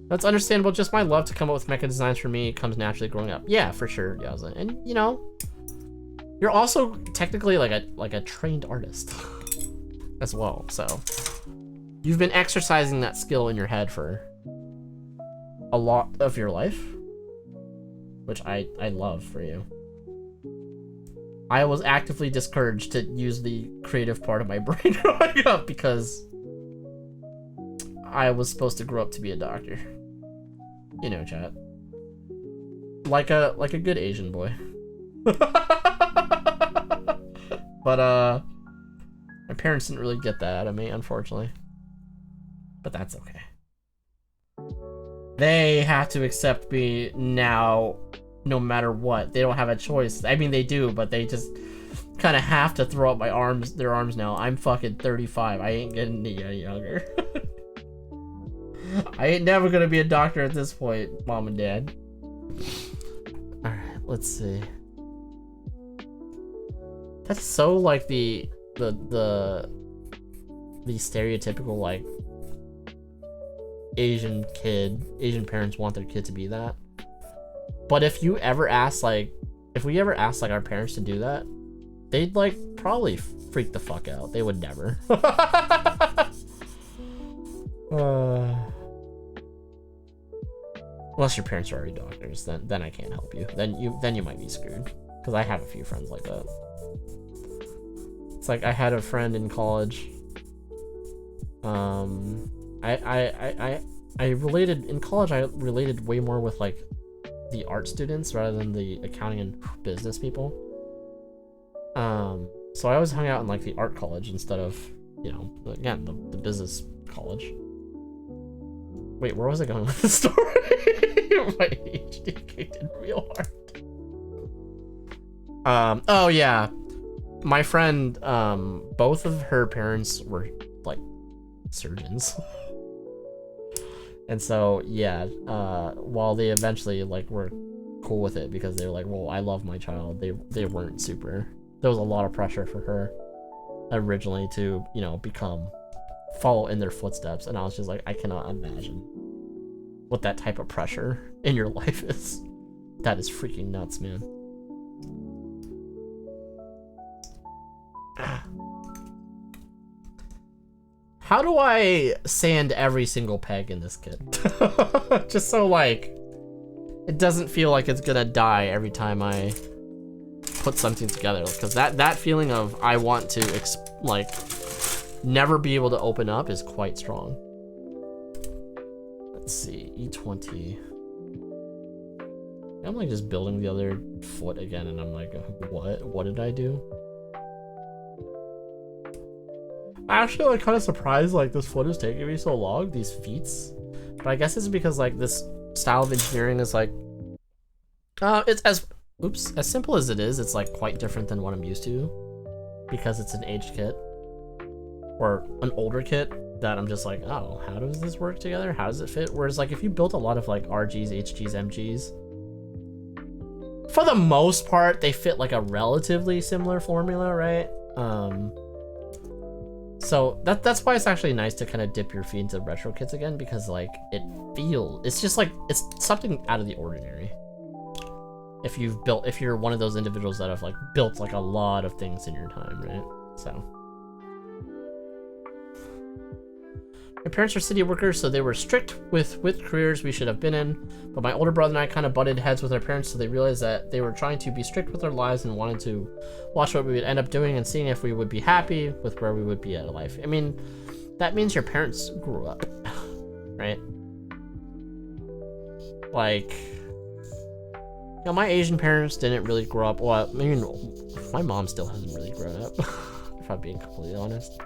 That's understandable. Just my love to come up with mecha designs for me comes naturally growing up. Yeah, for sure, Yaza. And you know, you're also technically like a trained artist as well, so you've been exercising that skill in your head for a lot of your life, which I love for you. I was actively discouraged to use the creative part of my brain growing up because I was supposed to grow up to be a doctor. You know, chat. Like a good Asian boy. But my parents didn't really get that out of me, unfortunately. But that's okay. They have to accept me now, no matter what. They don't have a choice. I mean, they do, but they just kind of have to throw up their arms now. I'm fucking 35. I ain't getting any younger. I ain't never gonna be a doctor at this point, mom and dad. Alright, let's see. That's so like the stereotypical like Asian parents want their kid to be that. But if we ever asked like our parents to do that, they'd like probably freak the fuck out. They would never. Unless your parents are already doctors, then I can't help you. Then you might be screwed. Because I have a few friends like that. It's like I had a friend in college. I related in college. I related way more with like the art students rather than the accounting and business people. So I always hung out in like the art college instead of, you know, again the business college. Wait, where was I going with the story? My HDK. kicked in real hard. Oh yeah. My friend, both of her parents were like surgeons. And so yeah, while they eventually like were cool with it because they were like, well, I love my child, they weren't super. There was a lot of pressure for her originally to, you know, follow in their footsteps, and I was just like, I cannot imagine what that type of pressure in your life is. That is freaking nuts, man. How do I sand every single peg in this kit? Just so like it doesn't feel like it's gonna die every time I put something together, because that feeling of I want to like never be able to open up is quite strong. Let's see, E20. I'm like just building the other foot again, and I'm like, what did I do? I'm actually like kind of surprised like this foot is taking me so long, these feats. But I guess it's because like this style of engineering is like, it's as simple as it is, it's like quite different than what I'm used to, because it's an aged kit or an older kit that I'm just like, oh, how does this work together? How does it fit? Whereas like if you built a lot of like RGs, HGs, MGs, for the most part they fit like a relatively similar formula, right? So that's why it's actually nice to kind of dip your feet into retro kits again, because like it's just like it's something out of the ordinary. If you're one of those individuals that have like built like a lot of things in your time, right? So my parents are city workers, so they were strict with careers we should have been in. But my older brother and I kind of butted heads with our parents, so they realized that they were trying to be strict with our lives and wanted to watch what we would end up doing and seeing if we would be happy with where we would be at life. I mean, that means your parents grew up, right? Like, you know, my Asian parents didn't really grow up. Well, I mean, my mom still hasn't really grown up, if I'm being completely honest.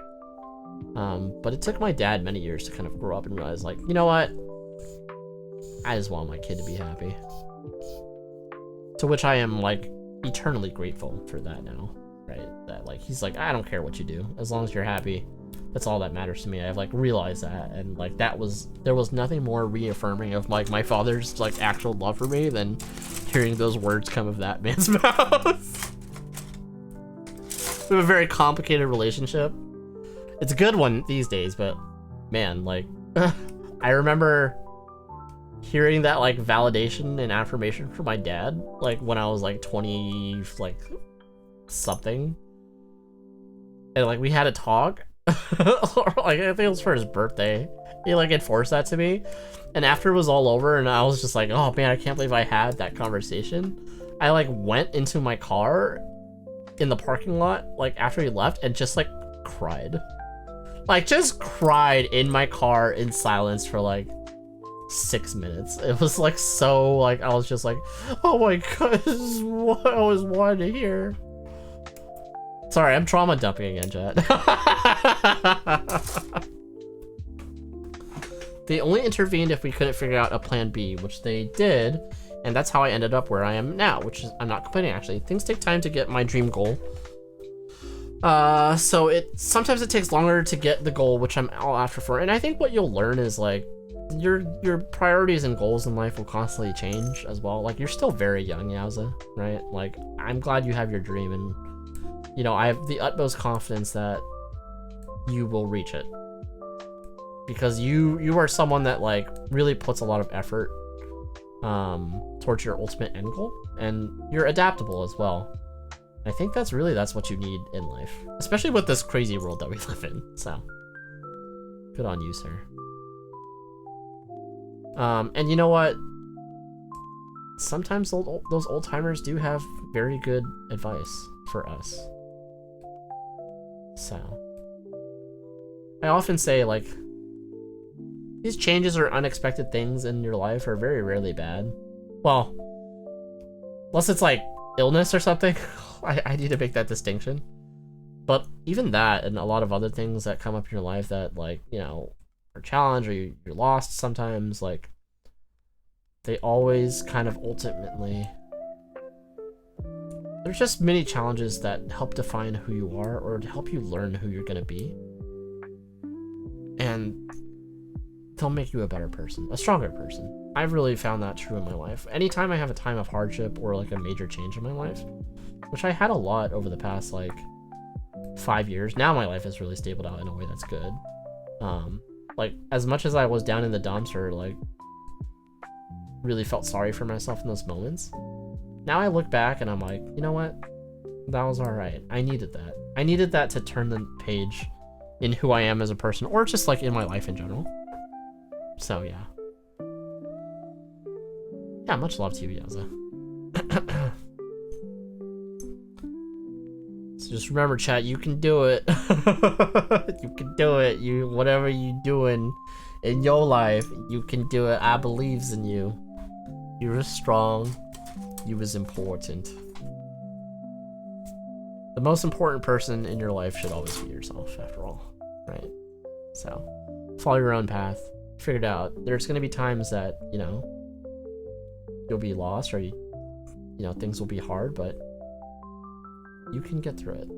But it took my dad many years to kind of grow up and realize, like, you know what? I just want my kid to be happy. To which I am, like, eternally grateful for that now, right? That, like, he's like, I don't care what you do. As long as you're happy, that's all that matters to me. I've, like, realized that. And, like, there was nothing more reaffirming of, like, my father's, like, actual love for me than hearing those words come of that man's mouth. We have a very complicated relationship. It's a good one these days, but man, like, I remember hearing that like validation and affirmation from my dad, like when I was like 20, like something, and like we had a talk, or like I think it was for his birthday. He like enforced that to me, and after it was all over, and I was just like, oh man, I can't believe I had that conversation. I like went into my car in the parking lot, like after he left, and just like cried. Like, just cried in my car in silence for, like, 6 minutes. It was, like, so, like, I was just like, oh my god, this is what I always wanted to hear. Sorry, I'm trauma dumping again, chat. They only intervened if we couldn't figure out a plan B, which they did, and that's how I ended up where I am now, which is, I'm not complaining, actually. Things take time to get my dream goal. So sometimes it takes longer to get the goal, which I'm all after for. And I think what you'll learn is like your priorities and goals in life will constantly change as well. Like, you're still very young, Yowza, right? Like, I'm glad you have your dream, and you know, I have the utmost confidence that you will reach it, because you are someone that like really puts a lot of effort towards your ultimate end goal, and you're adaptable as well. I think that's what you need in life, especially with this crazy world that we live in. So, good on you, sir. And you know what? Sometimes those old timers do have very good advice for us. So, I often say, like, these changes or unexpected things in your life are very rarely bad. Well, unless it's like illness or something. I need to make that distinction. But even that and a lot of other things that come up in your life that, like, you know, are challenged or you're lost sometimes, like, they always kind of ultimately... There's just many challenges that help define who you are or to help you learn who you're gonna be. And they'll make you a better person, a stronger person. I've really found that true in my life. Anytime I have a time of hardship or like a major change in my life, which I had a lot over the past like 5 years. Now my life has really stabled out in a way that's good. Like as much as I was down in the dumps or like really felt sorry for myself in those moments, now I look back and I'm like, you know what? That was all right. I needed that. I needed that to turn the page in who I am as a person, or just like in my life in general. So yeah. Yeah, much love to you, Yaza. So just remember, chat, you can do it. You can do it. You, whatever you doing in your life, you can do it. I believes in you. You're strong. You was important. The most important person in your life should always be yourself, after all, right? So, follow your own path. Figure it out. There's gonna be times that, you know, you'll be lost or you know, things will be hard, but you can get through it.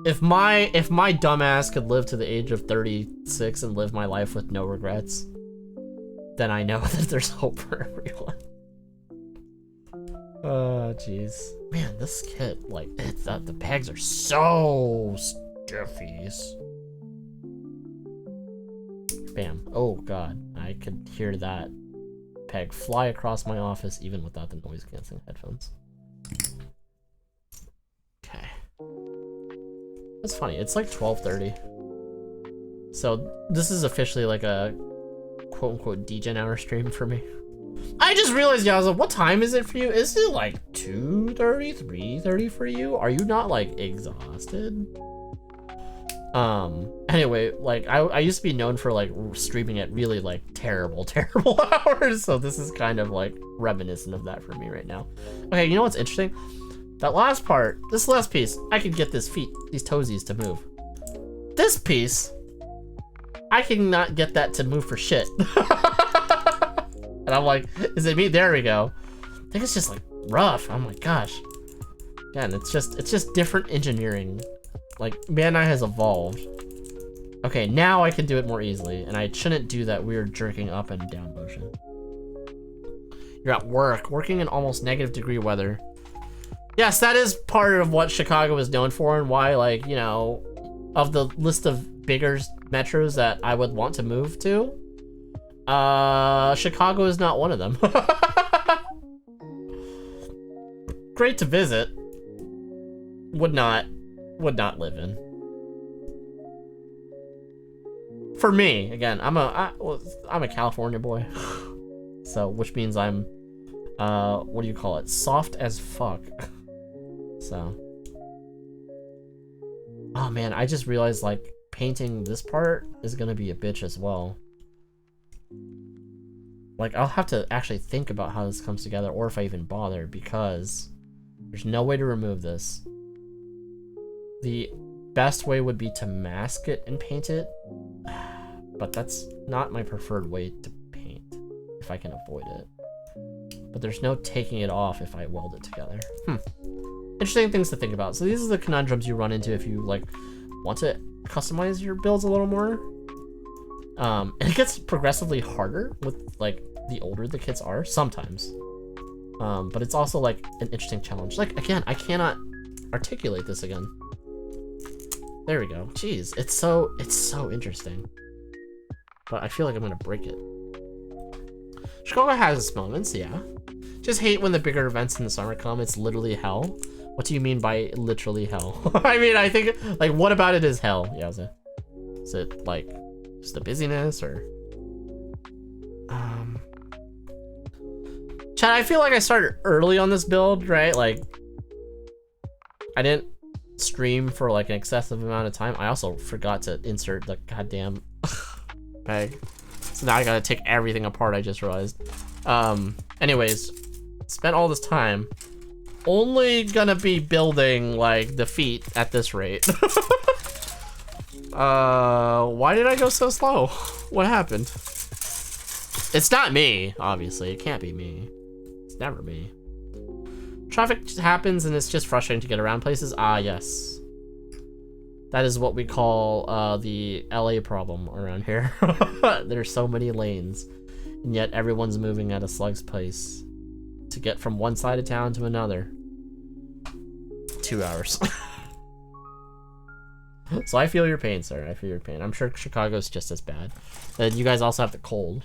If my dumbass could live to the age of 36 and live my life with no regrets, then I know that there's hope for everyone. Oh, jeez. Man, this kit, like, the pegs are so stiffies. Bam. Oh, God. I could hear that peg fly across my office even without the noise-canceling headphones. Okay. That's funny. It's like 12:30. So this is officially like a quote-unquote degen hour stream for me. I just realized, Yaza, what time is it for you? Is it like 2:30, 3:30 for you? Are you not like exhausted? Anyway, like I used to be known for like streaming at really like terrible hours, so this is kind of like reminiscent of that for me right now. Okay, you know what's interesting? That last part, this last piece, I could get these toesies to move. This piece, I cannot get that to move for shit. And I'm like, is it me? There we go. I think it's just like rough. Oh my gosh. Again, it's just different engineering. Like, Bandai has evolved. Okay, now I can do it more easily, and I shouldn't do that weird jerking up and down motion. You're at work, working in almost -degree weather. Yes, that is part of what Chicago is known for, and why, like, you know, of the list of bigger metros that I would want to move to, Chicago is not one of them. Great to visit. Would not live in. For me, again, I'm a California boy, so which means I'm what do you call it? Soft as fuck. So, oh man, I just realized like painting this part is gonna be a bitch as well. Like, I'll have to actually think about how this comes together, or if I even bother, because there's no way to remove this. The best way would be to mask it and paint it, but that's not my preferred way to paint, if I can avoid it. But there's no taking it off if I weld it together. Interesting things to think about. So these are the conundrums you run into if you like want to customize your builds a little more. And it gets progressively harder with like the older the kits are sometimes. But it's also like an interesting challenge. Like, again, I cannot articulate this again. There we go. Jeez, it's so interesting. But I feel like I'm gonna break it. Chicago has its moments, yeah. Just hate when the bigger events in the summer come. It's literally hell. What do you mean by literally hell? I mean, I think, like, what about it is hell, Yaza? Is it, like, just the busyness, or... Chad, I feel like I started early on this build, right? Like, I didn't stream for, like, an excessive amount of time. I also forgot to insert the goddamn peg. So now I gotta take everything apart, I just realized. Anyways, spent all this time only gonna be building like the feet at this rate. Why did I go so slow? What happened? It's not me, obviously. It can't be me. It's never me. Traffic just happens and it's just frustrating to get around places. Ah, yes. That is what we call the LA problem around here. There's so many lanes, and yet everyone's moving at a slug's pace to get from one side of town to another. 2 hours. So I feel your pain, sir. I feel your pain. I'm sure Chicago's just as bad. And you guys also have the cold.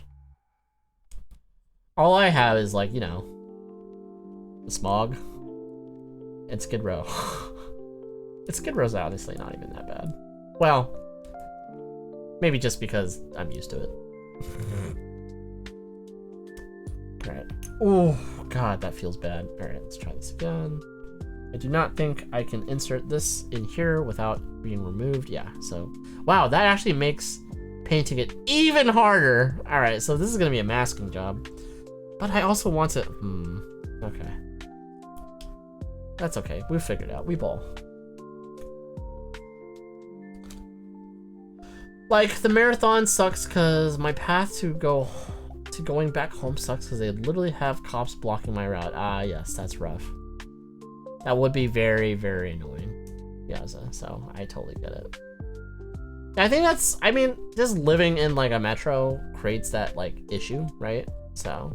All I have is, like, you know, the smog and Skid Row. And Skid Row's honestly not even that bad. Well, maybe just because I'm used to it. Alright. Oh, God, that feels bad. Alright, let's try this again. I do not think I can insert this in here without being removed. Yeah, so... Wow, that actually makes painting it even harder. Alright, so this is going to be a masking job. But I also want to... Okay. That's okay. We'll figure it out. We ball. Like, the marathon sucks because my path to going back home sucks because they literally have cops blocking my route. Ah, yes, that's rough. That would be very, very annoying. Yeah, so I totally get it. I think that's, I mean, just living in, like, a metro creates that, like, issue, right? So,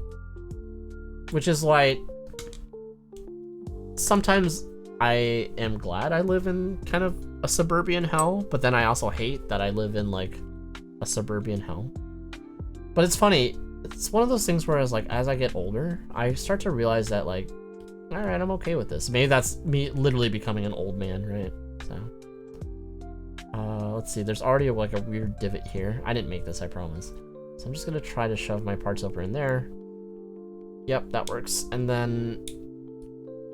which is like, sometimes I am glad I live in kind of a suburban hell, but then I also hate that I live in, like, a suburban hell. But it's funny, it's one of those things where as I get older, I start to realize that, like, all right, I'm okay with this. Maybe that's me literally becoming an old man, right? So, let's see. There's already like a weird divot here. I didn't make this, I promise. So I'm just gonna try to shove my parts over in there. Yep, that works. And then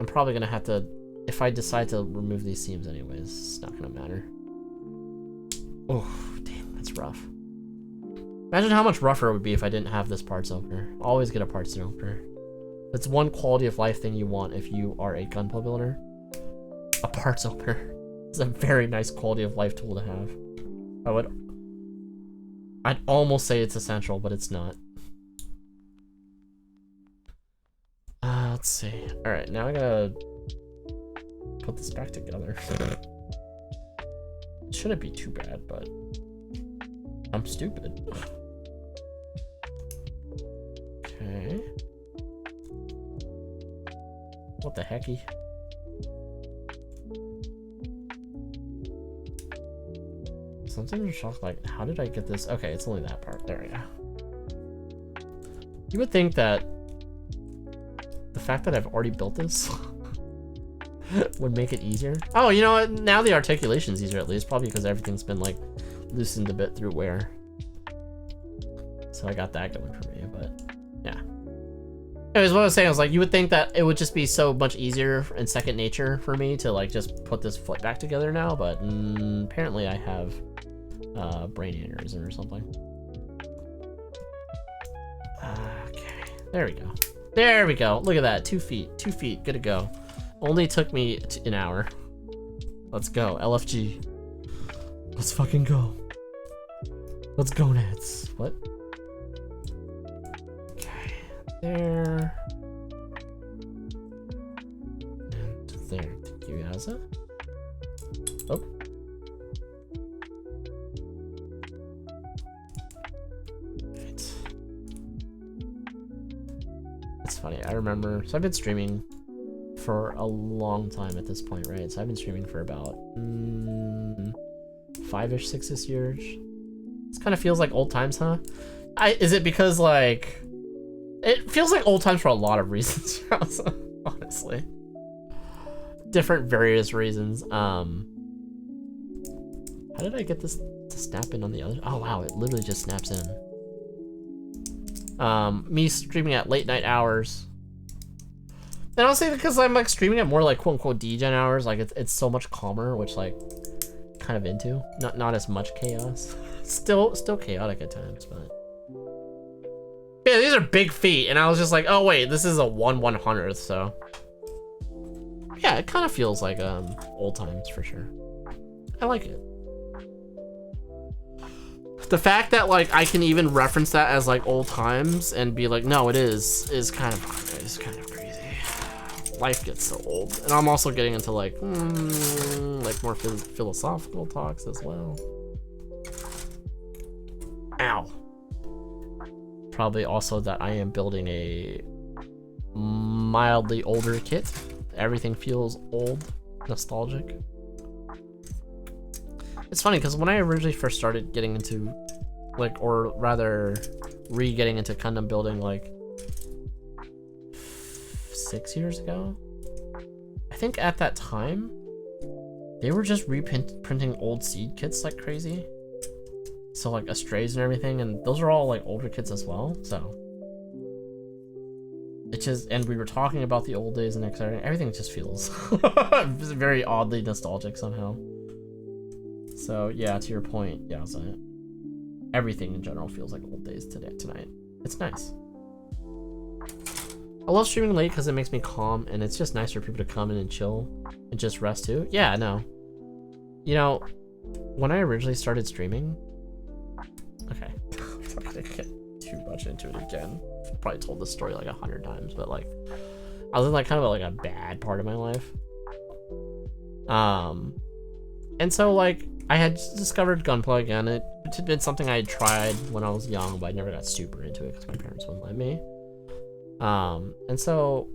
I'm probably gonna have to, if I decide to remove these seams anyways, it's not gonna matter. Oh, damn, that's rough. Imagine how much rougher it would be if I didn't have this parts opener. Always get a parts opener. That's one quality of life thing you want if you are a gunpla builder. A parts opener. It's a very nice quality of life tool to have. I'd almost say it's essential, but it's not. Let's see. All right, now I gotta put this back together. It shouldn't be too bad, but I'm stupid. Okay. What the hecky? Something in shock, like, how did I get this? Okay, it's only that part. There we go. You would think that the fact that I've already built this would make it easier. Oh, you know what? Now the articulation's easier at least, probably because everything's been, like, loosened a bit through wear. So I got that going for me, but yeah. Anyways, what I was saying, I was like, you would think that it would just be so much easier and second nature for me to, like, just put this foot back together now, but apparently I have brain aneurysm or something. Okay, there we go. There we go. Look at that, 2 feet, 2 feet, good to go. Only took me an hour. Let's go, LFG. Let's fucking go. Let's go, Nats. What? There. And there. Thank you, Yaza. Oh. Right. It's funny. I remember. So I've been streaming for a long time at this point, right? So I've been streaming for about 5-ish, 6-ish years. This kind of feels like old times, huh? Is it because, like, it feels like old times for a lot of reasons, honestly. Different various reasons. How did I get this to snap in on the other? Oh wow, it literally just snaps in. Me streaming at late night hours. And I'll say because I'm like streaming at more like quote unquote degen hours, like it's so much calmer, which like kind of into. Not as much chaos. Still chaotic at times, but yeah, these are big feet, and I was just like, oh wait, this is a 1/100th, so yeah, it kind of feels like old times for sure. I like it. The fact that like I can even reference that as like old times and be like, no, it is kind of crazy. Life gets so old, and I'm also getting into like more philosophical talks as well. Ow. Probably also that I am building a mildly older kit. Everything feels old, nostalgic. It's funny because when I originally first started getting into like, or rather getting into Gundam building like 6 years ago, I think at that time they were just reprinting old seed kits like crazy. So like Astrays and everything, and those are all like older kits as well. So it just, and we were talking about the old days and everything just feels very oddly nostalgic somehow. So yeah, to your point, yeah, so everything in general feels like old days tonight. It's nice. I love streaming late because it makes me calm, and it's just nice for people to come in and chill and just rest too. Yeah, no. You know, when I originally started streaming, okay, I'm not gonna get too much into it again. I've probably told this story like 100 times, but like, I was in like kind of like a bad part of my life. And so like, I had discovered Gunpla again. It had been something I had tried when I was young, but I never got super into it because my parents wouldn't let me. And so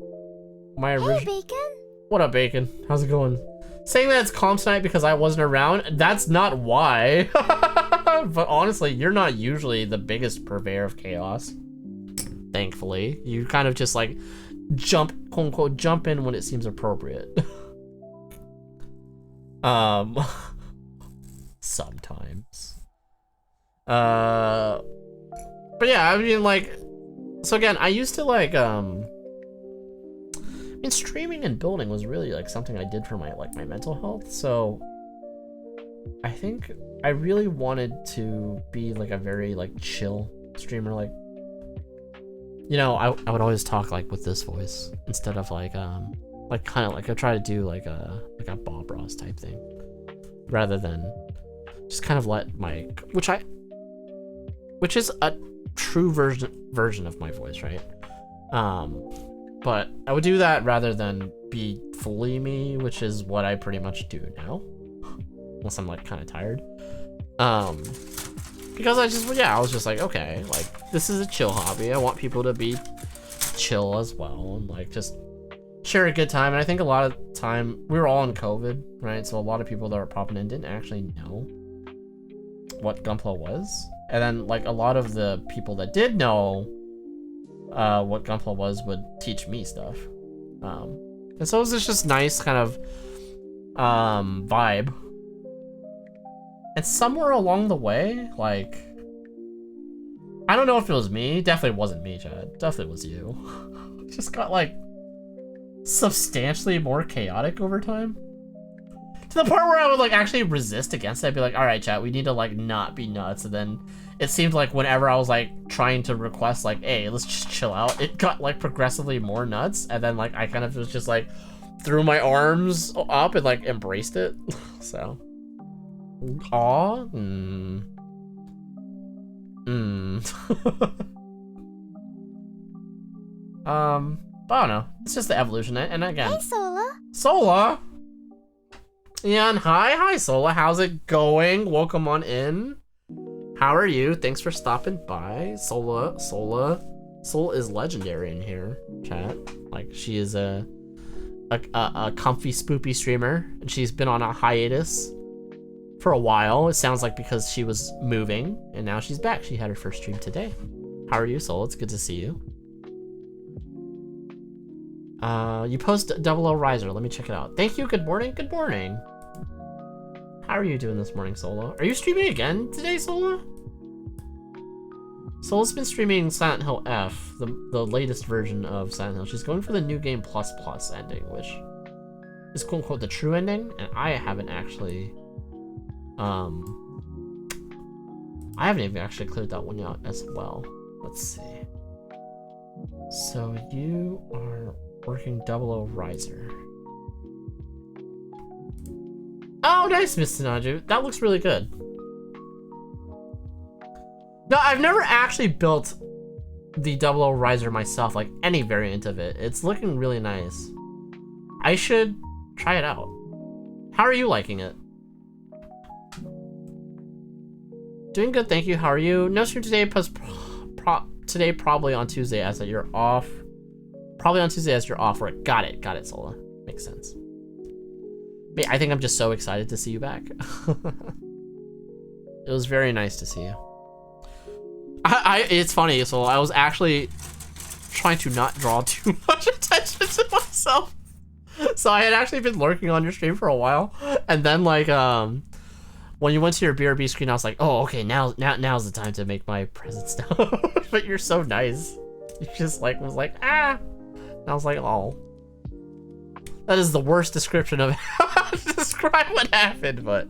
my original— Hey, Bacon. What up, Bacon? How's it going? Saying that it's calm tonight because I wasn't around, that's not why. But honestly, you're not usually the biggest purveyor of chaos. Thankfully. You kind of just like jump, quote unquote, jump in when it seems appropriate. Sometimes. But yeah, I mean like, so again, I used to like, I mean, streaming and building was really like something I did for my mental health. So I think I really wanted to be like a very like chill streamer. Like, you know, I would always talk like with this voice instead of like kind of like I try to do like a Bob Ross type thing rather than just kind of let my, which is a true version of my voice, right? But I would do that rather than be fully me, which is what I pretty much do now, unless I'm like kind of tired. Because I was just like, okay, like this is a chill hobby. I want people to be chill as well and like just share a good time. And I think a lot of time we were all in COVID, right? So a lot of people that were popping in didn't actually know what Gunpla was. And then like a lot of the people that did know what Gunpla was would teach me stuff. And so it was just nice kind of vibe. And somewhere along the way, like, I don't know if it was me. Definitely wasn't me, Chad. Definitely was you. It just got like substantially more chaotic over time. To the point where I would like actually resist against it. I'd be like, all right, chat, we need to like not be nuts. And then it seemed like whenever I was like trying to request like, hey, let's just chill out, it got like progressively more nuts. And then like I kind of was just like threw my arms up and like embraced it. So, aw, but I don't know. It's just the evolution. And again, Hey, Sola. Sola. And hi Sola, how's it going? Welcome on in. How are you? Thanks for stopping by. Sola is legendary in here, chat. Like, she is a comfy spoopy streamer, and she's been on a hiatus for a while. It sounds like because she was moving, and now she's back. She had her first stream today. How are you, Sola? It's good to see you. You post Double O Riser. Let me check it out. Thank you. Good morning. Good morning. How are you doing this morning, Sola? Are you streaming again today, Sola? Sola's been streaming Silent Hill F, the latest version of Silent Hill. She's going for the new game plus ending, which is quote unquote the true ending, and I haven't actually even actually cleared that one out as well. Let's see. So you are working Double O Riser. Oh, nice, Miss Sinaju. That looks really good. No, I've never actually built the Double O Riser myself, like any variant of it. It's looking really nice. I should try it out. How are you liking it? Doing good, thank you. How are you? No stream today, today probably on Tuesday as that you're off. Probably on Tuesday as you're off work. Got it, Sola. Makes sense. I think I'm just so excited to see you back. It was very nice to see you. It's funny, so I was actually trying to not draw too much attention to myself. So I had actually been lurking on your stream for a while, and then like when you went to your BRB screen, I was like, oh, okay, now's the time to make my presence known. But you're so nice. You just like was like, ah. And I was like, oh. That is the worst description of how to describe what happened, but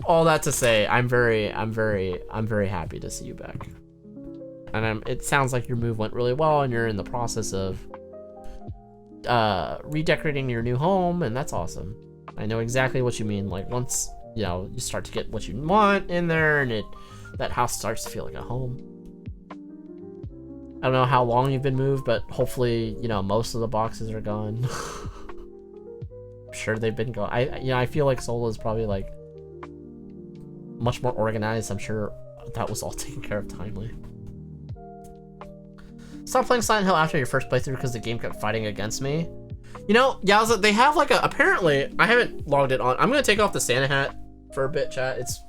all that to say, I'm very happy to see you back. And it sounds like your move went really well, and you're in the process of redecorating your new home, and that's awesome. I know exactly what you mean. Like once you know you start to get what you want in there, and that house starts to feel like a home. I don't know how long you've been moved, but hopefully you know most of the boxes are gone. I'm sure they've been gone. I feel like Sola is probably like much more organized. I'm sure that was all taken care of timely. Stop playing Silent Hill after your first playthrough because the game kept fighting against me. You know, Yowza, they have like apparently, I haven't logged it on. I'm gonna take off the Santa hat for a bit, chat. It's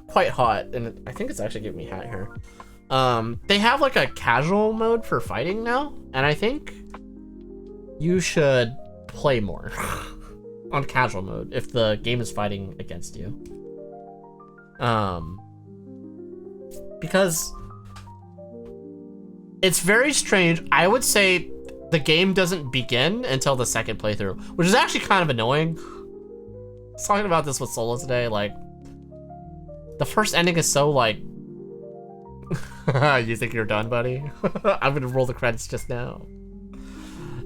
quite hot, and I think it's actually giving me hat hair. They have like a casual mode for fighting now, and I think you should play more on casual mode if the game is fighting against you. Because it's very strange. I would say the game doesn't begin until the second playthrough, which is actually kind of annoying. I was talking about this with Sola today, like the first ending is so like you think you're done, buddy? I'm gonna roll the credits just now.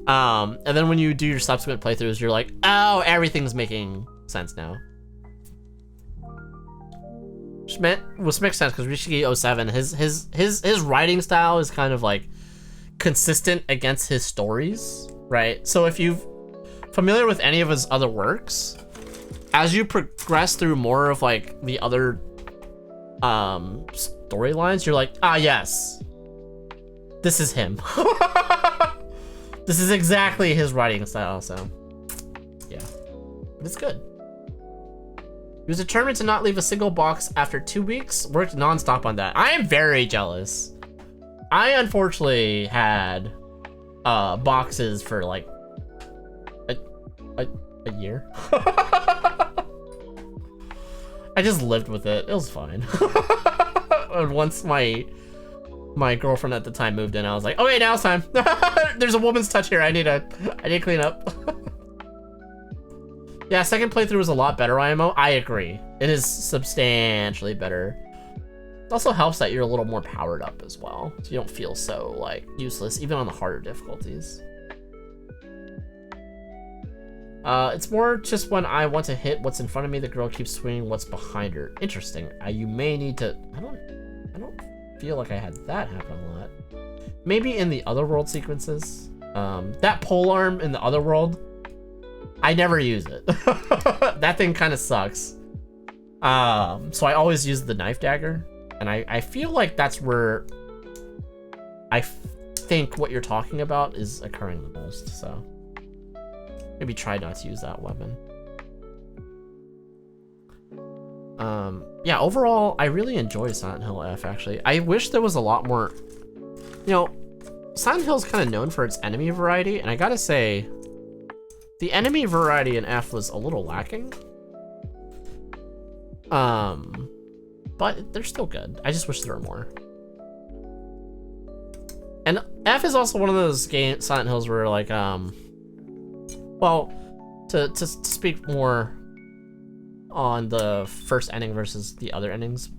And then when you do your subsequent playthroughs, you're like, oh, everything's making sense now. Which makes sense because Rishiki07, his writing style is kind of like consistent against his stories, right? So if you're familiar with any of his other works, as you progress through more of like the other storylines, you're like, ah, yes, this is him. This is exactly his writing style, so yeah, but it's good. He was determined to not leave a single box after 2 weeks, worked non-stop on that. I am very jealous. I unfortunately had boxes for like a year. I just lived with it. It was fine. And once my girlfriend at the time moved in, I was like, okay, now it's time. There's a woman's touch here. I need to clean up. Yeah, second playthrough was a lot better, IMO. I agree. It is substantially better. It also helps that you're a little more powered up as well, so you don't feel so like useless, even on the harder difficulties. It's more just when I want to hit what's in front of me, the girl keeps swinging what's behind her. Interesting. You may need to. I don't feel like I had that happen a lot. Maybe in the otherworld sequences. That pole arm in the otherworld, I never use it. That thing kind of sucks. So I always use the knife dagger, and I feel like that's where I think what you're talking about is occurring the most. So maybe try not to use that weapon. Yeah, overall, I really enjoy Silent Hill F, actually. I wish there was a lot more. You know, Silent Hill's kind of known for its enemy variety, and I gotta say, the enemy variety in F was a little lacking. But they're still good. I just wish there were more. And F is also one of those Silent Hills where like, well, to speak more on the first ending versus the other endings,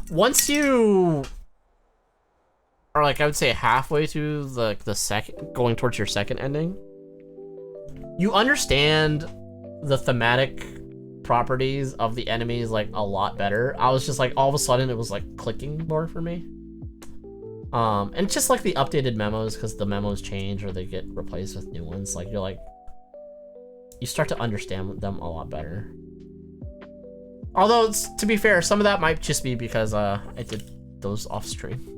once you are like, I would say halfway to the second, going towards your second ending, you understand the thematic properties of the enemies like a lot better. I was just like, all of a sudden it was like clicking more for me. And just like the updated memos, because the memos change or they get replaced with new ones, like you're like, you start to understand them a lot better. Although, to be fair, some of that might just be because I did those off stream.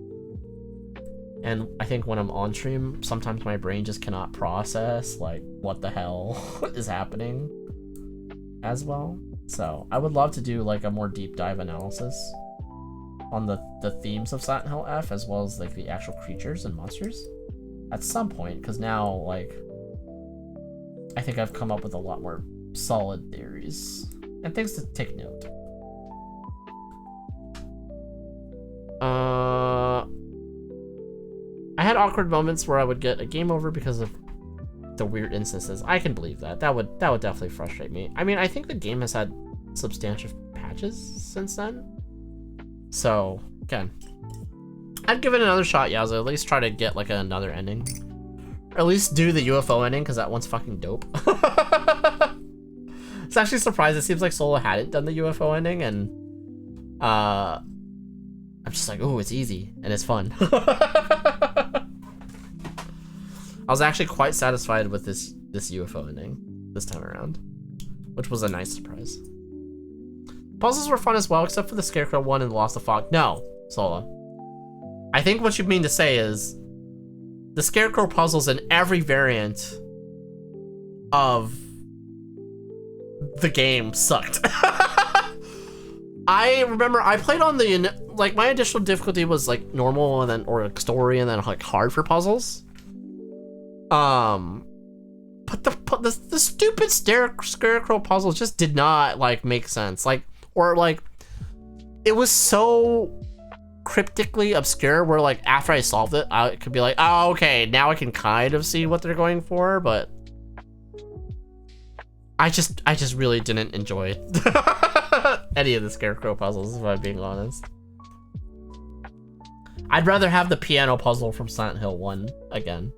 And I think when I'm on stream, sometimes my brain just cannot process like what the hell is happening as well. So I would love to do like a more deep dive analysis on the themes of Silent Hill F, as well as like the actual creatures and monsters at some point, because now like I think I've come up with a lot more solid theories and things to take note. I had awkward moments where I would get a game over because of the weird instances. I can believe that. That would definitely frustrate me. I mean, I think the game has had substantial patches since then. So, again, I'd give it another shot, Yazo. At least try to get like another ending. Or at least do the UFO ending, because that one's fucking dope. It's actually surprised. It seems like Solo hadn't done the UFO ending, and I'm just like, oh, it's easy and it's fun. I was actually quite satisfied with this UFO ending this time around, which was a nice surprise. Puzzles were fun as well, except for the Scarecrow one and the Lost of Fog. No, Solo. I think what you mean to say is the Scarecrow puzzles in every variant of the game sucked. I remember I played on the, like, my initial difficulty was like normal and then, or like story, and then like hard for puzzles. But the stupid Scarecrow puzzles just did not like make sense. Like, or like, it was so cryptically obscure where like after I solved it, I could be like, oh, okay, now I can kind of see what they're going for, but I just really didn't enjoy any of the Scarecrow puzzles, if I'm being honest. I'd rather have the piano puzzle from Silent Hill 1 again.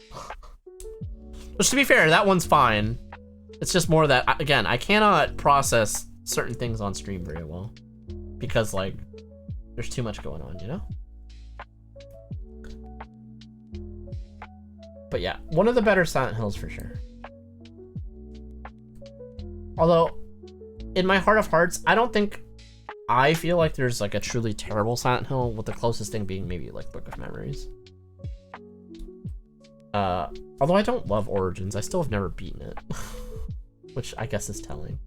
Which, to be fair, that one's fine. It's just more that, again, I cannot process certain things on stream very well. Because, like, there's too much going on, you know? But yeah, one of the better Silent Hills for sure. Although, in my heart of hearts, I don't think I feel like there's like a truly terrible Silent Hill, with the closest thing being maybe like Book of Memories. Although I don't love Origins, I still have never beaten it. Which I guess is telling.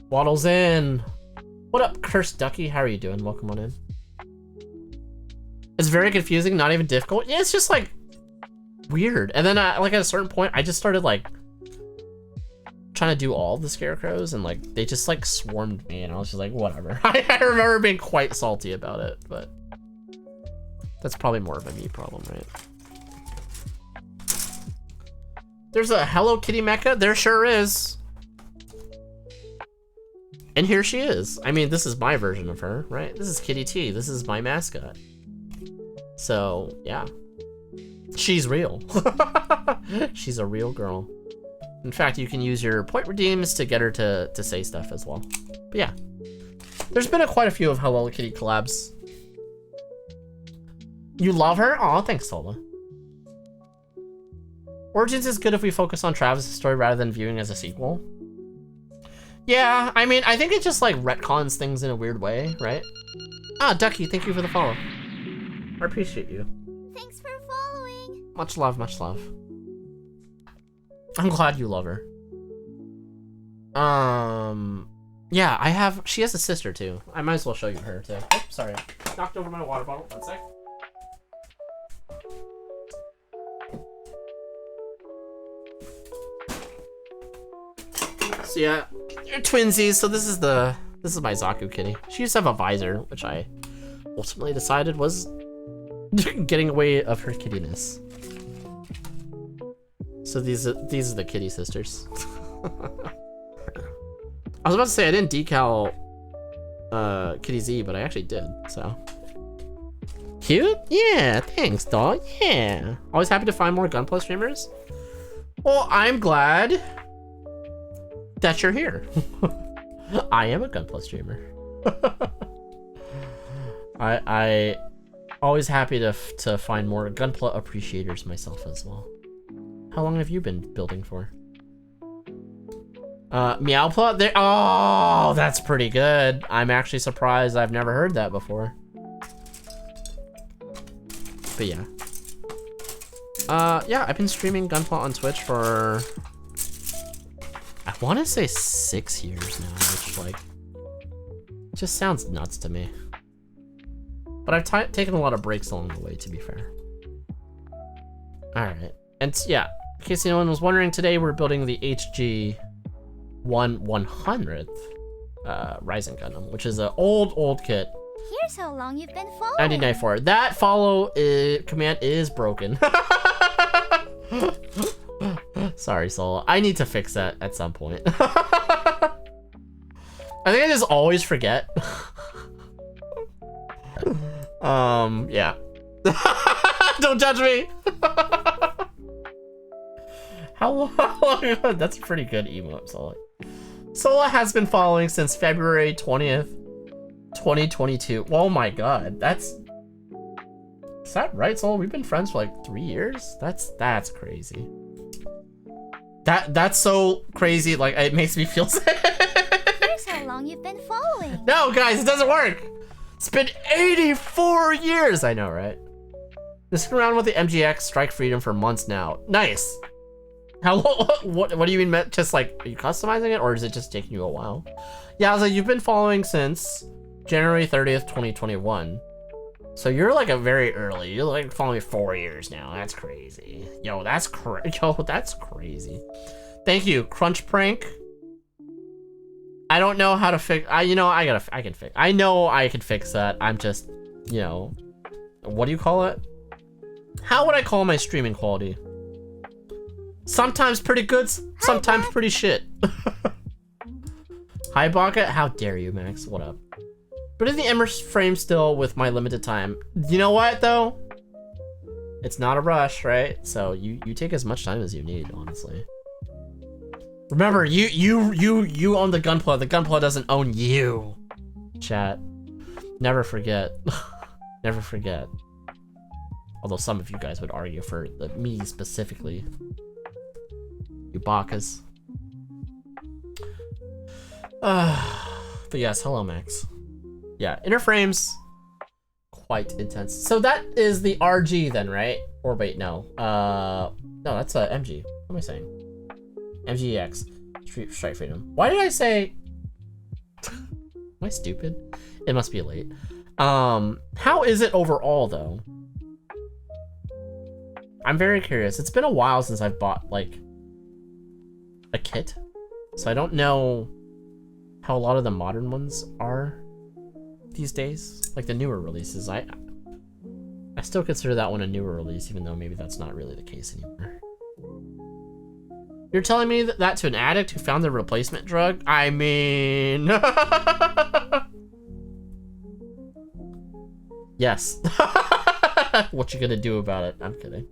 Waddles in! What up, Cursed Ducky? How are you doing? Welcome on in. It's very confusing, not even difficult. Yeah, it's just like weird. And then like at a certain point, I just started like trying to do all the Scarecrows, and like they just like swarmed me, and I was just like, whatever. I remember being quite salty about it, but that's probably more of a me problem, right? There's a Hello Kitty mecha. There sure is. And here she is. I mean, this is my version of her, right? This is Kitty T. This is my mascot. So, yeah. She's real. She's a real girl. In fact, you can use your point redeems to get her to say stuff as well. But yeah. There's been quite a few of Hello Kitty collabs. You love her? Aw, thanks, Sola. Origins is good if we focus on Travis' story rather than viewing as a sequel. Yeah, I mean, I think it just like retcons things in a weird way, right? Ah, Ducky, thank you for the follow. I appreciate you. Thanks for following. Much love, much love. I'm glad you love her. Yeah, she has a sister too. I might as well show you her too. Oh, sorry. Knocked over my water bottle. One sec. So yeah, they're twinsies. So this is my Zaku kitty. She used to have a visor, which I ultimately decided was getting away of her kittiness. So these are the kitty sisters. I was about to say I didn't decal Kitty Z, but I actually did. So cute, yeah. Thanks, dog. Yeah. Always happy to find more Gunpla streamers. Well, I'm glad. that you're here. I am a gunpla streamer. I always happy to find more gunpla appreciators myself as well. How long have you been building for? Meowpla? There. Oh, that's pretty good. I'm actually surprised. I've never heard that before. But yeah. Yeah, I've been streaming gunpla on Twitch for, I want to say 6 years now, which like just sounds nuts to me. But I've taken a lot of breaks along the way, to be fair. All right, and yeah, in case anyone was wondering, today we're building the HG 1/100th Rising Gundam, which is an old kit. Here's how long you've been following. 1994. That command is broken. Sorry, Soul. I need to fix that at some point. I think I just always forget. Yeah. Don't judge me. How long? That's a pretty good emote, Sola. Sola has been following since February 20th, 2022. Oh my god, is that right, Soul? We've been friends for like 3 years? That's crazy. That's so crazy, like it makes me feel sad. Here's how long you've been following. No, guys, it doesn't work. It's been 84 years. I know, right? Just around with the MGX Strike Freedom for months now. Nice. How? What do you mean? Just like, are you customizing it, or is it just taking you a while? Yeah, I was like, you've been following since January 30th, 2021. So you're like a very early. You're like following me 4 years now. That's crazy. Yo, that's crazy. Thank you, Crunch Prank. I don't know how to fix. I can fix. I know I can fix that. I'm just, what do you call it? How would I call my streaming quality? Sometimes pretty good, sometimes pretty shit. Hi, Baka. How dare you, Max? What up? But in the Emmer frame still with my limited time. You know what though? It's not a rush, right? So you take as much time as you need, honestly. Remember, you own the gunpla. The gunpla doesn't own you. Chat. Never forget. Never forget. Although some of you guys would argue for me specifically. You bakas. But yes, hello Max. Yeah, inner frames, quite intense. So that is the RG then, right? Or wait, no. No, that's a MG. What am I saying? MGEX. Strike Freedom. Why did I say... Am I stupid? It must be late. How is it overall, though? I'm very curious. It's been a while since I've bought, like, a kit. So I don't know how a lot of the modern ones are these days. Like, the newer releases. I still consider that one a newer release, even though maybe that's not really the case anymore. You're telling me that to an addict who found the replacement drug? I mean... Yes. What you gonna do about it? I'm kidding.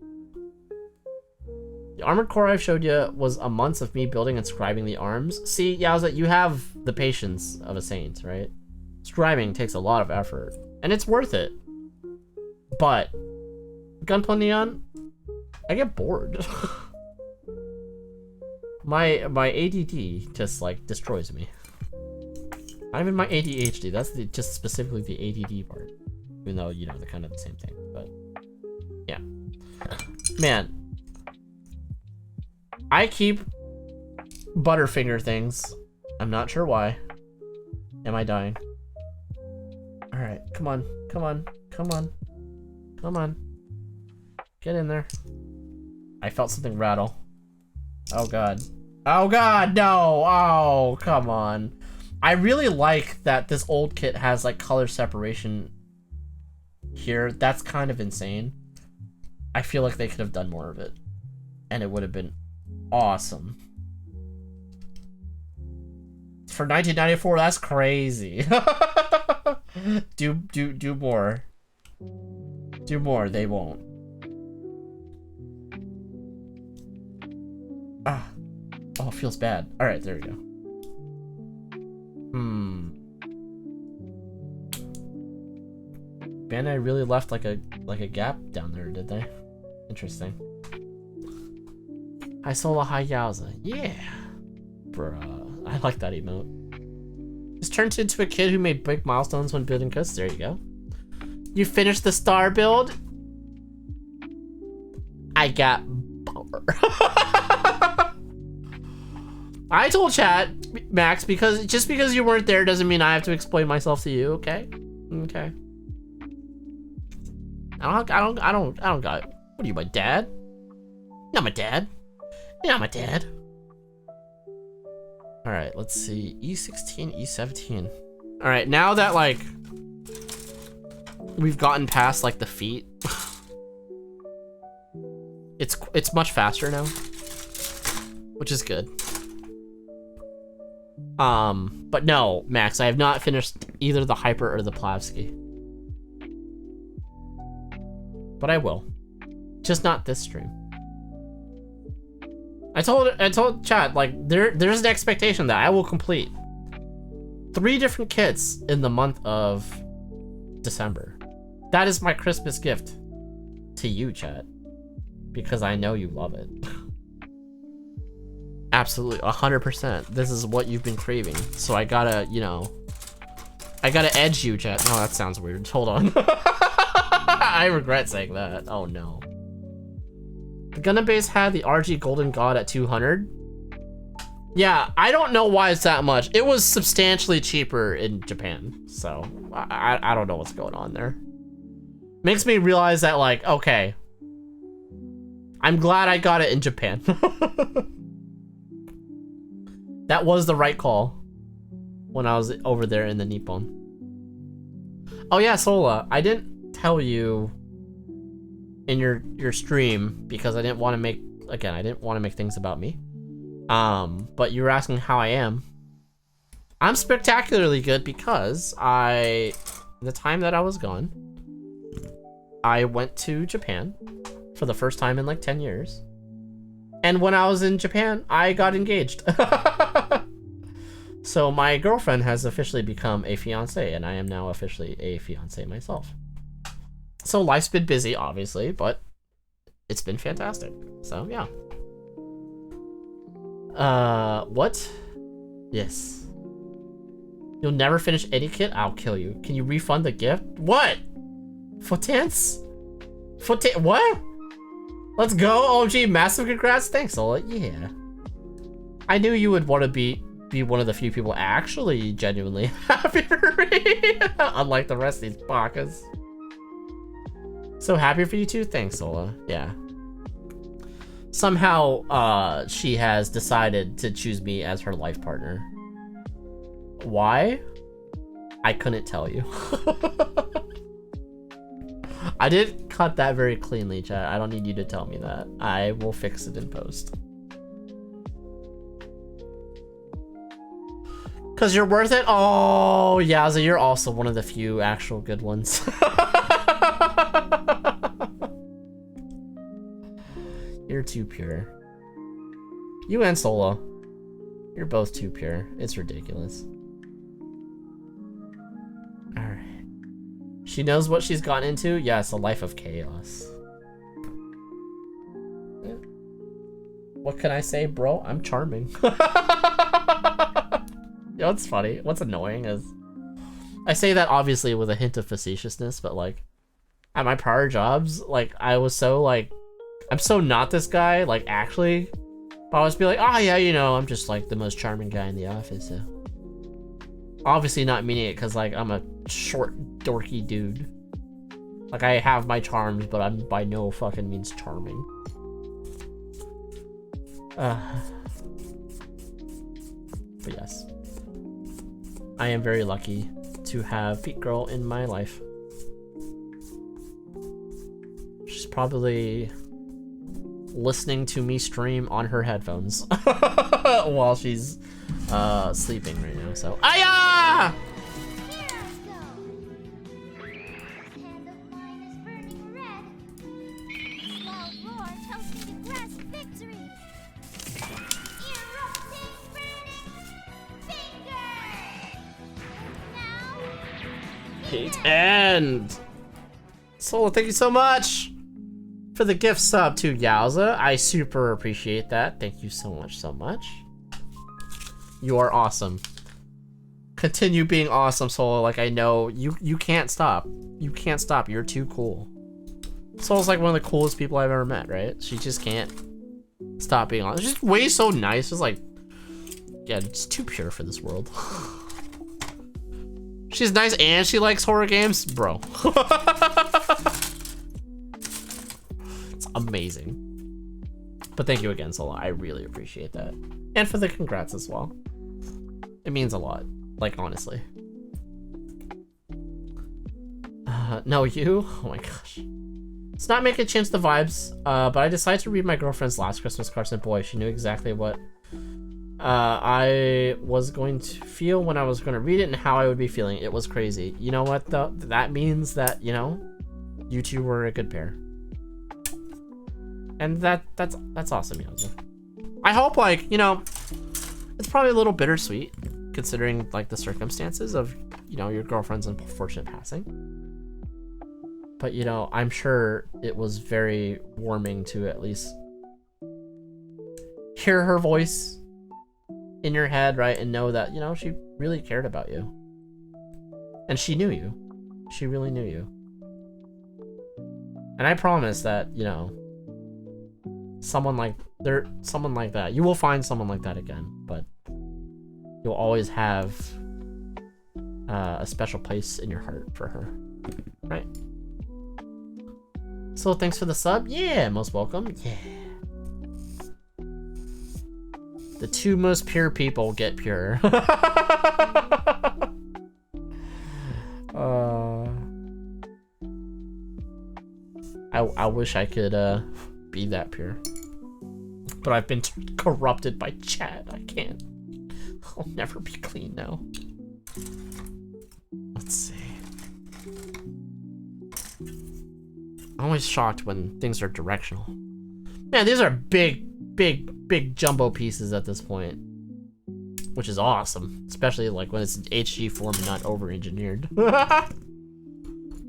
The armored core I've showed you was a month of me building and scribing the arms. See, Yowza, you have the patience of a saint, right? Scribing takes a lot of effort, and it's worth it. But Gunpla Neon, I get bored. My ADD just like destroys me. Not even my ADHD. That's just specifically the ADD part. Even though, they're kind of the same thing. But yeah, man, I keep Butterfinger things. I'm not sure why. Am I dying? All right, come on, come on, come on, come on. Get in there. I felt something rattle. Oh god. Oh god, no! Oh, come on. I really like that this old kit has like color separation here. That's kind of insane. I feel like they could have done more of it. And it would have been awesome. For 1994, that's crazy. Do more. Do more, they won't. Ah. Oh, it feels bad. Alright, there we go. Bandai really left like a gap down there, did they? Interesting. Hi Sola, hi Yowza. Yeah. Bruh. I like that emote. Just turned into a kid who made big milestones when building coasts. There you go. You finished the star build? I got power. I told chat, Max, because just because you weren't there doesn't mean I have to explain myself to you, okay? Okay. I don't got. What are you, my dad? Not my dad. You're not my dad. All right, let's see. E16, E17. All right, now that like we've gotten past like the feet, it's much faster now, which is good. But no, Max, I have not finished either the Hyper or the Plavsky. But I will. Just not this stream. I told chat, like, there's an expectation that I will complete 3 different kits in the month of December. That is my Christmas gift to you, chat. Because I know you love it. Absolutely, 100%. This is what you've been craving. So I gotta, you know, I gotta edge you, chat. No, that sounds weird. Hold on. I regret saying that. Oh no. The Gundam base had the RG Golden God at 200. Yeah, I don't know why it's that much. It was substantially cheaper in Japan. So I don't know what's going on there. Makes me realize that, like, okay, I'm glad I got it in Japan. That was the right call when I was over there in the Nippon. Oh yeah, Sola, I didn't tell you in your stream because I didn't want to make, again, I didn't want to make things about me. But you were asking how I am. I'm spectacularly good because the time that I was gone, I went to Japan for the first time in like 10 years. And when I was in Japan, I got engaged. So my girlfriend has officially become a fiance, and I am now officially a fiance myself. So life's been busy, obviously, but it's been fantastic. So yeah. What? Yes. You'll never finish any kit? I'll kill you. Can you refund the gift? What? Footance? What? Let's go, OG. Massive congrats. Thanks, Ola. Yeah. I knew you would want to be one of the few people actually genuinely happy for me. Unlike the rest of these bakas. So happy for you too. Thanks, Ola. Yeah. Somehow, she has decided to choose me as her life partner. Why? I couldn't tell you. I did cut that very cleanly, chat. I don't need you to tell me that. I will fix it in post. Cause you're worth it? Oh, Yaza, you're also one of the few actual good ones. You're too pure. You and Solo. You're both too pure. It's ridiculous. Alright. She knows what she's gotten into? Yes, a life of chaos. Yeah. What can I say, bro? I'm charming. You know what's funny? What's annoying is I say that obviously with a hint of facetiousness, but like at my prior jobs, like I was so like, I'm so not this guy, like actually, but I was be like, oh yeah, you know, I'm just like the most charming guy in the office, so. Obviously not meaning it because like I'm a short dorky dude. Like I have my charms, but I'm by no fucking means charming. But yes. I am very lucky to have Feet Girl in my life. She's probably listening to me stream on her headphones while she's sleeping right now, so Aya! Hand of mine is burning red. Loud roar tells me to grasp victory. Erupting burning fingers. hate end. Solo, thank you so much for the gift sub to Yowza. I super appreciate that. Thank you so much, so much. You are awesome. Continue being awesome, Solo. Like, I know you can't stop. You can't stop. You're too cool. Solo's like one of the coolest people I've ever met, right? She just can't stop being honest. She's way so nice. It's like, yeah, it's too pure for this world. She's nice and she likes horror games, bro. It's amazing. But thank you again, Solo. I really appreciate that. And for the congrats as well. It means a lot. Like, honestly. No, you? Oh my gosh. It's not making chance the vibes, but I decided to read my girlfriend's last Christmas cards, and boy, she knew exactly what I was going to feel when I was going to read it and how I would be feeling. It was crazy. You know what, though? That means that, you know, you two were a good pair. And that's awesome, Yowza. I hope, like, you know, it's probably a little bittersweet, considering, like, the circumstances of, you know, your girlfriend's unfortunate passing. But, you know, I'm sure it was very warming to at least hear her voice in your head, right? And know that, you know, she really cared about you. And she knew you. She really knew you. And I promise that, you know, someone like that, you will find someone like that again, but you'll always have a special place in your heart for her, right? So thanks for the sub. Yeah, most welcome. Yeah. The two most pure people get pure. I wish I could be that pure. But I've been corrupted by chat. I can't. I'll never be clean now. Let's see. I'm always shocked when things are directional. Man, these are big jumbo pieces at this point. Which is awesome. Especially like when it's in HG form and not over-engineered.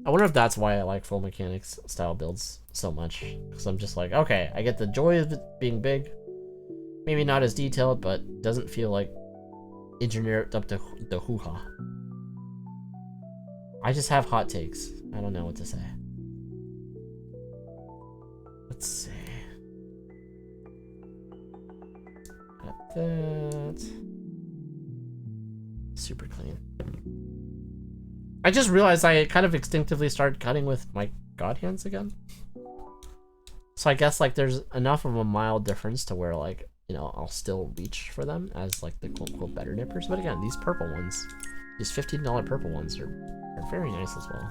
I wonder if that's why I like full mechanics style builds so much. Because I'm just like, okay, I get the joy of it being big. Maybe not as detailed, but doesn't feel like engineered up to the hoo-ha. I just have hot takes. I don't know what to say. Let's see. Got that. Super clean. I just realized I kind of instinctively started cutting with my god hands again. So I guess like there's enough of a mild difference to where like, you know, I'll still reach for them as like the quote-unquote better nippers. But again, these purple ones, these $15 purple ones are very nice as well.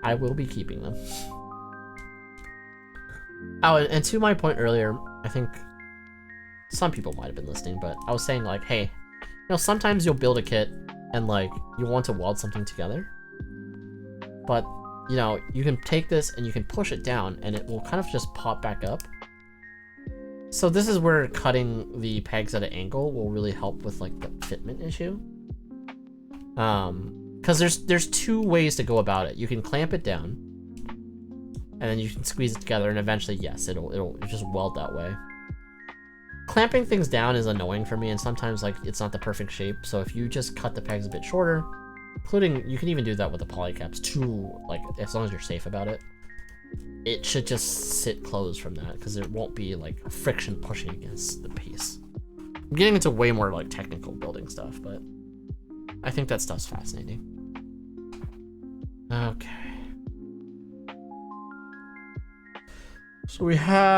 I will be keeping them. Oh, and to my point earlier, I think some people might have been listening, but I was saying like, hey, you know, sometimes you'll build a kit and like you want to weld something together, but you know, you can take this and you can push it down and it will kind of just pop back up. So this is where cutting the pegs at an angle will really help with like the fitment issue. Because there's two ways to go about it. You can clamp it down and then you can squeeze it together and eventually, yes, it'll just weld that way. Clamping things down is annoying for me, and sometimes like it's not the perfect shape. So if you just cut the pegs a bit shorter, including, you can even do that with the polycaps too, like as long as you're safe about it, it should just sit closed from that because there won't be like friction pushing against the piece. I'm getting into way more like technical building stuff, but I think that stuff's fascinating. Okay. So we have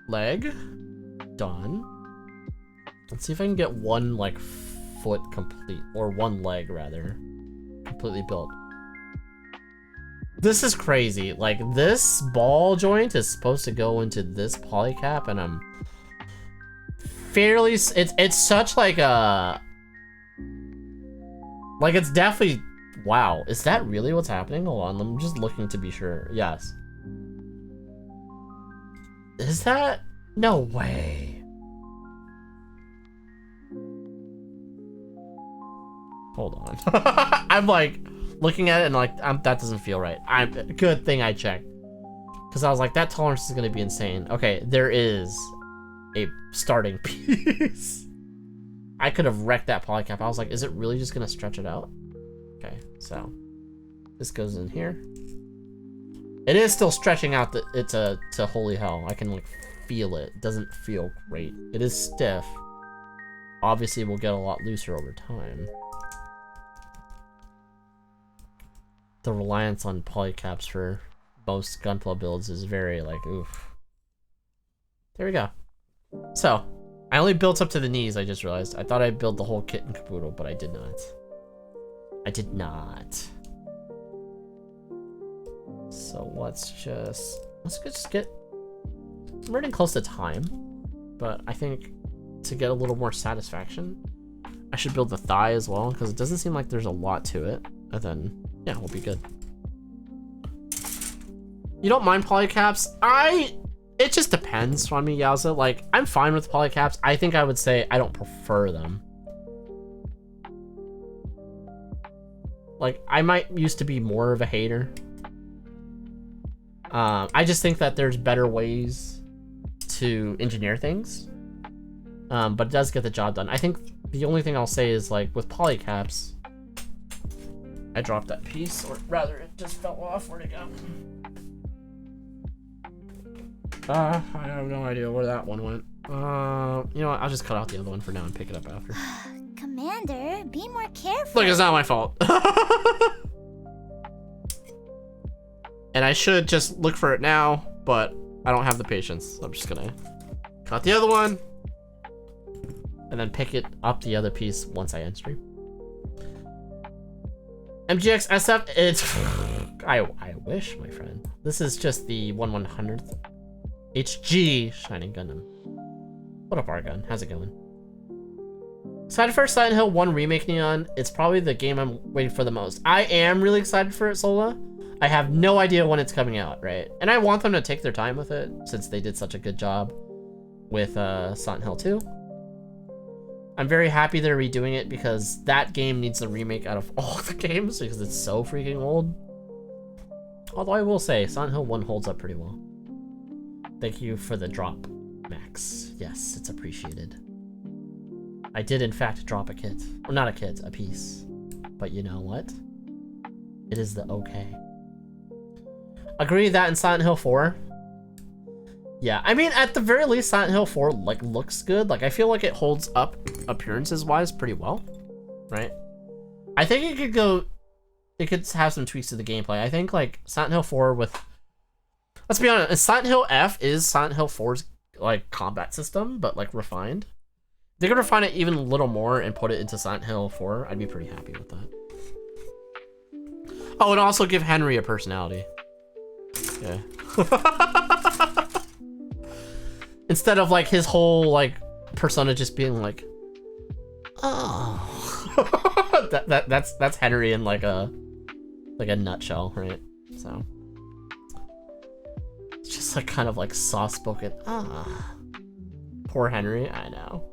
leg done. Let's see if I can get one like foot complete, or one leg rather, completely built. This is crazy. Like this ball joint is supposed to go into this polycap, and I'm fairly, it's such like a, like it's definitely, wow, is that really what's happening? Hold on, I'm just looking to be sure. Yes. Is that? No way. Hold on. I'm like looking at it and like that doesn't feel right. Good thing I checked. Because I was like, that tolerance is going to be insane. Okay, there is a starting piece. I could have wrecked that polycap. I was like, is it really just going to stretch it out? Okay, so this goes in here. It is still stretching out it to holy hell. I can like feel it. It doesn't feel great. It is stiff. Obviously, we'll get a lot looser over time. The reliance on polycaps for most gunpla builds is very like, oof. There we go. So, I only built up to the knees, I just realized. I thought I'd build the whole kit and caboodle, but I did not. I did not. So let's just get... I'm running close to time, but I think to get a little more satisfaction, I should build the thigh as well, because it doesn't seem like there's a lot to it. And then, yeah, we'll be good. You don't mind polycaps? It just depends on me, Yowza. Like, I'm fine with polycaps. I think I would say I don't prefer them. Like, I might used to be more of a hater. I just think that there's better ways to engineer things. But it does get the job done. I think the only thing I'll say is, like, with polycaps, I dropped that piece, or rather, it just fell off. Where'd it go? I have no idea where that one went. You know what? I'll just cut out the other one for now and pick it up after. Commander, be more careful. Look, it's not my fault. And I should just look for it now, but I don't have the patience. I'm just gonna cut the other one and then pick it up the other piece once I end stream. MGX SF, it's... I wish, my friend. This is just the 1/100th HG Shining Gundam. What up, Argon? How's it going? Excited for Silent Hill 1 Remake Neon. It's probably the game I'm waiting for the most. I am really excited for it, Sola. I have no idea when it's coming out, right? And I want them to take their time with it, since they did such a good job with Silent Hill 2. I'm very happy they're redoing it, because that game needs a remake out of all the games, because it's so freaking old. Although I will say, Silent Hill 1 holds up pretty well. Thank you for the drop, Max. Yes, it's appreciated. I did in fact drop a kit. Well, not a kit, a piece. But you know what? It is the okay. Agree that in Silent Hill 4. Yeah, I mean, at the very least, Silent Hill 4 like looks good. Like, I feel like it holds up appearances-wise pretty well, right? I think it could go... It could have some tweaks to the gameplay. I think, like, Silent Hill 4 with... Let's be honest, Silent Hill F is Silent Hill 4's, like, combat system, but, like, refined. If they could refine it even a little more and put it into Silent Hill 4, I'd be pretty happy with that. Oh, and also give Henry a personality. Yeah. Instead of like his whole like persona just being like, oh, that's Henry in like a nutshell, right? So it's just like kind of like soft spoken. Poor Henry. I know.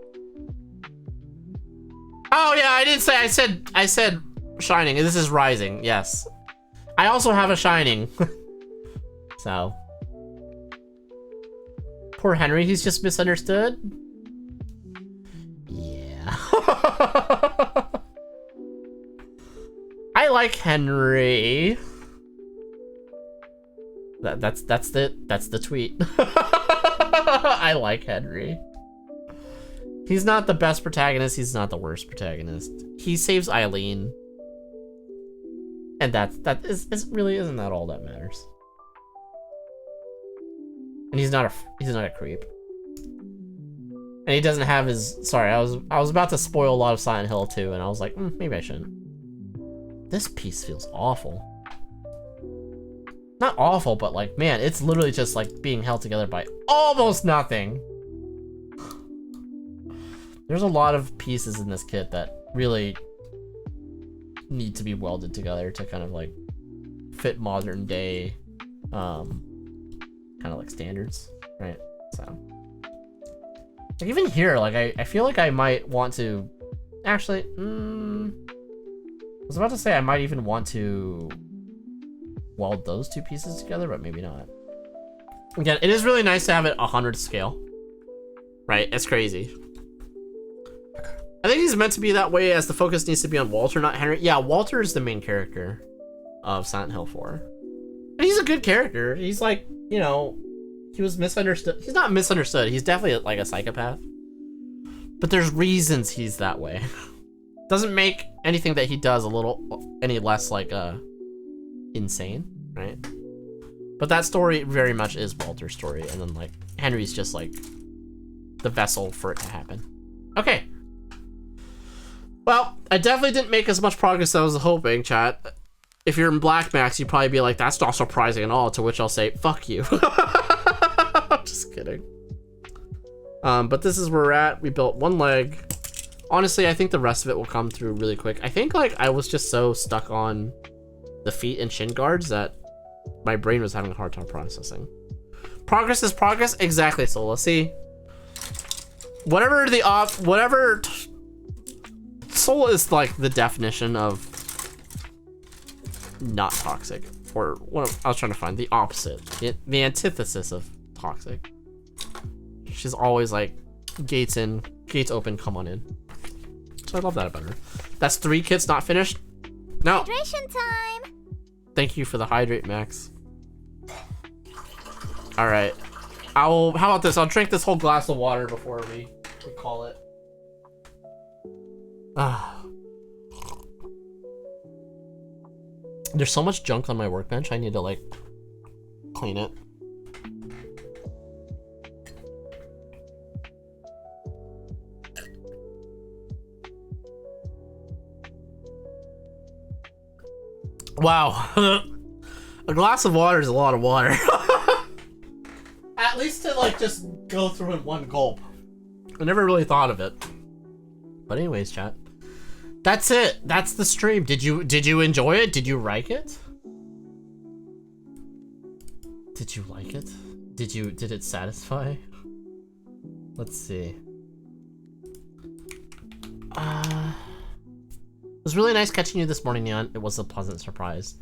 Oh yeah, I didn't say. I said Shining. This is Rising. Yes, I also have a Shining. So. Poor Henry, he's just misunderstood. Yeah. I like Henry. That's the tweet. I like Henry. He's not the best protagonist, he's not the worst protagonist. He saves Eileen. And that really isn't that all that matters. And he's not a creep. And he doesn't have his... Sorry, I was about to spoil a lot of Silent Hill 2, and I was like, maybe I shouldn't. This piece feels awful. Not awful, but like, man, it's literally just like being held together by almost nothing. There's a lot of pieces in this kit that really need to be welded together to kind of like fit modern day kind of like standards, right? So like even here, like I feel like I might want to actually was about to say I might even want to weld those two pieces together, but maybe not. Again, it is really nice to have it 100 scale. Right? It's crazy. I think he's meant to be that way as the focus needs to be on Walter, not Henry. Yeah, Walter is the main character of Silent Hill 4. And he's a good character. He's like, you know, he was misunderstood. He's not misunderstood. He's definitely like a psychopath. But there's reasons he's that way. Doesn't make anything that he does a little any less like insane, right? But that story very much is Walter's story, and then like Henry's just like the vessel for it to happen. Okay. Well, I definitely didn't make as much progress as I was hoping, chat. If you're in Black Max, you'd probably be like, that's not surprising at all, to which I'll say, fuck you. Just kidding. But this is where we're at. We built one leg. Honestly, I think the rest of it will come through really quick. I think like I was just so stuck on the feet and shin guards that my brain was having a hard time processing. Progress is progress. Exactly, Sola. See, whatever Sola is like the definition of not toxic, or what I was trying to find, the opposite, the antithesis of toxic. She's always like, gates in, gates open, come on in. So I love that about her. That's 3 kits not finished. No. Hydration time. Thank you for the hydrate, Max. All right. How about this? I'll drink this whole glass of water before we call it. There's so much junk on my workbench. I need to like clean it. Wow. A glass of water is a lot of water. At least to like just go through in one gulp. I never really thought of it. But anyways, chat. That's it. That's the stream. Did you enjoy it? Did you like it? Did you like it? Did it satisfy? Let's see. It was really nice catching you this morning, Neon. It was a pleasant surprise.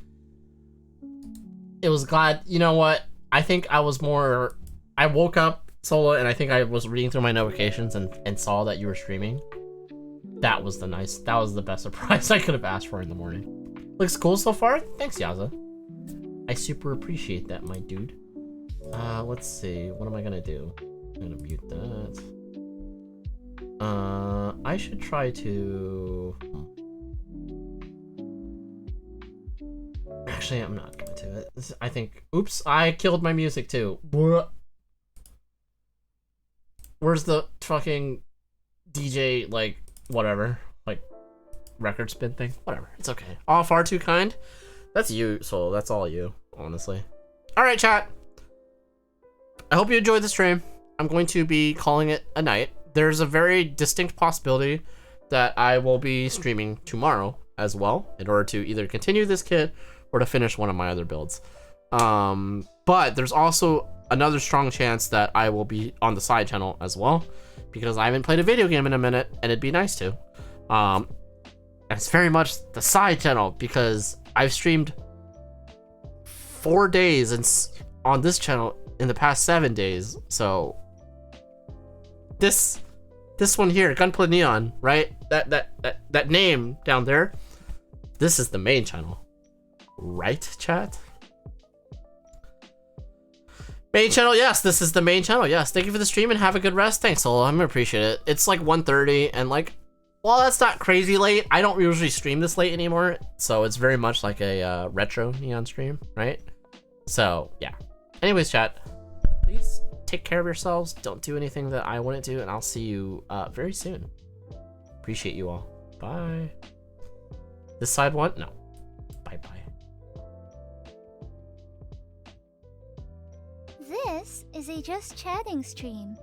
It was glad, you know what? I think I woke up, Sola, and I think I was reading through my notifications and saw that you were streaming. That was the best surprise I could have asked for in the morning. Looks cool so far. Thanks, Yaza. I super appreciate that, my dude. Let's see. What am I gonna do? I'm gonna mute that. I should try to... Actually, I'm not gonna do it. I think... Oops, I killed my music too. Where's the fucking DJ, like, whatever, like, record spin thing? Whatever, it's okay. All far too kind? That's you, Soul. That's all you, honestly. Alright, chat. I hope you enjoyed the stream. I'm going to be calling it a night. There's a very distinct possibility that I will be streaming tomorrow as well in order to either continue this kit or to finish one of my other builds. But there's also another strong chance that I will be on the side channel as well, because I haven't played a video game in a minute and it'd be nice to. And it's very much the side channel because I've streamed 4 days on this channel in the past 7 days. So this one here, Gunpla Neon, right? That name down there, this is the main channel. Right, chat? Main channel, yes, this is the main channel, yes. Thank you for the stream and have a good rest. Thanks, Solo, I'm gonna appreciate it. It's like 1:30 and like, well, that's not crazy late. I don't usually stream this late anymore, so it's very much like a retro Neon stream, right? So, yeah. Anyways, chat, please take care of yourselves. Don't do anything that I wouldn't do, and I'll see you very soon. Appreciate you all. Bye. This side one? No. Bye-bye. This is a Just Chatting stream.